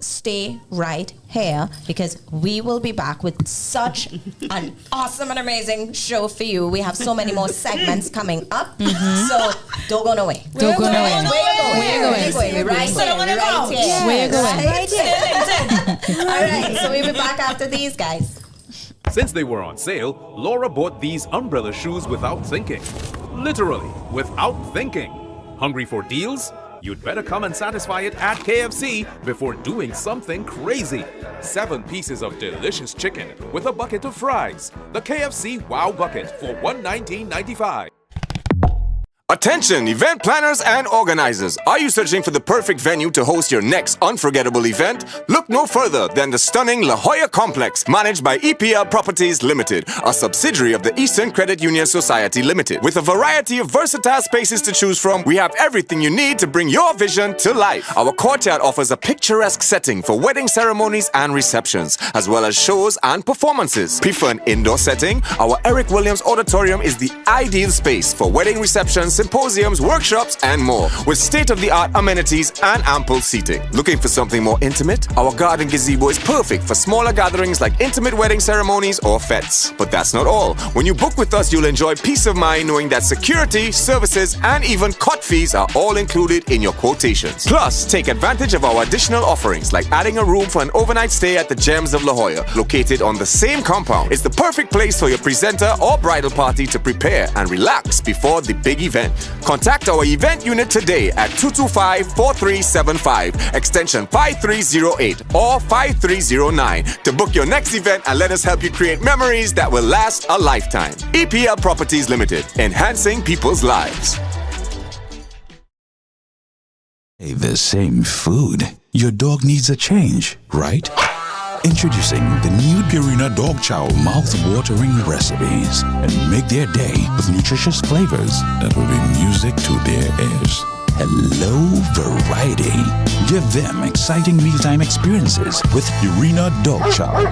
Stay right here, because we will be back with such an awesome and amazing show for you. We have so many more segments coming up, so don't go nowhere. Don't go nowhere. Where you going? Right here. Where you going? Right here. All right, so we'll be back after these, guys. Since they were on sale, Laura bought these umbrella shoes without thinking. Literally, without thinking. Hungry for deals? You'd better come and satisfy it at KFC before doing something crazy. 7 pieces of delicious chicken with a bucket of fries. The KFC Wow Bucket for $119.95. Attention, event planners and organizers. Are you searching for the perfect venue to host your next unforgettable event? Look no further than the stunning La Jolla Complex, managed by EPL Properties Limited, a subsidiary of the Eastern Credit Union Society Limited. With a variety of versatile spaces to choose from, we have everything you need to bring your vision to life. Our courtyard offers a picturesque setting for wedding ceremonies and receptions, as well as shows and performances. Prefer an indoor setting? Our Eric Williams Auditorium is the ideal space for wedding receptions, symposiums, workshops, and more, with state-of-the-art amenities and ample seating. Looking for something more intimate? Our garden gazebo is perfect for smaller gatherings like intimate wedding ceremonies or fetes. But that's not all. When you book with us, you'll enjoy peace of mind knowing that security, services, and even cot fees are all included in your quotations. Plus, take advantage of our additional offerings like adding a room for an overnight stay at the Gems of La Jolla, located on the same compound. It's the perfect place for your presenter or bridal party to prepare and relax before the big event. Contact our event unit today at 225-4375, extension 5308 or 5309 to book your next event and let us help you create memories that will last a lifetime. EPL Properties Limited, enhancing people's lives. Hey, the same food. Your dog needs a change, right? Introducing the new Purina Dog Chow mouth-watering recipes, and make their day with nutritious flavors that will be music to their ears. Hello, variety. Give them exciting mealtime experiences with Purina Dog Chow.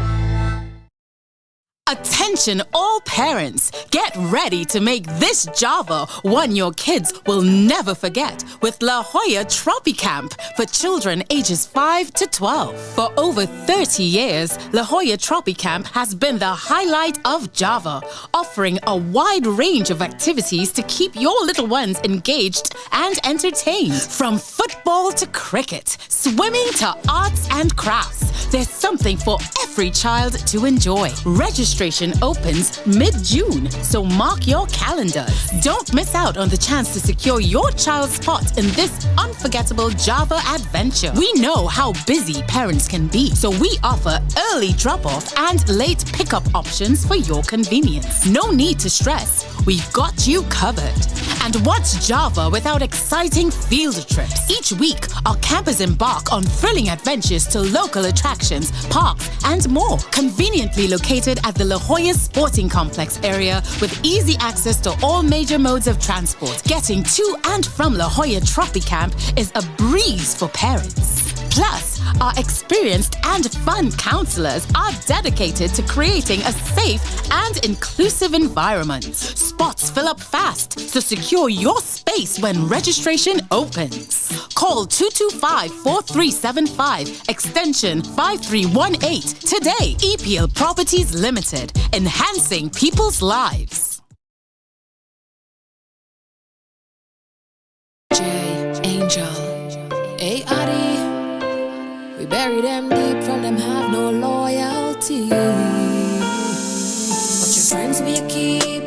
Attention all parents, get ready to make this Java one your kids will never forget with La Jolla Tropicamp for children ages 5 to 12. For over 30 years, La Jolla Tropicamp has been the highlight of Java, offering a wide range of activities to keep your little ones engaged and entertained. From football to cricket, swimming to arts and crafts, there's something for every child to enjoy. Registration opens mid-June, so mark your calendars. Don't miss out on the chance to secure your child's spot in this unforgettable Java adventure. We know how busy parents can be, so we offer early drop-off and late pickup options for your convenience. No need to stress. We've got you covered. And what's Java without exciting field trips? Each week, our campers embark on thrilling adventures to local attractions, parks, and more. Conveniently located at the La Jolla Sporting Complex area with easy access to all major modes of transport. Getting to and from La Jolla Tropicamp is a breeze for parents. Plus, our experienced and fun counselors are dedicated to creating a safe and inclusive environment. Spots fill up fast, so secure your space when registration opens. Call 225-4375, extension 5318 today. EPL Properties Limited, enhancing people's lives. J. Angel, A.R.E. We bury them deep from them have no loyalty. But your friends will you keep,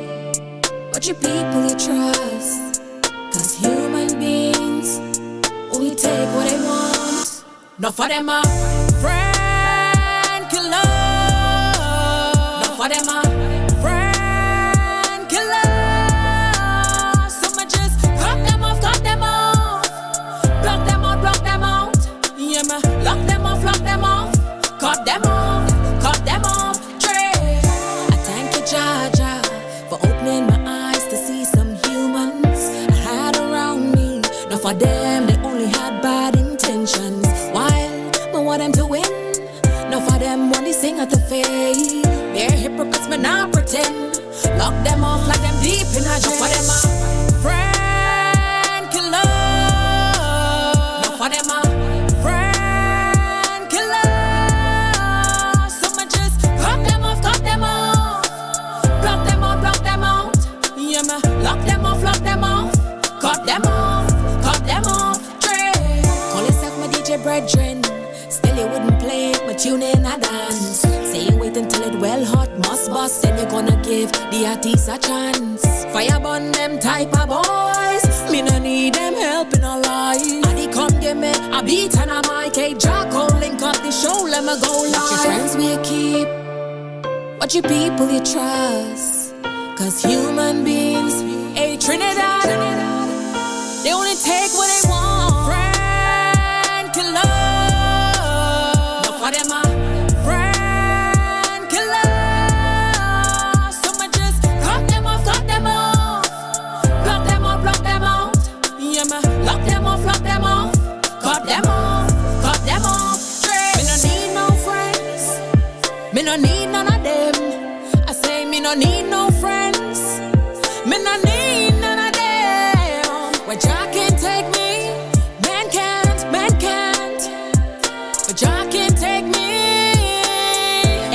but your people you trust. Cause human beings only take what they want. Not for them a friend killer. Not for them a friend me not pretend. Lock them off like them deep in a dream. For them a friend killer. No for them a friend killer. So me just cut them off, cut them off. Block them out, block them out. Yeah, me lock them off, cut them off. Cut them off. Trade. Call yourself my DJ brethren. Still you wouldn't play, but tune in a dance. Say you wait until it well hot, must bust. Then you're gonna give the artist a chance. Fire burn them type of boys. Me no need them help in a life. And they come give me a beat and a mic. Hey, Jacko, link up the show, let me go live. What your friends will you keep? What your people you trust? Cause human beings, hey Trinidad, they only take what they want. Friend killer. No for them a friend killer. So me just cut them off. Block them out. Yeah, me lock them off. Cut them off. Straight. Me no need no friends. Me no need none of them. I say me no need no friends. Me no need none of them. Where Jah can't take me, man can't. But Jah can't take me.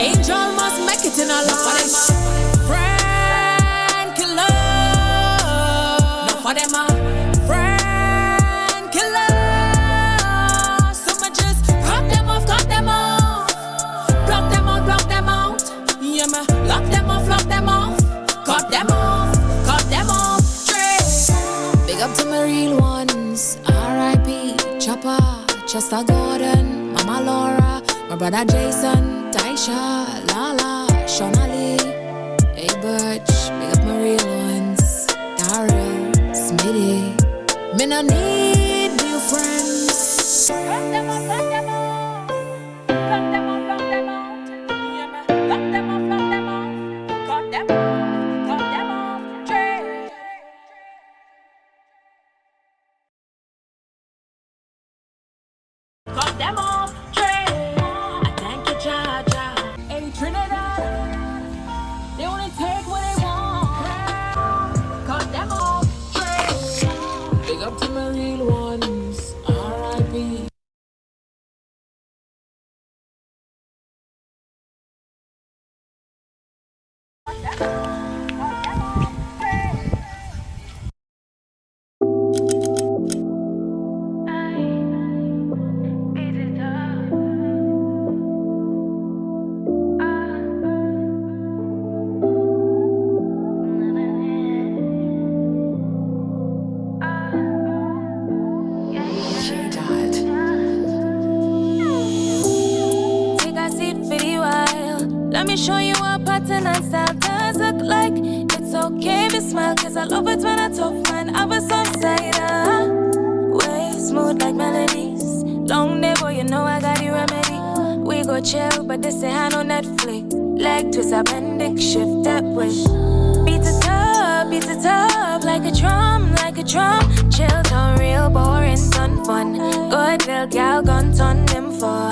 Angel must make it in a life. Friend killer. No for them a friend killer. So me just cut them off. Block them out. Yeah, me lock them off. Cut them off. Straight. Big up to my real ones. R.I.P. Chopper, Chester Gordon, Mama Laura, my brother Jason, Taisha, Lala, Shauna Lee. Hey Birch, big up my real ones. Daryl, Smitty. Me no need new friends. Cut them off. Yeah, me lock them off. Cut them off. Straight. Cut them off. Straight. I thank you, Jaja. Hey, Trinidad, they only take what they want. Cut them off. Straight. Big up to my real ones. R.I.P. Take a seat for the while. Let me show you what pattern and style does look like. It's okay if you smile, cause I love it when a tough man have a soft side. Way smooth like melodies. Long day, boy, you know I got the remedy. We go chill, but this ain't hand on Netflix. Leg twist, appendix, shift that way. Beat it up like a drum. Chill on real boring, sun fun. Good little gal, gun ton them for.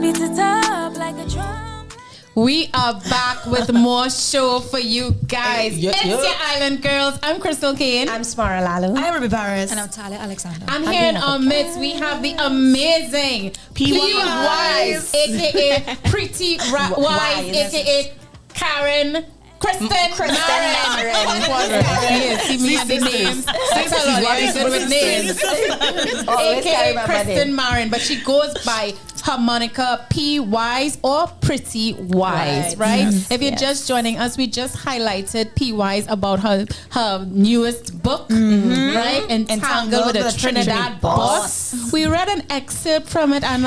Beat it up like a drum. We are back with more show for you guys. It's your Island Girls. I'm Crystal Kane. I'm Smara Lalu. I'm Ruby Paris. And I'm Talia Alexander. And here in our midst, we have the amazing P-Wise, a.k.a. Pretty Wise, a.k.a. Karen. Kristen Marin. See me and the names. That's a lot. You're good with names. A.k.a. Kristen Marin. But she goes by harmonica P-Wise or Pretty Wise, right? If you're just joining us, we just highlighted P-Wise about her newest book, right? Entangled with a Trinidad boss. We read an excerpt from it, and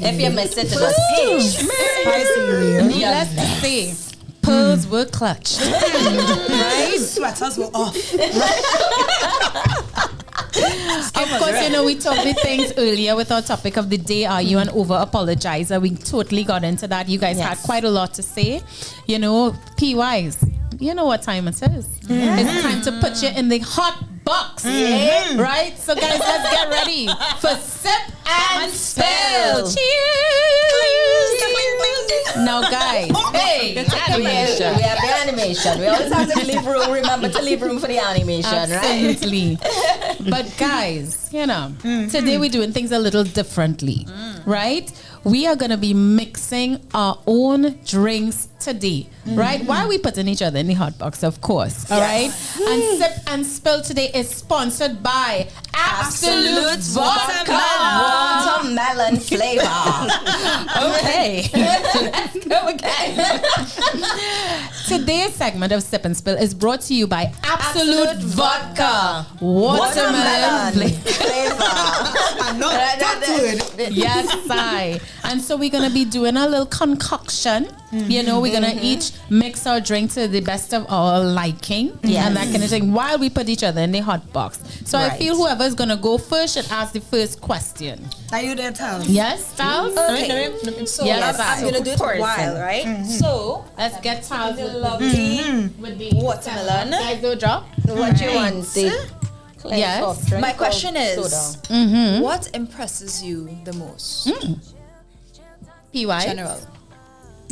if you missed it, it was needless to say, pearls were clutched. Right? Sweaters were off. Of course, you know, we talked with things earlier with our topic of the day, are you an over-apologizer? We totally got into that. You guys had quite a lot to say. You know, P-Wise, you know what time it is. It's time to put you in the hot box. Right? So guys, let's get ready for Sip and Spill. Cheers! Now, guys, hey, animation. We have the animation. We always have to leave room. Remember to leave room for the animation, Absolutely. But guys, today we're doing things a little differently, right? We are going to be mixing our own drinks today, right? Why are we putting each other in the hot box? Of course, all right? And Sip and Spill today is sponsored by Absolute Vodka. Watermelon flavor. Okay. Let's go again. Today's segment of Sip and Spill is brought to you by Absolute Vodka. Watermelon flavor. Yes, I. And so we're going to be doing a little concoction. We're going to each mix our drink to the best of our liking and that kind of thing while we put each other in the hot box. So I feel whoever is going to go first should ask the first question. Are you there, Tals? Yes, Tals? Okay. So I'm going to do it while, right? So let's get Tals with the lovely with the watermelon. Guys, don't drop. What you want? Yes. My question is, what impresses you the most? PY? General.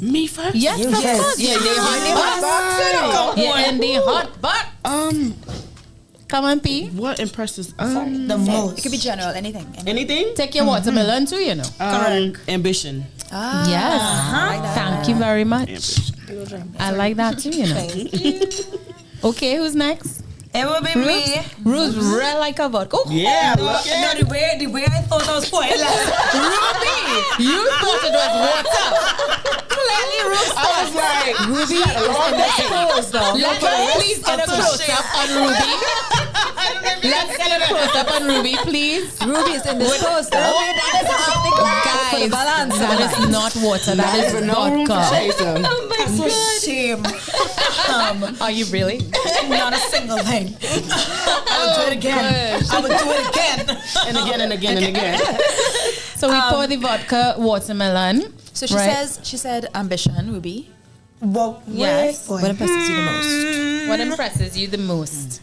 Me first? Yes, of course. You're in the hot box. You're in the hot box. Come on, P. What impresses the most? It could be general, anything. Anything? Take your watermelon too, Correct. Ambition. Yes. Thank you very much. I like that too, Okay, who's next? It will be me. Ruth, red like a vodka. Yeah, no, the way I thought I was pointless. Ruby, you thought it was water. Clearly, Ruth I was like, Ruby is exposed though. Let's please get a close up on Ruby. Let's get a close up on Ruby, please. Ruby is in this post though. Guys, that is not water. That is vodka. Shame. Are you really? Not a single thing. I will do it again. I will do it again. And again and again and again. So we pour the vodka watermelon. So she said ambition, Ruby. Well, yes. What impresses you the most? What impresses you the most?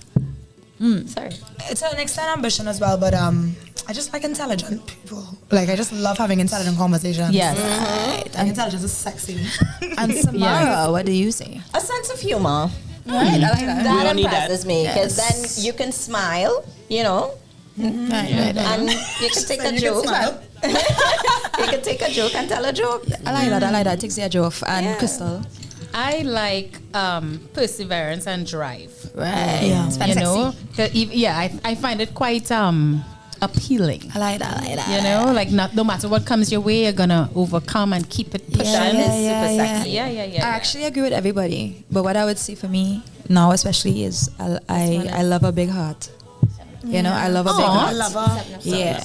Sorry. To an extent ambition as well, but I just like intelligent people. Like I just love having intelligent conversations. Yes. And intelligence is sexy. And Samara, what do you say? A sense of humor. Right, I like that. That impresses me because then you can smile, and you can take a joke. You can take a joke and tell a joke. I like that. It takes the edge off. And Crystal? I like perseverance and drive. Right. Yeah. It's sexy. I find it quite appealing. I like that. Like no matter what comes your way, you're gonna overcome and keep it pushing. Super sexy. Yeah. I actually agree with everybody. But what I would say for me now, especially, is I love a big heart. I love a big heart. I love her. Yeah.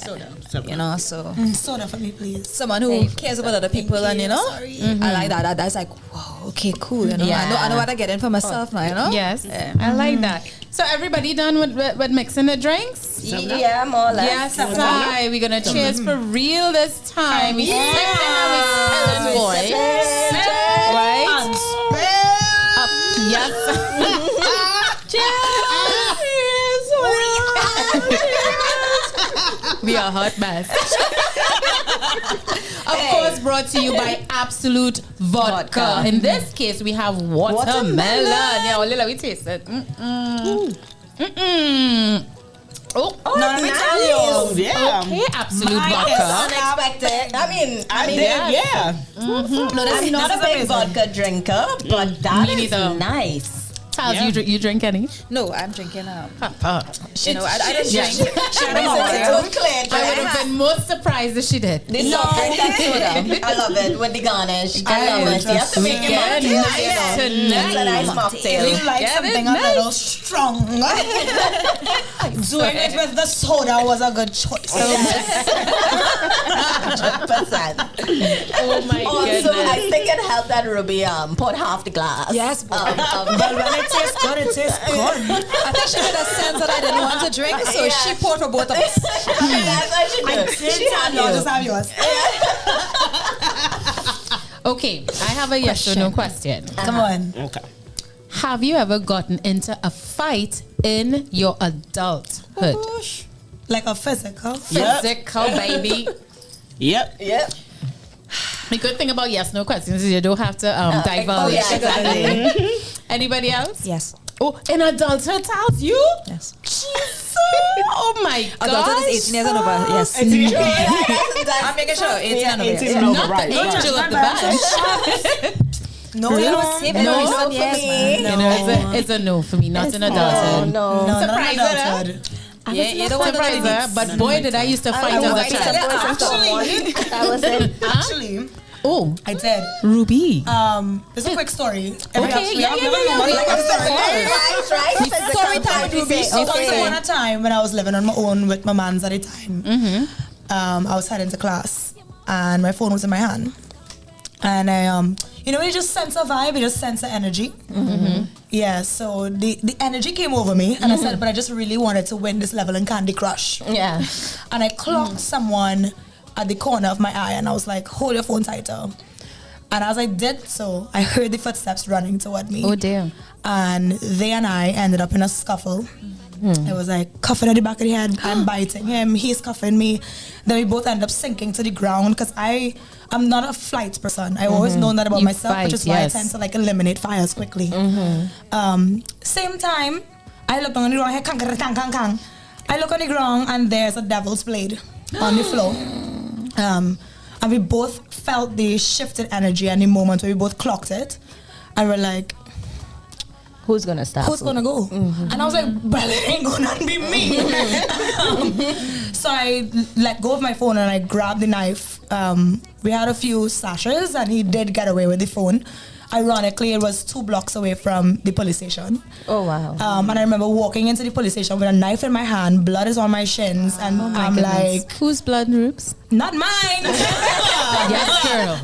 So soda for me, please. Someone who cares about other people, and I like that. That's like, wow, okay, cool. I know what I get in for myself now. Yes, I like that. So everybody done with mixing the drinks? Yeah, more or less. Yes, hi. We're gonna cheers for real this time. We sipping and we spilling, boys. Right? Yes. We are hot mess. Of course, brought to you by Absolute Vodka. In this case, we have watermelon. Yeah, Olila, we taste it. Oh, no, let me tell you. Yeah. Okay, Absolute Vodka. Unexpected. I mean, yeah. No, this is not a big vodka drinker, but that Me is neither. nice. Taz, you drink any? No, I'm drinking I I don't drink. I would have been most surprised if she did. This soft drink and soda. I love it with the garnish. I love it. You have to make your mocktail. It's a nice mocktail. You like something a little strong. Doing it with the soda was a good choice. 100%. Oh my goodness. Also, I think it helped that Ruby poured half the glass. Yes, but when it tastes good, it tastes good. I think she had a sense that I didn't want to drink, so she poured for both of us. That's what she did. She had No, just have yours. Okay, I have a yes or no question. Come on. Okay. Have you ever gotten into a fight in your adulthood? Like a physical? Physical, baby. Yep. The good thing about yes, no questions is you don't have to divulge. yeah, exactly. Anybody else? Yes. Oh, in adulthood, tells you? Yes. Jesus. Oh my God. Adulthood is 18 years and over. Yes. I'm making sure 18 and over. 18 and over, Not right. the angel of the batch. No, you don't save it. No, No, for me. You know, it's a no for me, not in adulthood. No. not Surprise her. adulthood. You don't want Surprise her, but boy, did I used to fight as a child. That was it. Actually, Oh, I did. Ruby. It's a quick story. Okay, yeah. Story time, Ruby. So once upon a time when I was living on my own with my mans at the time, I was heading to class and my phone was in my hand. And I, you know, you just sense a vibe, you just sense the energy. Yeah, so the energy came over me and I said, but I just really wanted to win this level in Candy Crush. Yeah. And I clocked someone at the corner of my eye and I was like, hold your phone tighter. And as I did so, I heard the footsteps running toward me. Oh dear. And they and I ended up in a scuffle. It was like cuffing at the back of the head. I'm biting him. He's cuffing me. Then we both ended up sinking to the ground because I'm not a flight person. I've always known that about You myself, fight, which is why yes. I tend to like eliminate fires quickly. Same time, I look on the ground. I look on the ground and there's a devil's blade on the floor. And we both felt the shifted energy and the moment where we both clocked it. And we're like, Who's gonna stop? who's gonna go? And I was like, well, it ain't gonna be me. So I let go of my phone and I grabbed the knife. We had a few slashes and he did get away with the phone. Ironically, it was 2 blocks away from the police station. Oh wow. And I remember walking into the police station with a knife in my hand, blood is on my shins, and I'm like, whose blood, Roops? not mine. Yes, girl.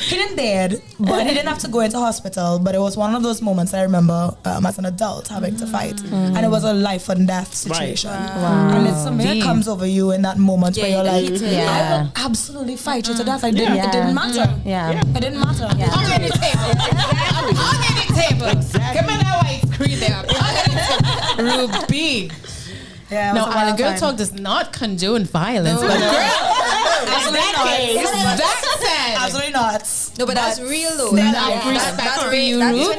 He didn't dead, but he didn't have to go into hospital. But it was one of those moments I remember as an adult having to fight, and it was a life and death situation. Wow. And it's something that comes over you in that moment where you're like, Yeah. I will absolutely fight you to death. It didn't matter. Yeah. It didn't matter. Yeah. On the table. Come on, that white screen there. Ruby. Yeah, it was No, a wild and girl time. talk does not condone violence, but girl, Absolutely not. that said, Absolutely not. No, but that's real though. Enough respect for you, Ruth.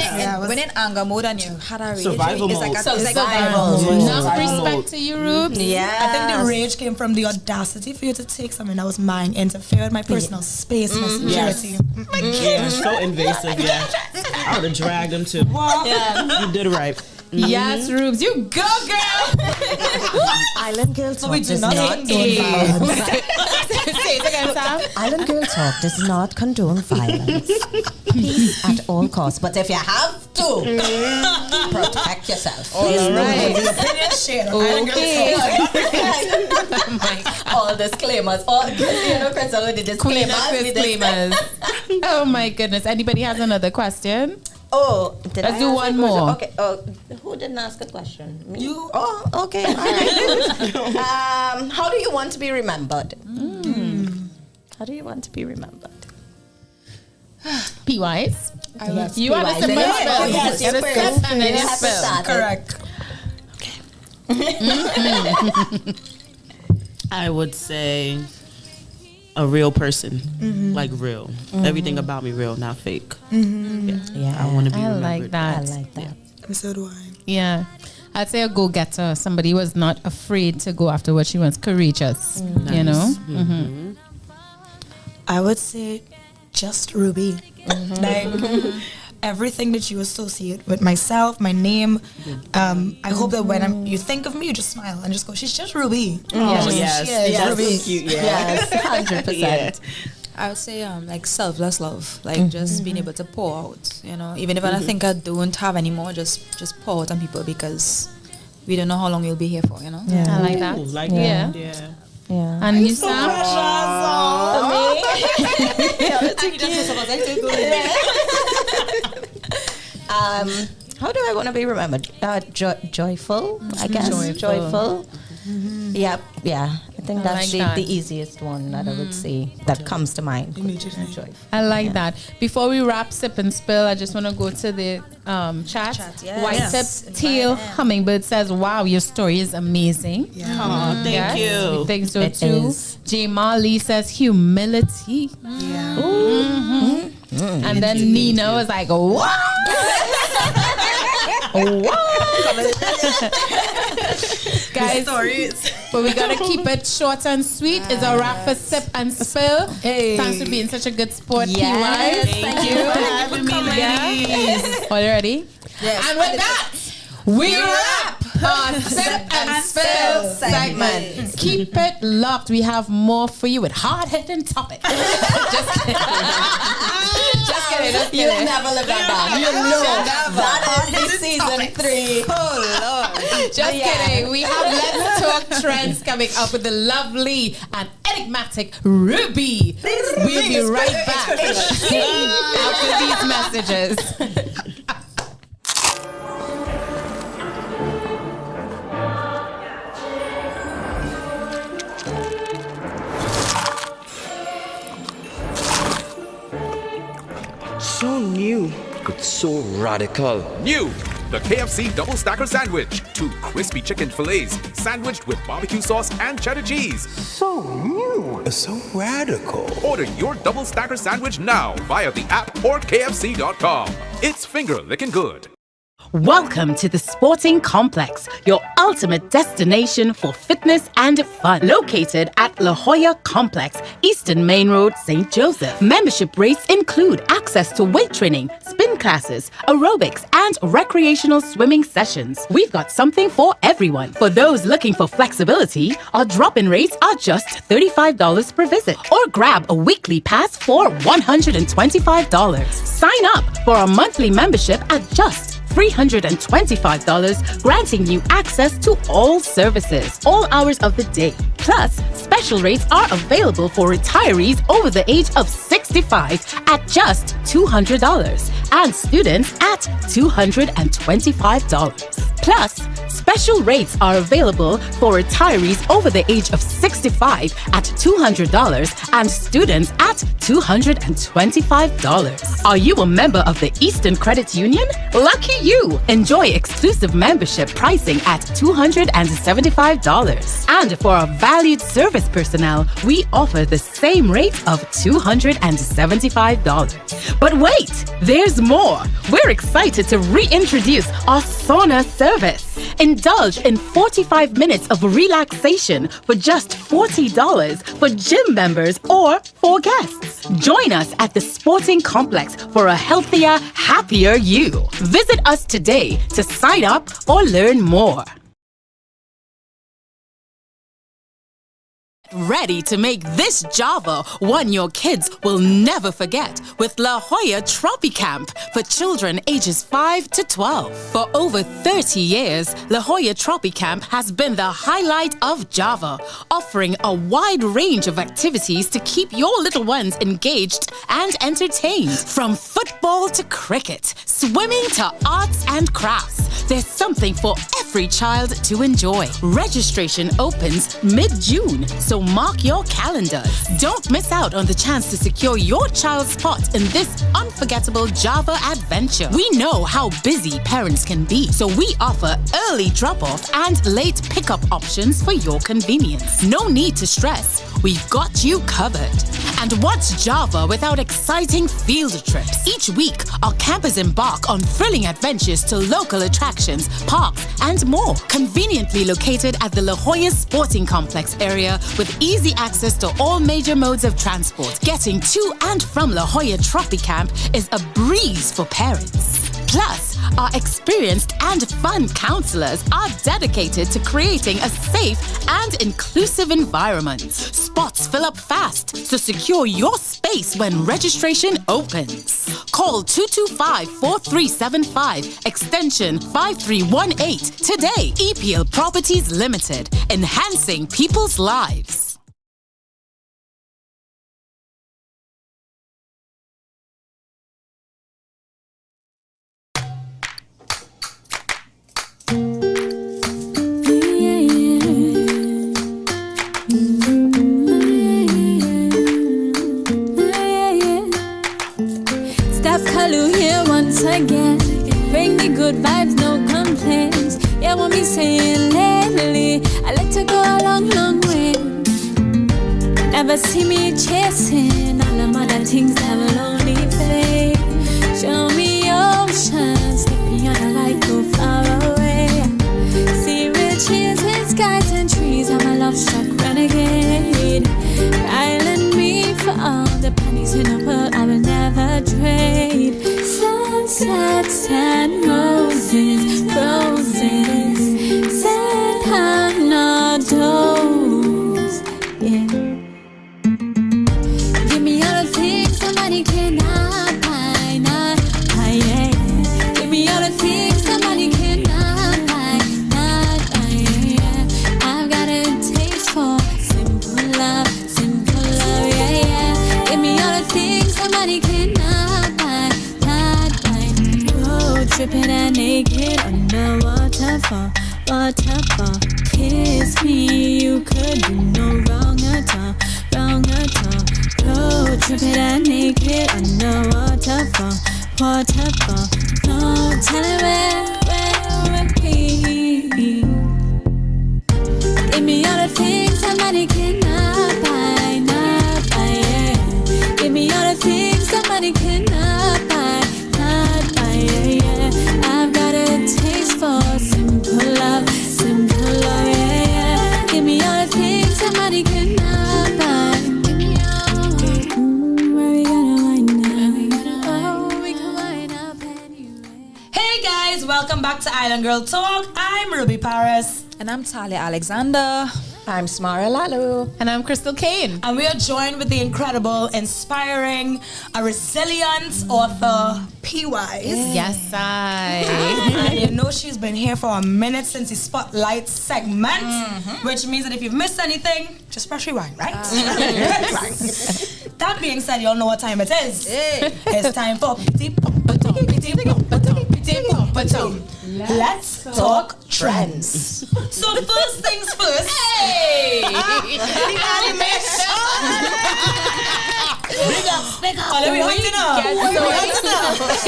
When in anger mode and you had a rage, Survival it's like mode. a, it's like Survival mode. Enough Survival respect mode. to you, Rubes. Yeah. I think the rage came from the audacity for you to take something that was mine, interfere with my personal space, my security. My Yeah, so invasive, yeah. I would have dragged him too. Yeah. You did it right. Yes, Rubes. You go, girl. Island Girl Talk we do does not not condone violence. Say it again, Sam. Island Girl Talk does not condone violence. Peace at all costs. But if you have to, protect yourself. All right. The opinion shared. Okay. All disclaimers. All Crystal with the Queen disclaimers. of disclaimers. Oh my goodness. Anybody has another question? Oh, did Let's I do ask one a question? more. Okay. Oh, who didn't ask a question? Me? You. Oh, okay. All right. How do you want to be remembered? How do you want to be remembered? P-wise. Yes, You want to P-wise. say Yes, spell. yes, You gotta you set spell. and then You you have to spell. start. Correct. I would say a real person, like real. Everything about me real, not fake. Yeah, I want to be I remembered. like that. I like that. And so do I. Yeah. I'd say a go-getter. Somebody who was not afraid to go after what she wants. Courageous. You know? Mm-hmm. I would say just Ruby. Like everything that you associate with myself, my name. I hope that when you think of me, you just smile and just go, she's just Ruby. Oh, She yes. is Yes, Ruby. so cute, yeah. Yes, 100%. Yeah. I would say like selfless love, like just being able to pour out, you know, even if I think I don't have any more, just pour out on people because we don't know how long you'll be here for, you know. I like that. Ooh, like Yeah. that. Yeah. Yeah. And you, Sam? How do I want to be remembered? Joyful, I guess. Joyful. Yep. Yeah. I think I that's like that. the easiest one that I would say that comes to mind. I like that. Before we wrap Sip and Spill, I just want to go to the chat. yes. White-tipped tail hummingbird says, "Wow, your story is amazing." Oh, thank you. We think so It too. is. J. Marley says, "Humility." And then Nina was like, "What?" Guys, but we gotta keep it short and sweet. It's a wrap for Sip and Spill. Hey. Thanks for being such a good sport, Yes, PY. thank you for having me, ladies. Are you ready? Yes. And with that, we wrap our Sip and Spill segment. Keep it locked. We have more for you with hard-hitting topics. Just kidding. Just kidding. Just kidding. You'll never live that down. You know that is the season 3. Oh Lord. Just kidding. We have Let's Talk Trends coming up with the lovely and enigmatic Ruby. We'll be right back after these messages. So new. It's so radical. New! The KFC Double Stacker Sandwich. 2 crispy chicken fillets sandwiched with barbecue sauce and cheddar cheese. So new. So radical. Order your Double Stacker Sandwich now via the app or KFC.com. It's finger licking good. Welcome to the Sporting Complex, your ultimate destination for fitness and fun. Located at La Jolla Complex, Eastern Main Road, St. Joseph. Membership rates include access to weight training, spin classes, aerobics, and recreational swimming sessions. We've got something for everyone. For those looking for flexibility, our drop-in rates are just $35 per visit. Or grab a weekly pass for $125. Sign up for a monthly membership at just $325, granting you access to all services, all hours of the day. Plus, special rates are available for retirees over the age of 65 at just $200 and students at $225. Plus, special rates are available for retirees over the age of 65 at $200 and students at $225. Are you a member of the Eastern Credit Union? Lucky you! Enjoy exclusive membership pricing at $275. And for our valued service personnel, we offer the same rate of $275. But wait, there's more. We're excited to reintroduce our sauna service. Indulge in 45 minutes of relaxation for just $40 for gym members or for guests. Join us at the Sporting Complex for a healthier, happier you. Visit us today to sign up or learn more. Ready to make this Java one your kids will never forget with La Jolla Tropicamp for children ages 5 to 12. For over 30 years, La Jolla Tropicamp has been the highlight of Java, offering a wide range of activities to keep your little ones engaged and entertained. From football to cricket, swimming to arts and crafts, there's something for every child to enjoy. Registration opens mid-June, so mark your calendars. Don't miss out on the chance to secure your child's spot in this unforgettable Java adventure. We know how busy parents can be, so we offer early drop-off and late pickup options for your convenience. No need to stress. We've got you covered. And what's Java without exciting field trips? Each week, our campers embark on thrilling adventures to local attractions, parks, and more. Conveniently located at the La Jolla Sporting Complex area with easy access to all major modes of transport. Getting to and from La Jolla Tropicamp is a breeze for parents. Plus, our experienced and fun counselors are dedicated to creating a safe and inclusive environment. Spots fill up fast, so secure your space when registration opens. Call 225-4375, extension 5318 today. EPL Properties Limited, enhancing people's lives. again. Bring the good vibes, no complaints. Yeah, what me saying lately, I let her go a long, long way. Never see me chasing all the other things that will only fade. Show me oceans, take me on a ride, go far away. See real trees with skies and trees, I'm a love struck renegade. Island me for all the pennies in the world I will never trade. Sunsets and roses, roses, Santanados, yeah. Give me all the things somebody cannot buy, not buy, yeah. Give me all the things somebody cannot buy, not buy, yeah. I've got a taste for simple love, yeah, yeah. Give me all the things somebody cannot buy, not buy. Road tripping and naked under waterfall, waterfall. Kiss me, you could do no wrong at all, wrong at all. Road tripping and naked under waterfall, waterfall. No telling where we'll be. Give me all the things somebody cannot buy, not buy, yeah. Give me all the things somebody cannot buy, not buy, yeah, yeah. I've got a taste for simple love, yeah, yeah. Give me all the things somebody cannot buy. Give me all. Where we gonna wind up? Oh, we can wind up anyway. Hey guys, welcome back to Island Girl Talk. I'm Ruby Paris. And I'm Talia Alexander. I'm Smara Lalu. And I'm Crystal Kane. And we are joined with the incredible, inspiring, a resilient author, P-Wise. Yes, And you know she's been here for a minute since the Spotlight segment, which means that if you've missed anything, just press rewind, right? That being said, you all know what time it is. It's time for Let's talk trends. So first things first. Hey! The animation. Big up.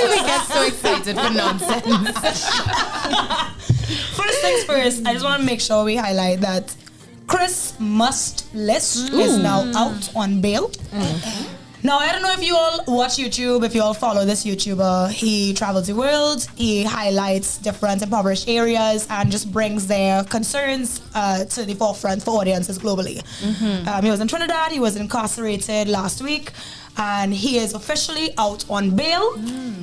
We get so excited for nonsense. First things first, I just want to make sure we highlight that Chris Must List is now out on bail. Now, I don't know if you all watch YouTube, if you all follow this YouTuber. He travels the world, he highlights different impoverished areas and just brings their concerns to the forefront for audiences globally. He was in Trinidad, he was incarcerated last week, and he is officially out on bail.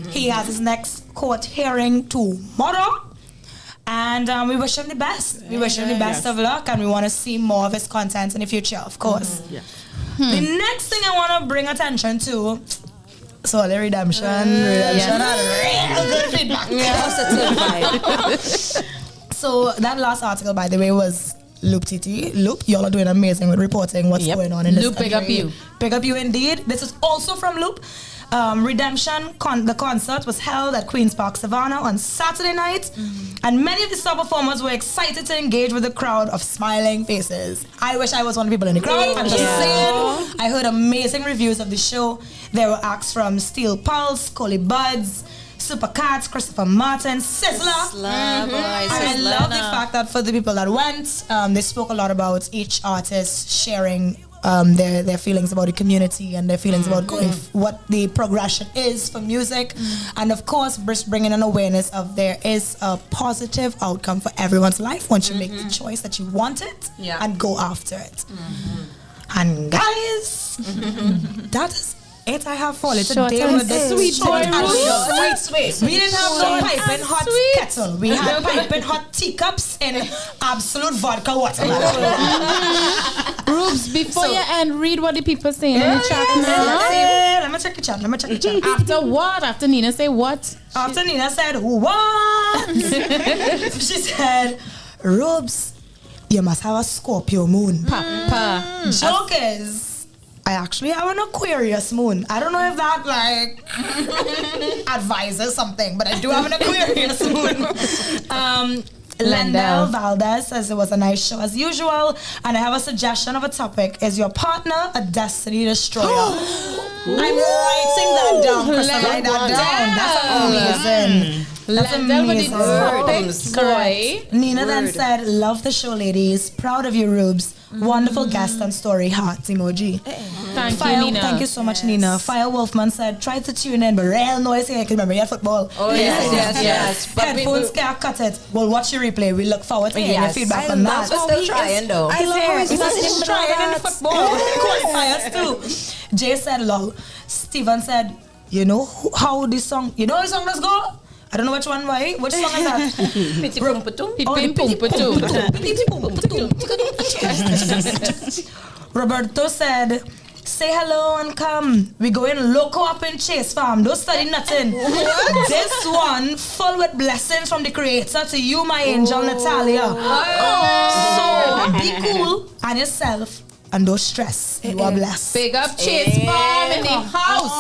He has his next court hearing tomorrow. And we wish him the best. We wish him the best of luck, and we want to see more of his content in the future, of course. The next thing I want to bring attention to, so the redemption had real good feedback. So that last article, by the way, was Loop TT. Loop, y'all are doing amazing with reporting what's going on in this country. Loop, big up you. Big up you indeed. This is also from Loop. Redemption, the concert was held at Queen's Park Savannah on Saturday night, and many of the star performers were excited to engage with the crowd of smiling faces. I wish I was one of the people in the crowd. I'm just saying. I heard amazing reviews of the show. There were acts from Steel Pulse, Coley Buds, Super Cats, Christopher Martin, Sizzler. I love the fact that for the people that went, they spoke a lot about each artist sharing their feelings about the community and their feelings about what the progression is for music, and of course bringing an awareness of there is a positive outcome for everyone's life once you make the choice that you want it and go after it. And guys, that is it I have for you today with the sweet. We didn't have no piping hot kettle. We had piping hot teacups and absolute vodka water. Rubes, before you end, read what the people saying in the chat now. Let me check the chat. After what? After Nina say what? After Nina said what? She said, Rubes, you must have a Scorpio moon. Papa. Joke is, I actually have an Aquarius moon. I don't know if that advises something, but I do have an Aquarius moon. Lendell Valdez says it was a nice show as usual, and I have a suggestion of a topic. Is your partner a destiny destroyer? I'm writing that down. Write that down. That's amazing. That's amazing. Correct. Nina then said, love the show, ladies. Proud of you, Rubes. Wonderful guest and story. Hearts emoji. Thank you, Nina. Thank you so much, Nina. Fire Wolfman said, try to tune in, but real noise here. I can remember your football. Oh, yes. But headphones can't cut it. We'll watch your replay. We look forward to hearing your feedback on that. We're still trying, though. I love how he's trying in football. Qualifiers too. Jay said, lol. Steven said, you know how this song, you know how the song does go? I don't know which one, why? Which song is that? Pity Pum Patum. Roberto said, say hello and come. We going loco up in Chase Farm. Don't study nothing. This one full with blessings from the Creator to you, my angel Natalia. So be cool on yourself and don't stress. You are blessed. Big up Chase Farm in the house.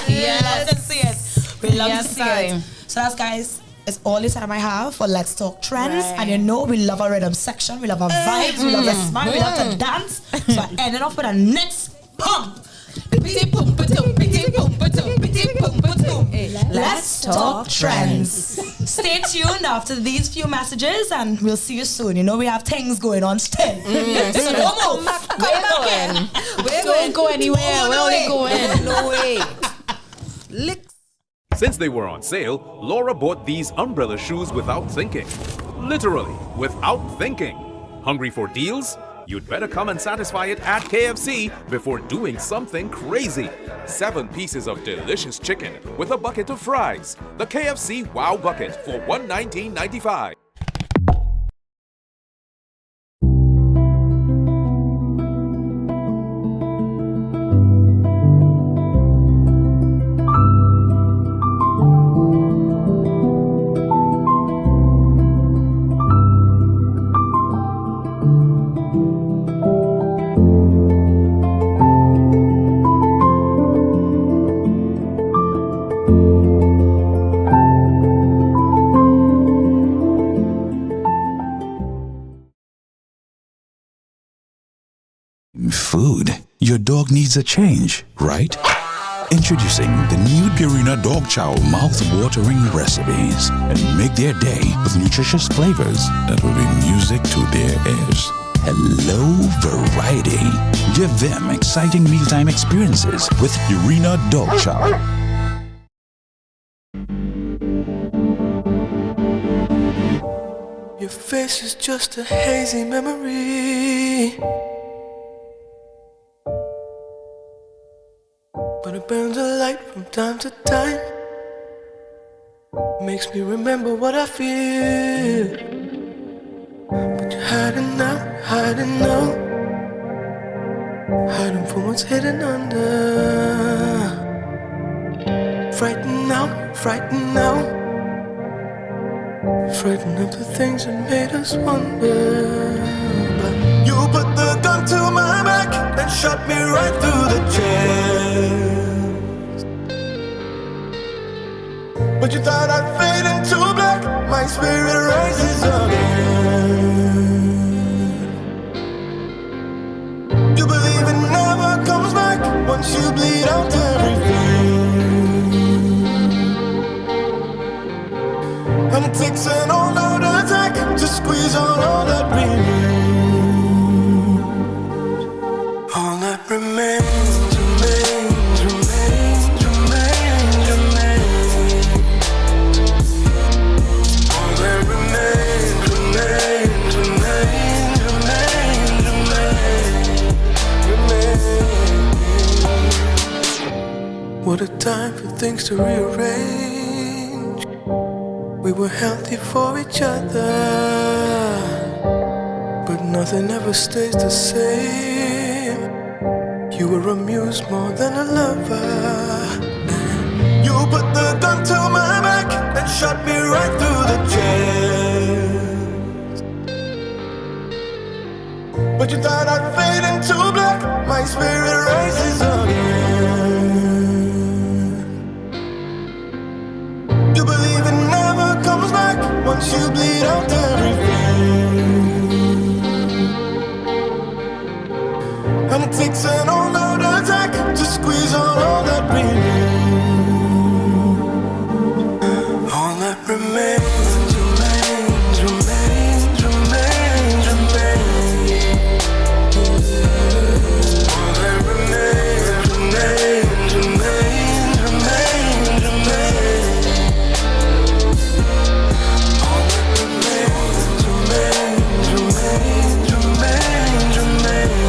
We love to see it. We love to see it. So that's, guys, it's all the time I have for Let's Talk Trends. And you know we love our rhythm section. We love our vibes. We love the smile. We love to dance. So I ended off with a next pump. Let's Talk Trends. Stay tuned after these few messages and we'll see you soon. You know we have things going on still. So don't move. Don't go anywhere. We're only going. No way. Since they were on sale, Laura bought these umbrella shoes without thinking. Literally, without thinking. Hungry for deals? You'd better come and satisfy it at KFC before doing something crazy. 7 pieces of delicious chicken with a bucket of fries. The KFC Wow Bucket for $119.95. Food. Your dog needs a change, right? Introducing the new Purina Dog Chow mouth-watering recipes and make their day with nutritious flavors that will be music to their ears. Hello, variety. Give them exciting mealtime experiences with Purina Dog Chow. Your face is just a hazy memory, but it burns a light from time to time. Makes me remember what I feel, but you're hiding out, hiding out, hiding from what's hidden under. Frightened out, frightened out, frightened of the things that made us wonder. But you put the gun to my back and shot me right through the chest. But you thought I'd fade into black, my spirit rises again. You believe it never comes back once you bleed out everything. And it takes an all-out attack to squeeze out all that remains. All that remains, remains, remains, remains, remains. All that remains, remains, remains, remains, remains. What a time for things to rearrange. We were healthy for each other, but nothing ever stays the same. You were a muse more than a lover. You put the gun to my back and shot me right through the chest. But you thought I'd fade into black, my spirit rises again. You believe it never comes back once you bleed out everything. And it takes an all-out attack to squeeze out all that remains. All that remains, remains, remains, remains, remains. All that remains, remains, remains, remains, remains. All that remains, remains, remains, remains, remains.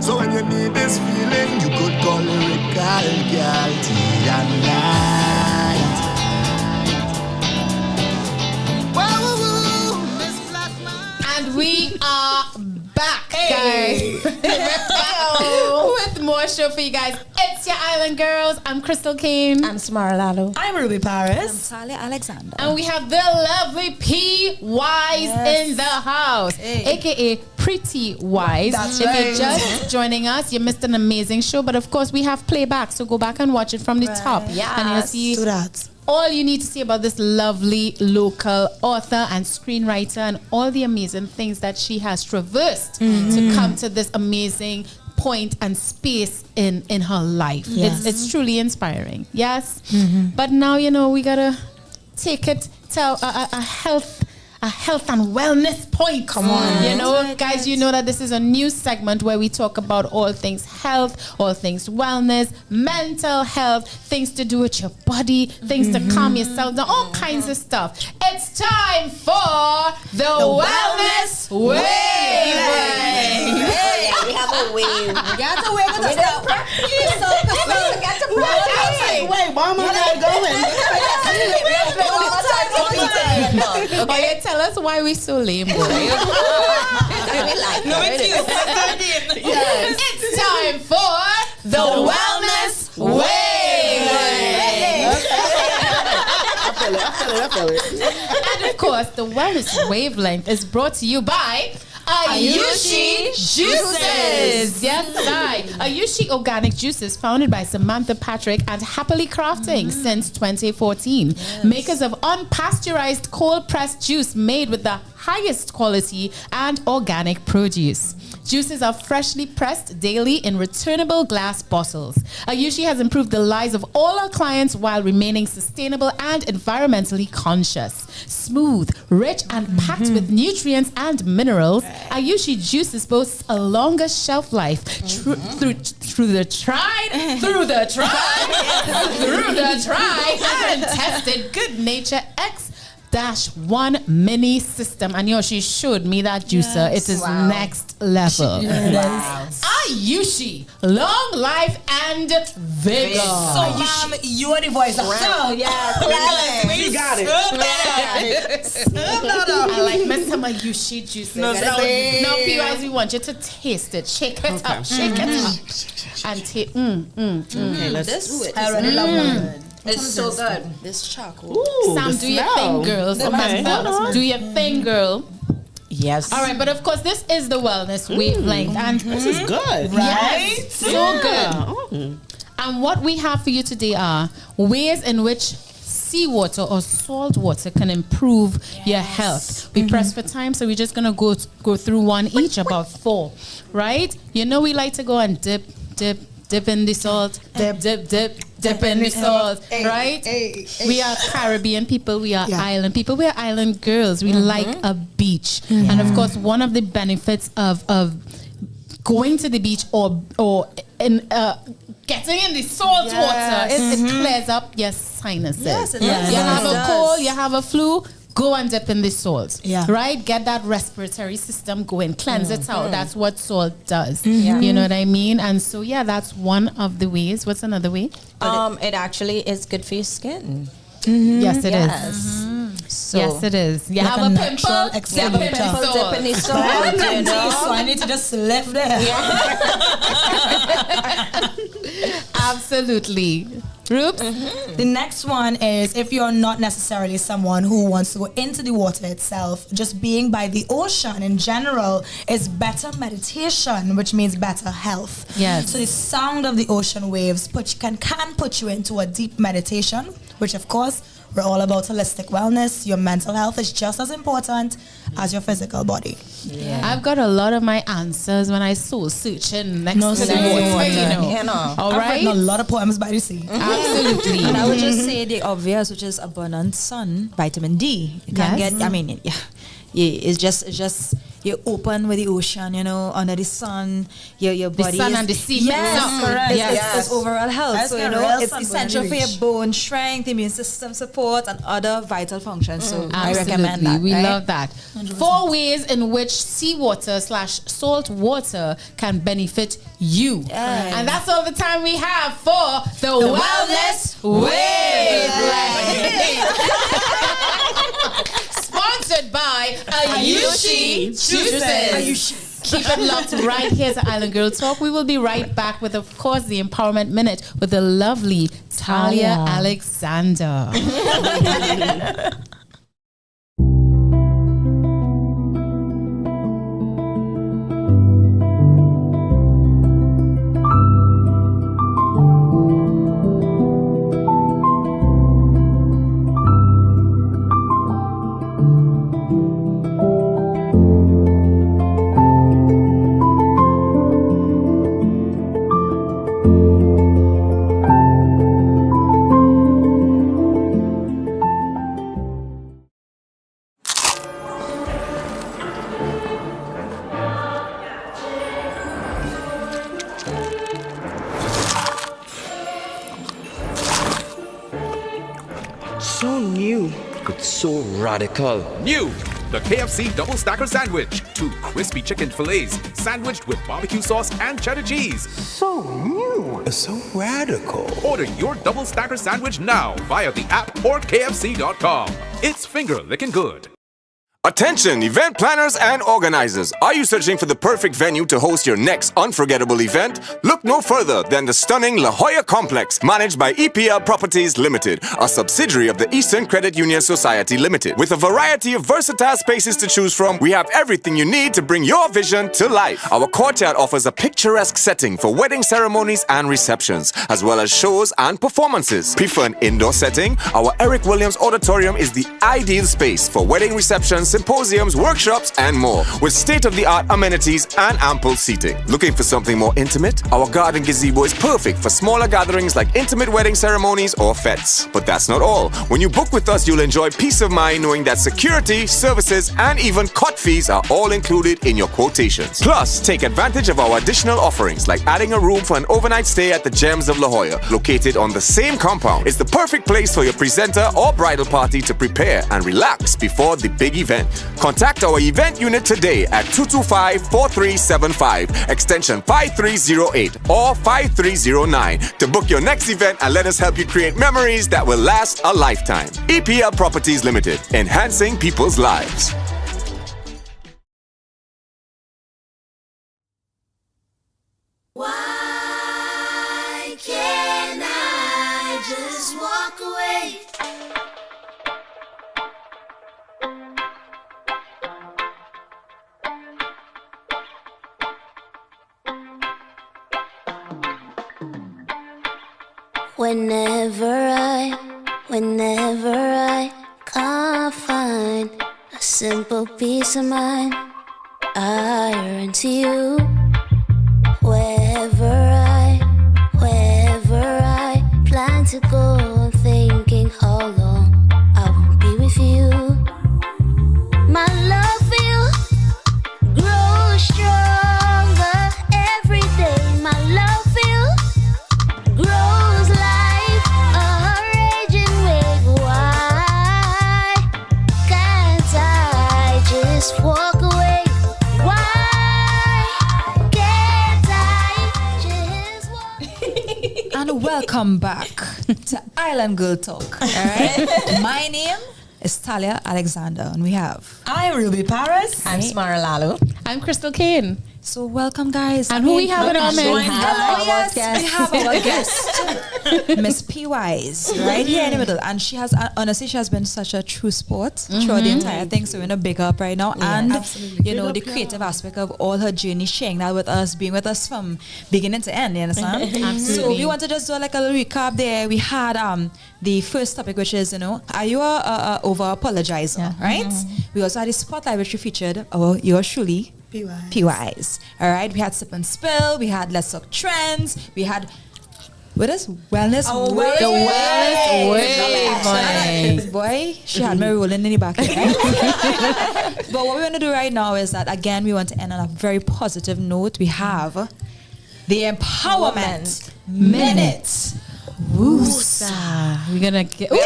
So when you need this feeling, you could call lyrical girl tea and night. And we are back, guys. With more show for you guys. It's your Island Girls. I'm Crystal Kane. I'm Samara Lalo. I'm Ruby Paris. I'm Talia Alexander. And we have the lovely P Wise in the house, aka Pretty Wise. That's if right. you're just joining us, you missed an amazing show. But of course, we have playback, so go back and watch it from the top. Yes. And you'll see Do that. all you need to see about this lovely local author and screenwriter and all the amazing things that she has traversed to come to this amazing point and space in her life. Yes. It's truly inspiring. Yes. But now, we gotta take it to a health and wellness point. Come on. Guys, you know that this is a new segment where we talk about all things health, all things wellness, mental health, things to do with your body, things to calm yourself down, all kinds of stuff. It's time for the Wellness Wavelength. Hey, we have a wave. You got to wave with us. Wait, why am I not going? Okay, tell us why we so lame, boy. It's time for the Wellness Wavelength. I feel it. And of course, the Wellness Wavelength is brought to you by Ayushi Juices. Yes, Ayushi Organic Juices, founded by Samantha Patrick and Happily Crafting since 2014. Yes. Makers of unpasteurized cold pressed juice made with the highest quality and organic produce. Juices are freshly pressed daily in returnable glass bottles. Ayushi has improved the lives of all our clients while remaining sustainable and environmentally conscious. Smooth, rich, and packed with nutrients and minerals, Ayushi Juices boasts a longer shelf life through the tried and tested Good Nature X-1 mini system. And she showed me that juicer. It is next level. Wow. Ayushi, long life and vigor. So, mom, you are the voice of sound. Yes. You got it. I like me some Ayushi juices. Now, P-Wise, we want you to taste it. Shake it up. And take. Okay, let's do it. I already love one. It's so good. This chocolate. Ooh, Sam, do your thing, girls. Do your thing, girl. Yes. All right, but of course, this is the Wellness Wavelength. And this is good. Right? Yes, so good. And what we have for you today are ways in which seawater or salt water can improve your health. We press for time, so we're just going to go through one each, about 4, right? We like to go and dip, dip in the salt, dip in the salt, right? We are Caribbean people, we are island people, we are island girls. We like a beach. And of course, one of the benefits of going to the beach or in getting in the salt water is it clears up your sinuses. Yes, it You does. have It a does. cold, you have a flu, go and dip in the salt. Yeah. Right? Get that respiratory system going, cleanse it out. That's what salt does. Yeah. You know what I mean? And so that's one of the ways. What's another way? It actually is good for your skin. Yes, it is. So Yes, it is. You Like have a a natural pimple, dip in the exfoliator. dip in the salt. salt, you know. So I need to just live there. Absolutely. Roops? The next one is if you're not necessarily someone who wants to go into the water itself, just being by the ocean in general is better meditation, which means better health. Yes. So the sound of the ocean waves can put you into a deep meditation, which of course we're all about holistic wellness. Your mental health is just as important as your physical body. Yeah. I've got a lot of my answers when I soul searching next to the water, you know. All I've right? written a lot of poems by the sea. Absolutely. And I would just say the obvious, which is abundant sun, vitamin D. You can't Yes. get, I mean, it's just you're open with the ocean, you know, under the sun, your body sun is, and the sea yes, mix up. correct. Yes. It's overall health. That's So, the you know, real it's sun essential going for to your reach. bone strength, immune system support, and other vital functions. So I recommend Absolutely. that. We right? love that. 4 ways in which seawater/salt water can benefit you. Yeah. And that's all the time we have for the Wellness Wavelength. Sponsored by Ayushi Juices. Keep it locked right here to Island Girl Talk. We will be right back with, of course, the Empowerment Minute with the lovely Talia Alexander. So new. It's so radical. New! The KFC Double Stacker Sandwich. 2 crispy chicken fillets sandwiched with barbecue sauce and cheddar cheese. So new. So radical. Order your Double Stacker Sandwich now via the app or KFC.com. It's finger licking good. Attention, event planners and organizers. Are you searching for the perfect venue to host your next unforgettable event? Look no further than the stunning La Jolla Complex, managed by EPR Properties Limited, a subsidiary of the Eastern Credit Union Society Limited. With a variety of versatile spaces to choose from, we have everything you need to bring your vision to life. Our courtyard offers a picturesque setting for wedding ceremonies and receptions, as well as shows and performances. Prefer an indoor setting? Our Eric Williams Auditorium is the ideal space for wedding receptions, symposiums, workshops, and more, with state-of-the-art amenities and ample seating. Looking for something more intimate? Our garden gazebo is perfect for smaller gatherings like intimate wedding ceremonies or fetes. But that's not all. When you book with us, you'll enjoy peace of mind knowing that security, services, and even cot fees are all included in your quotations. Plus, take advantage of our additional offerings like adding a room for an overnight stay at the Gems of La Jolla, located on the same compound. It's the perfect place for your presenter or bridal party to prepare and relax before the big event. Contact our event unit today at 225-4375, extension 5308 or 5309 to book your next event and let us help you create memories that will last a lifetime. EPL Properties Limited, enhancing people's lives. Why can't I just walk away? Whenever I can't find a simple peace of mind, I run to you. Wherever I to go on thinking how long I won't be with you. My love will grow stronger every day. My love will grows like a raging wave. Why can't I just walk away? Why can't I just walk away? And welcome back to Island Girl Talk. All right. My name is Talia Alexander, and we have I'm Ruby Paris. I'm Smara Lalo. I'm Crystal Kane. So welcome, guys. And who we have in our midst? We have our guest, Miss P. Wise, right here in the middle. And she has, honestly, she has been such a true sport throughout the entire thing. So we're going to big up right now. Yeah, and, absolutely. you know, the creative aspect of all her journey, sharing that with us, being with us from beginning to end, you understand? Absolutely. So we want to just do like a little recap there. We had the first topic, which is, you know, are you a over-apologizer, right? We also had the spotlight, which we featured yours truly, P-Wise. All right, we had Sip and Spill, we had Let's Talk Trends, we had, what is Wellness Wavelength? The Wellness Wavelength. Boy, she had me rolling in the back here, right? But what we're going to do right now is that, again, we want to end on a very positive note. We have the Empowerment Minute. Woosa. We're gonna get. All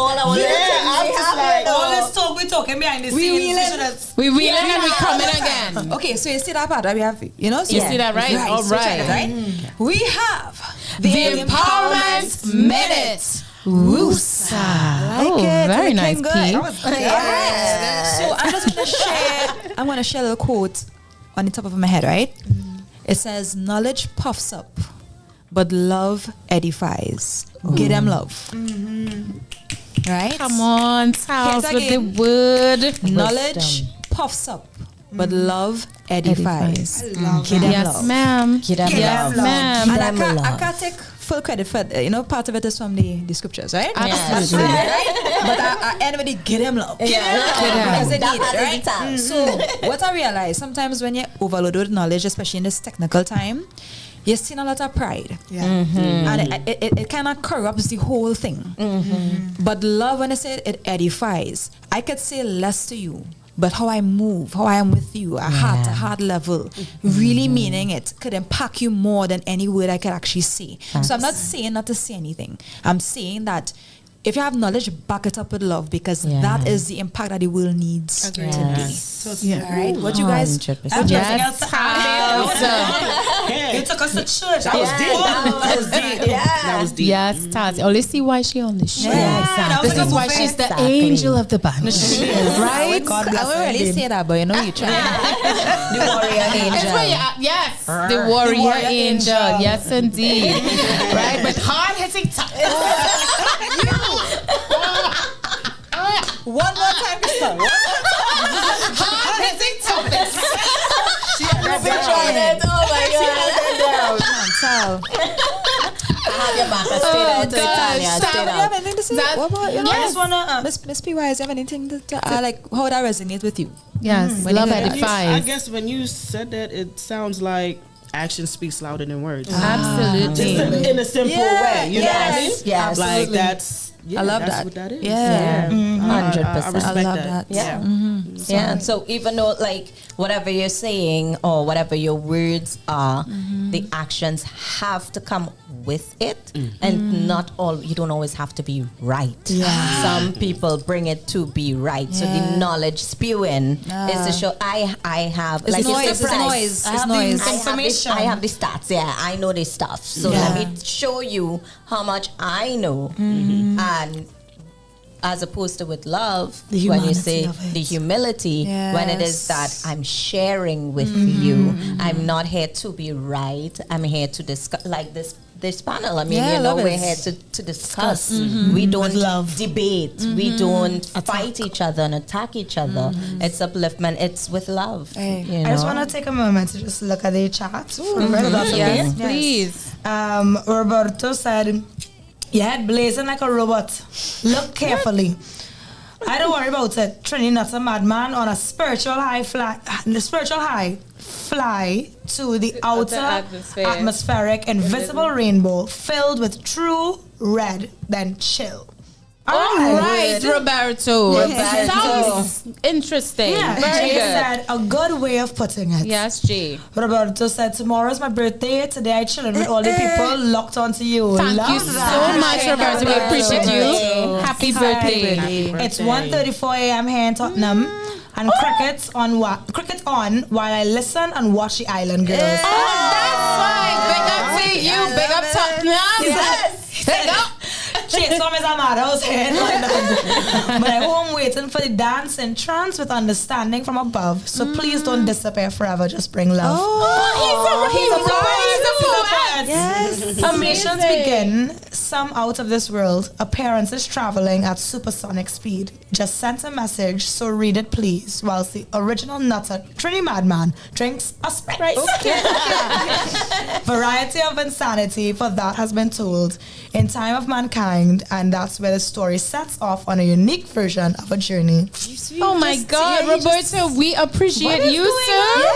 our all this talk we talking behind the scenes. We wheeling and we coming again. Okay, so you see that part that we have, you know? So You see that, right? All so check it, right. We have The Empowerment Minute. Woosa. Like Oh, it. very Looking nice, good. P. All right. So I'm just gonna share. I'm gonna share a little quote on the top of my head, right? It says, "Knowledge puffs up, but love edifies." Give them love. Right? Come on, tell us Here's with the again. word. Knowledge puffs up, but love edifies. Give them Yes, love. ma'am. Give them Yes, love. ma'am. And I can't take full credit for you know, part of it is from the scriptures, right? Absolutely. Right? But I end with the give them love. Because they need it, right? So what I realize, sometimes when you're overloaded with knowledge, especially in this technical time, you're seeing a lot of pride. And it kind of corrupts the whole thing. But love, when I say it edifies. I could say less to you, but how I move, how I am with you, a heart-to-heart level, really meaning it, could impact you more than any word I could actually say. So I'm not saying not to say anything. I'm saying that if you have knowledge, back it up with love, because that is the impact that the world needs today. All right, what you guys? 100%. You took us to church. That was deep. Yes, Taz. Only see why she on the show. Exactly. This is why she's the angel of the bunch. Right? God bless her. I won't really say that, but you know you try. The warrior angel. That's where you're at. Yes, the warrior angel. Yes, indeed. Right, but hard hitting. One more time, Crystal. Hard hitting topics. Oh my God. I have your back. Stay there to Italia. Stay Do you there. have anything to say? What about you? I just wanna Miss P. Wise, you have anything to like how that resonate with you? Yes, When love you hear that? I edifies. guess when you said that, it sounds like action speaks louder than words. Absolutely. Just in a simple way. You know what I mean? Yes. Like Absolutely. that's. Yeah, I love that's that. what that is. Yeah. 100%. I respect I love that. that. Yeah. Yeah. And so even though like whatever you're saying or whatever your words are, the actions have to come with it, and not all. You don't always have to be right. Some people bring it to be right. So the knowledge spewing is to show I have It's like noise. it's It's surprise. noise. I It's have noise. the Information. I have the stats. Yeah, I know this stuff. So let me show you how much I know, and as opposed to with love, The when you humanity say of it. the humility, when it is that I'm sharing with you, I'm not here to be right. I'm here to discuss, like this panel. I mean, Yeah, I you know, love we're it. here to discuss. We don't debate. We don't fight each other and attack each other. It's upliftment. It's with love. Hey, you I just know? want to take a moment to just look at the chat. For a minute, that's okay? Yes, please. Roberto said, "Your head blazing like a robot. Look carefully. I don't worry about it. Trini not a madman on a spiritual high fly to the outer atmospheric invisible rainbow filled with true red, then chill. All right, Roberto. Sounds interesting. Yeah, Very Jay good. said a good way of putting it. Yes, Jay. Roberto said, tomorrow's my birthday. Today I chilling with all the people locked onto you. Thank Love you that. so much, Roberto. We appreciate you. Happy birthday. It's 1:34 a.m. here in Tottenham. And cricket on while I listen and watch the Island Girls. Oh, that's right. Big up to you. Big up Tottenham. Yes. Big up. Chase from his Amado's head like that. But I'm home waiting for the dance in trance with understanding from above. So please don't disappear forever. Just bring love. He's a poet. Yes. Ambitions begin. Some out of this world. Appearances traveling at supersonic speed. Just sent a message, so read it please. Whilst the original nutter Trinidad man drinks a Sprite. Okay. Variety of insanity, for that has been told in time of mankind, and that's where the story sets off on a unique version of a journey. Oh my God, Roberto, we appreciate you, sir.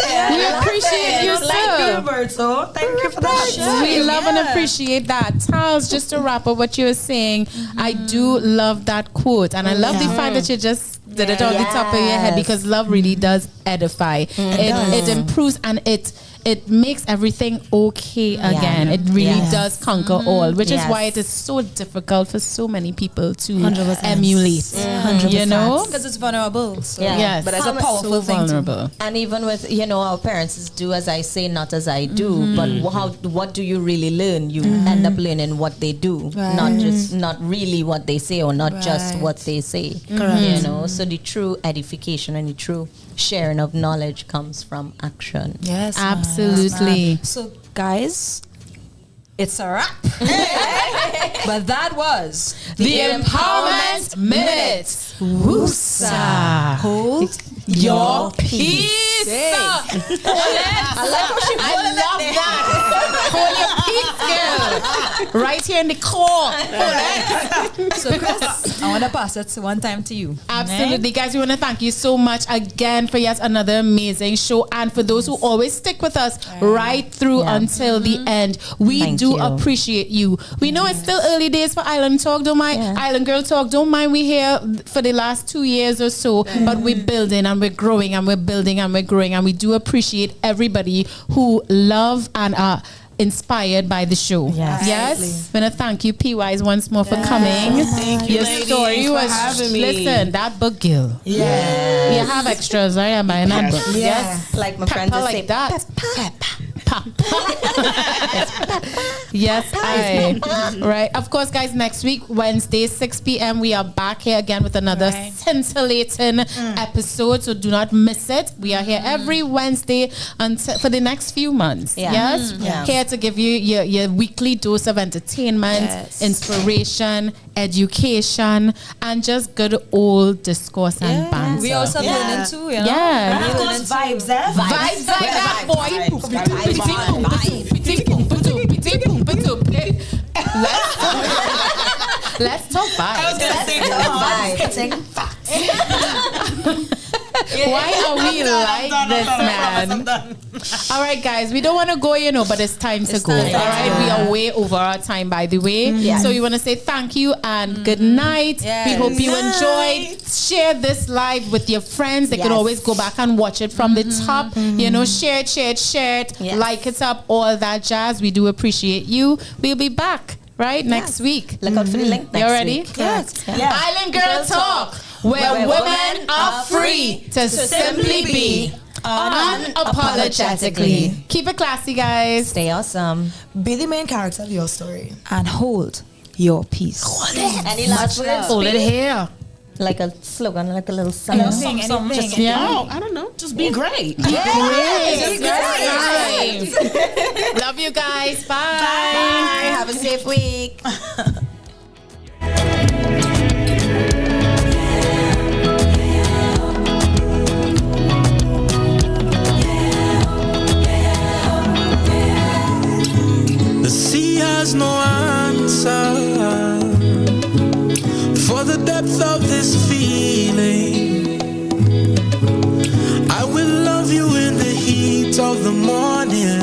Yes. We appreciate you, Thank you, sir. Roberto. Thank you for that. We love and appreciate that. Charles, just to wrap up what you were saying, I do love that quote, and I love the fact that you just did it on the top of your head, because love really does edify. It improves, and it makes everything okay again. It really does conquer all, which is why it is so difficult for so many people to 100%. emulate. 100%. You know? Because it's vulnerable. So. Yes. But it's a powerful thing vulnerable. And even with, our parents is do as I say, not as I do. But what do you really learn? You end up learning what they do, not really what they say, or not just what they say. Correct. So the true edification and the true sharing of knowledge comes from action. Yes, absolutely. So, guys, it's a wrap. But that was the Empowerment Minute. Woosa. Hold your peace. I love that. Hold your peace, girl. Right here in the core. So, Chris, I want to pass it one time to you. Absolutely, guys. We want to thank you so much again for yet another amazing show, and for those who always stick with us right through until the end. We do appreciate you. We know it's still early days for Island Talk. Don't mind Island Girl Talk. Don't mind we here for the last 2 years or so, but we're building and we're growing and we're building and we're growing, and we do appreciate everybody who love and are inspired by the show. Yes. I'm gonna thank you, P-Wise, once more for coming. Thank you, Your ladies, story for was having me. Listen, that book, girl. Yeah. You have extras, right? I'm buying that book. Yes. Like my friends Pepper say, like that. Yes, right. Of course, guys, next week, Wednesday, 6 p.m., we are back here again with another scintillating episode. So do not miss it. We are here every Wednesday until for the next few months. Yes? Here to give you your weekly dose of entertainment, inspiration, education, and just good old discourse and banter. We also learning too, you know? Yeah. And of course, vibes, eh? Vibes like that, boy. Let's talk vibes. I was going to say vibes. Why are we like this, man? All right, guys, we don't want to go, but it's time to go. All right, we are way over our time, by the way. So we want to say thank you and good night. We hope you enjoyed. Share this live with your friends. They can always go back and watch it from the top. Share it, like it up, all that jazz. We do appreciate you. We'll be back next week. Look out for the link next You ready? week. Yes. Island Girl Talk, where women are free to simply be unapologetically. Keep it classy, guys. Stay awesome. Be the main character of your story. And hold your peace. Any last words? Hold it here. Like a slogan, like a little song. Anything. I don't know. Just be great. Love you guys. Bye. Bye. Have a safe week. The sea has no answer for the depth of this feeling. I will love you in the heat sweet of the morning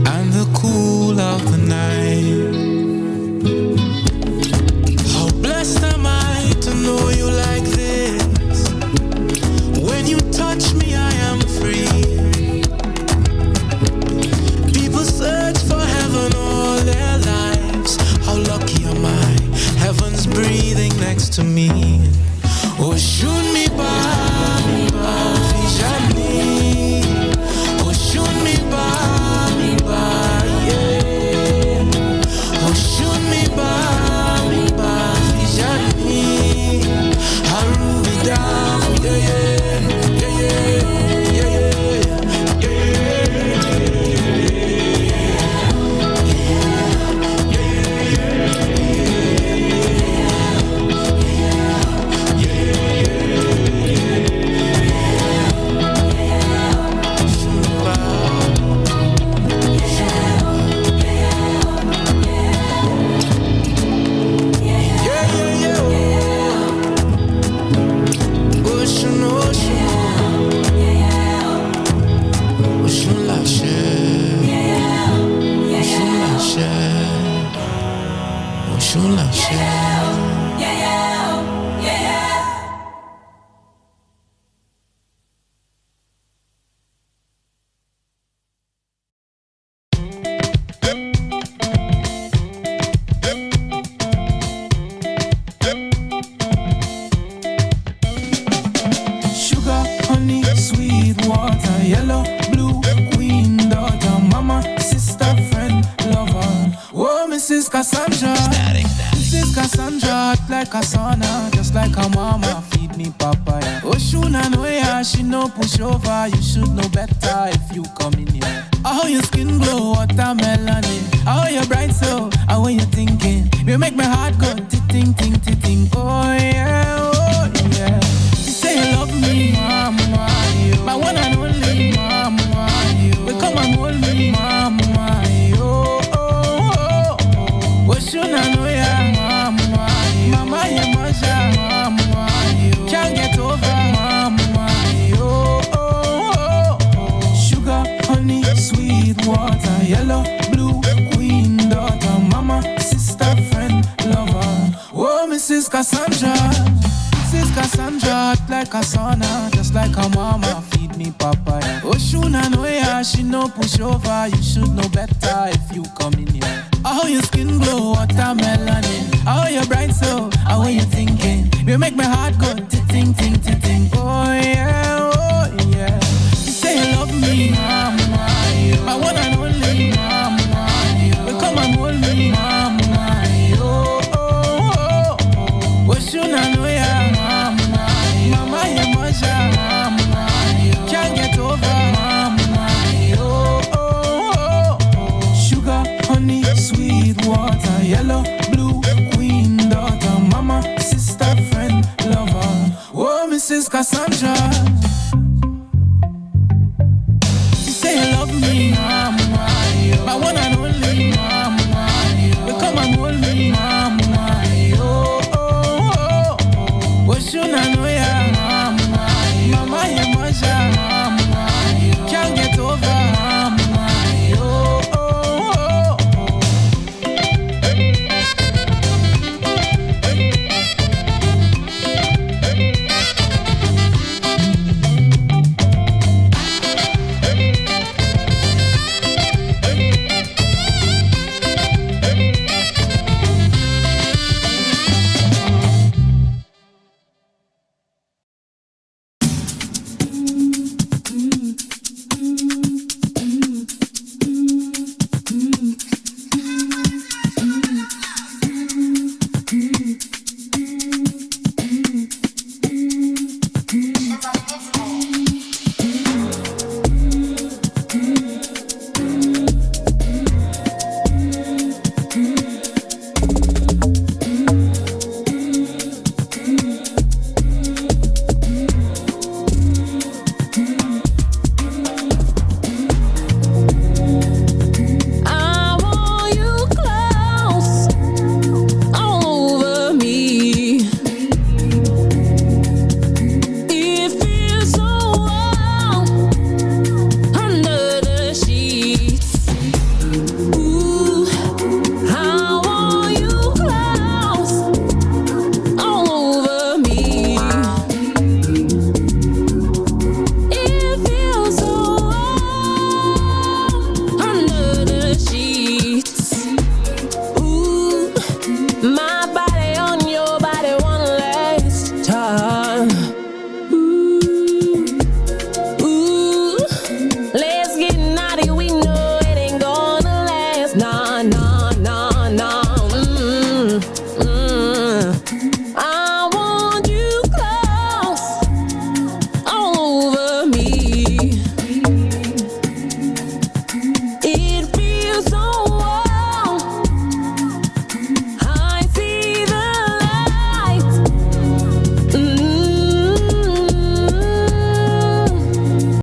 and the cool of the night. How blessed am I to know you like this. When you touch me, I am free. People search for heaven all their lives. How lucky am I? Heaven's breathing next to me. Oh, shoot me by, Vijani. Oh, shoot me by, yeah. Oh, shoot me by, Vijani. I'll rule it down, yeah, yeah, yeah, yeah, yeah, yeah, sugar, honey, sweet water, yellow, blue, queen, daughter, mama, sister, friend, lover. Oh, Mrs. Cassandra, Mrs. Cassandra, hot like a sauna, just like her mama, feed me papaya. Oh, Shuna Noya, she no push over, you should know better if you come in here. How your skin glow, watermelon. How your bright so, how you thinking? You make my heart go ting ting ting ting. Oh yeah, oh yeah. You say you love me, mama, you. My one and only mama, you. We come and hold me, mama, you. Oh oh oh. What should I know ya, mama, you. Mama, you masha, mama, you. Can't get over, mama, you. Oh oh oh. Sugar, honey, sweet water, yellow, blue, queen, daughter, mama, sister, friend, lover. Oh, Mrs. Cassandra, Mrs. Cassandra, hot like a sauna, just like her mama, feed me papaya. Oh, Shuna Noya, she no push over, you should know better if you come in here. How your skin glow, watermelon. How you bright so, how you thinking? You make my heart go ting ting ting ting. Oh yeah, oh yeah. You say you love me, mama, you. My one and only mama, you. We come and hold me, mama, you. Oh oh oh. What should I know ya, mama, you. Mama, you masha, mama, you. Can't get over, mama, you. Oh oh oh. Sugar, honey, sweet water, yellow, blue, queen, daughter, mama, sister, friend, lover. Oh, Mrs. Cassandra.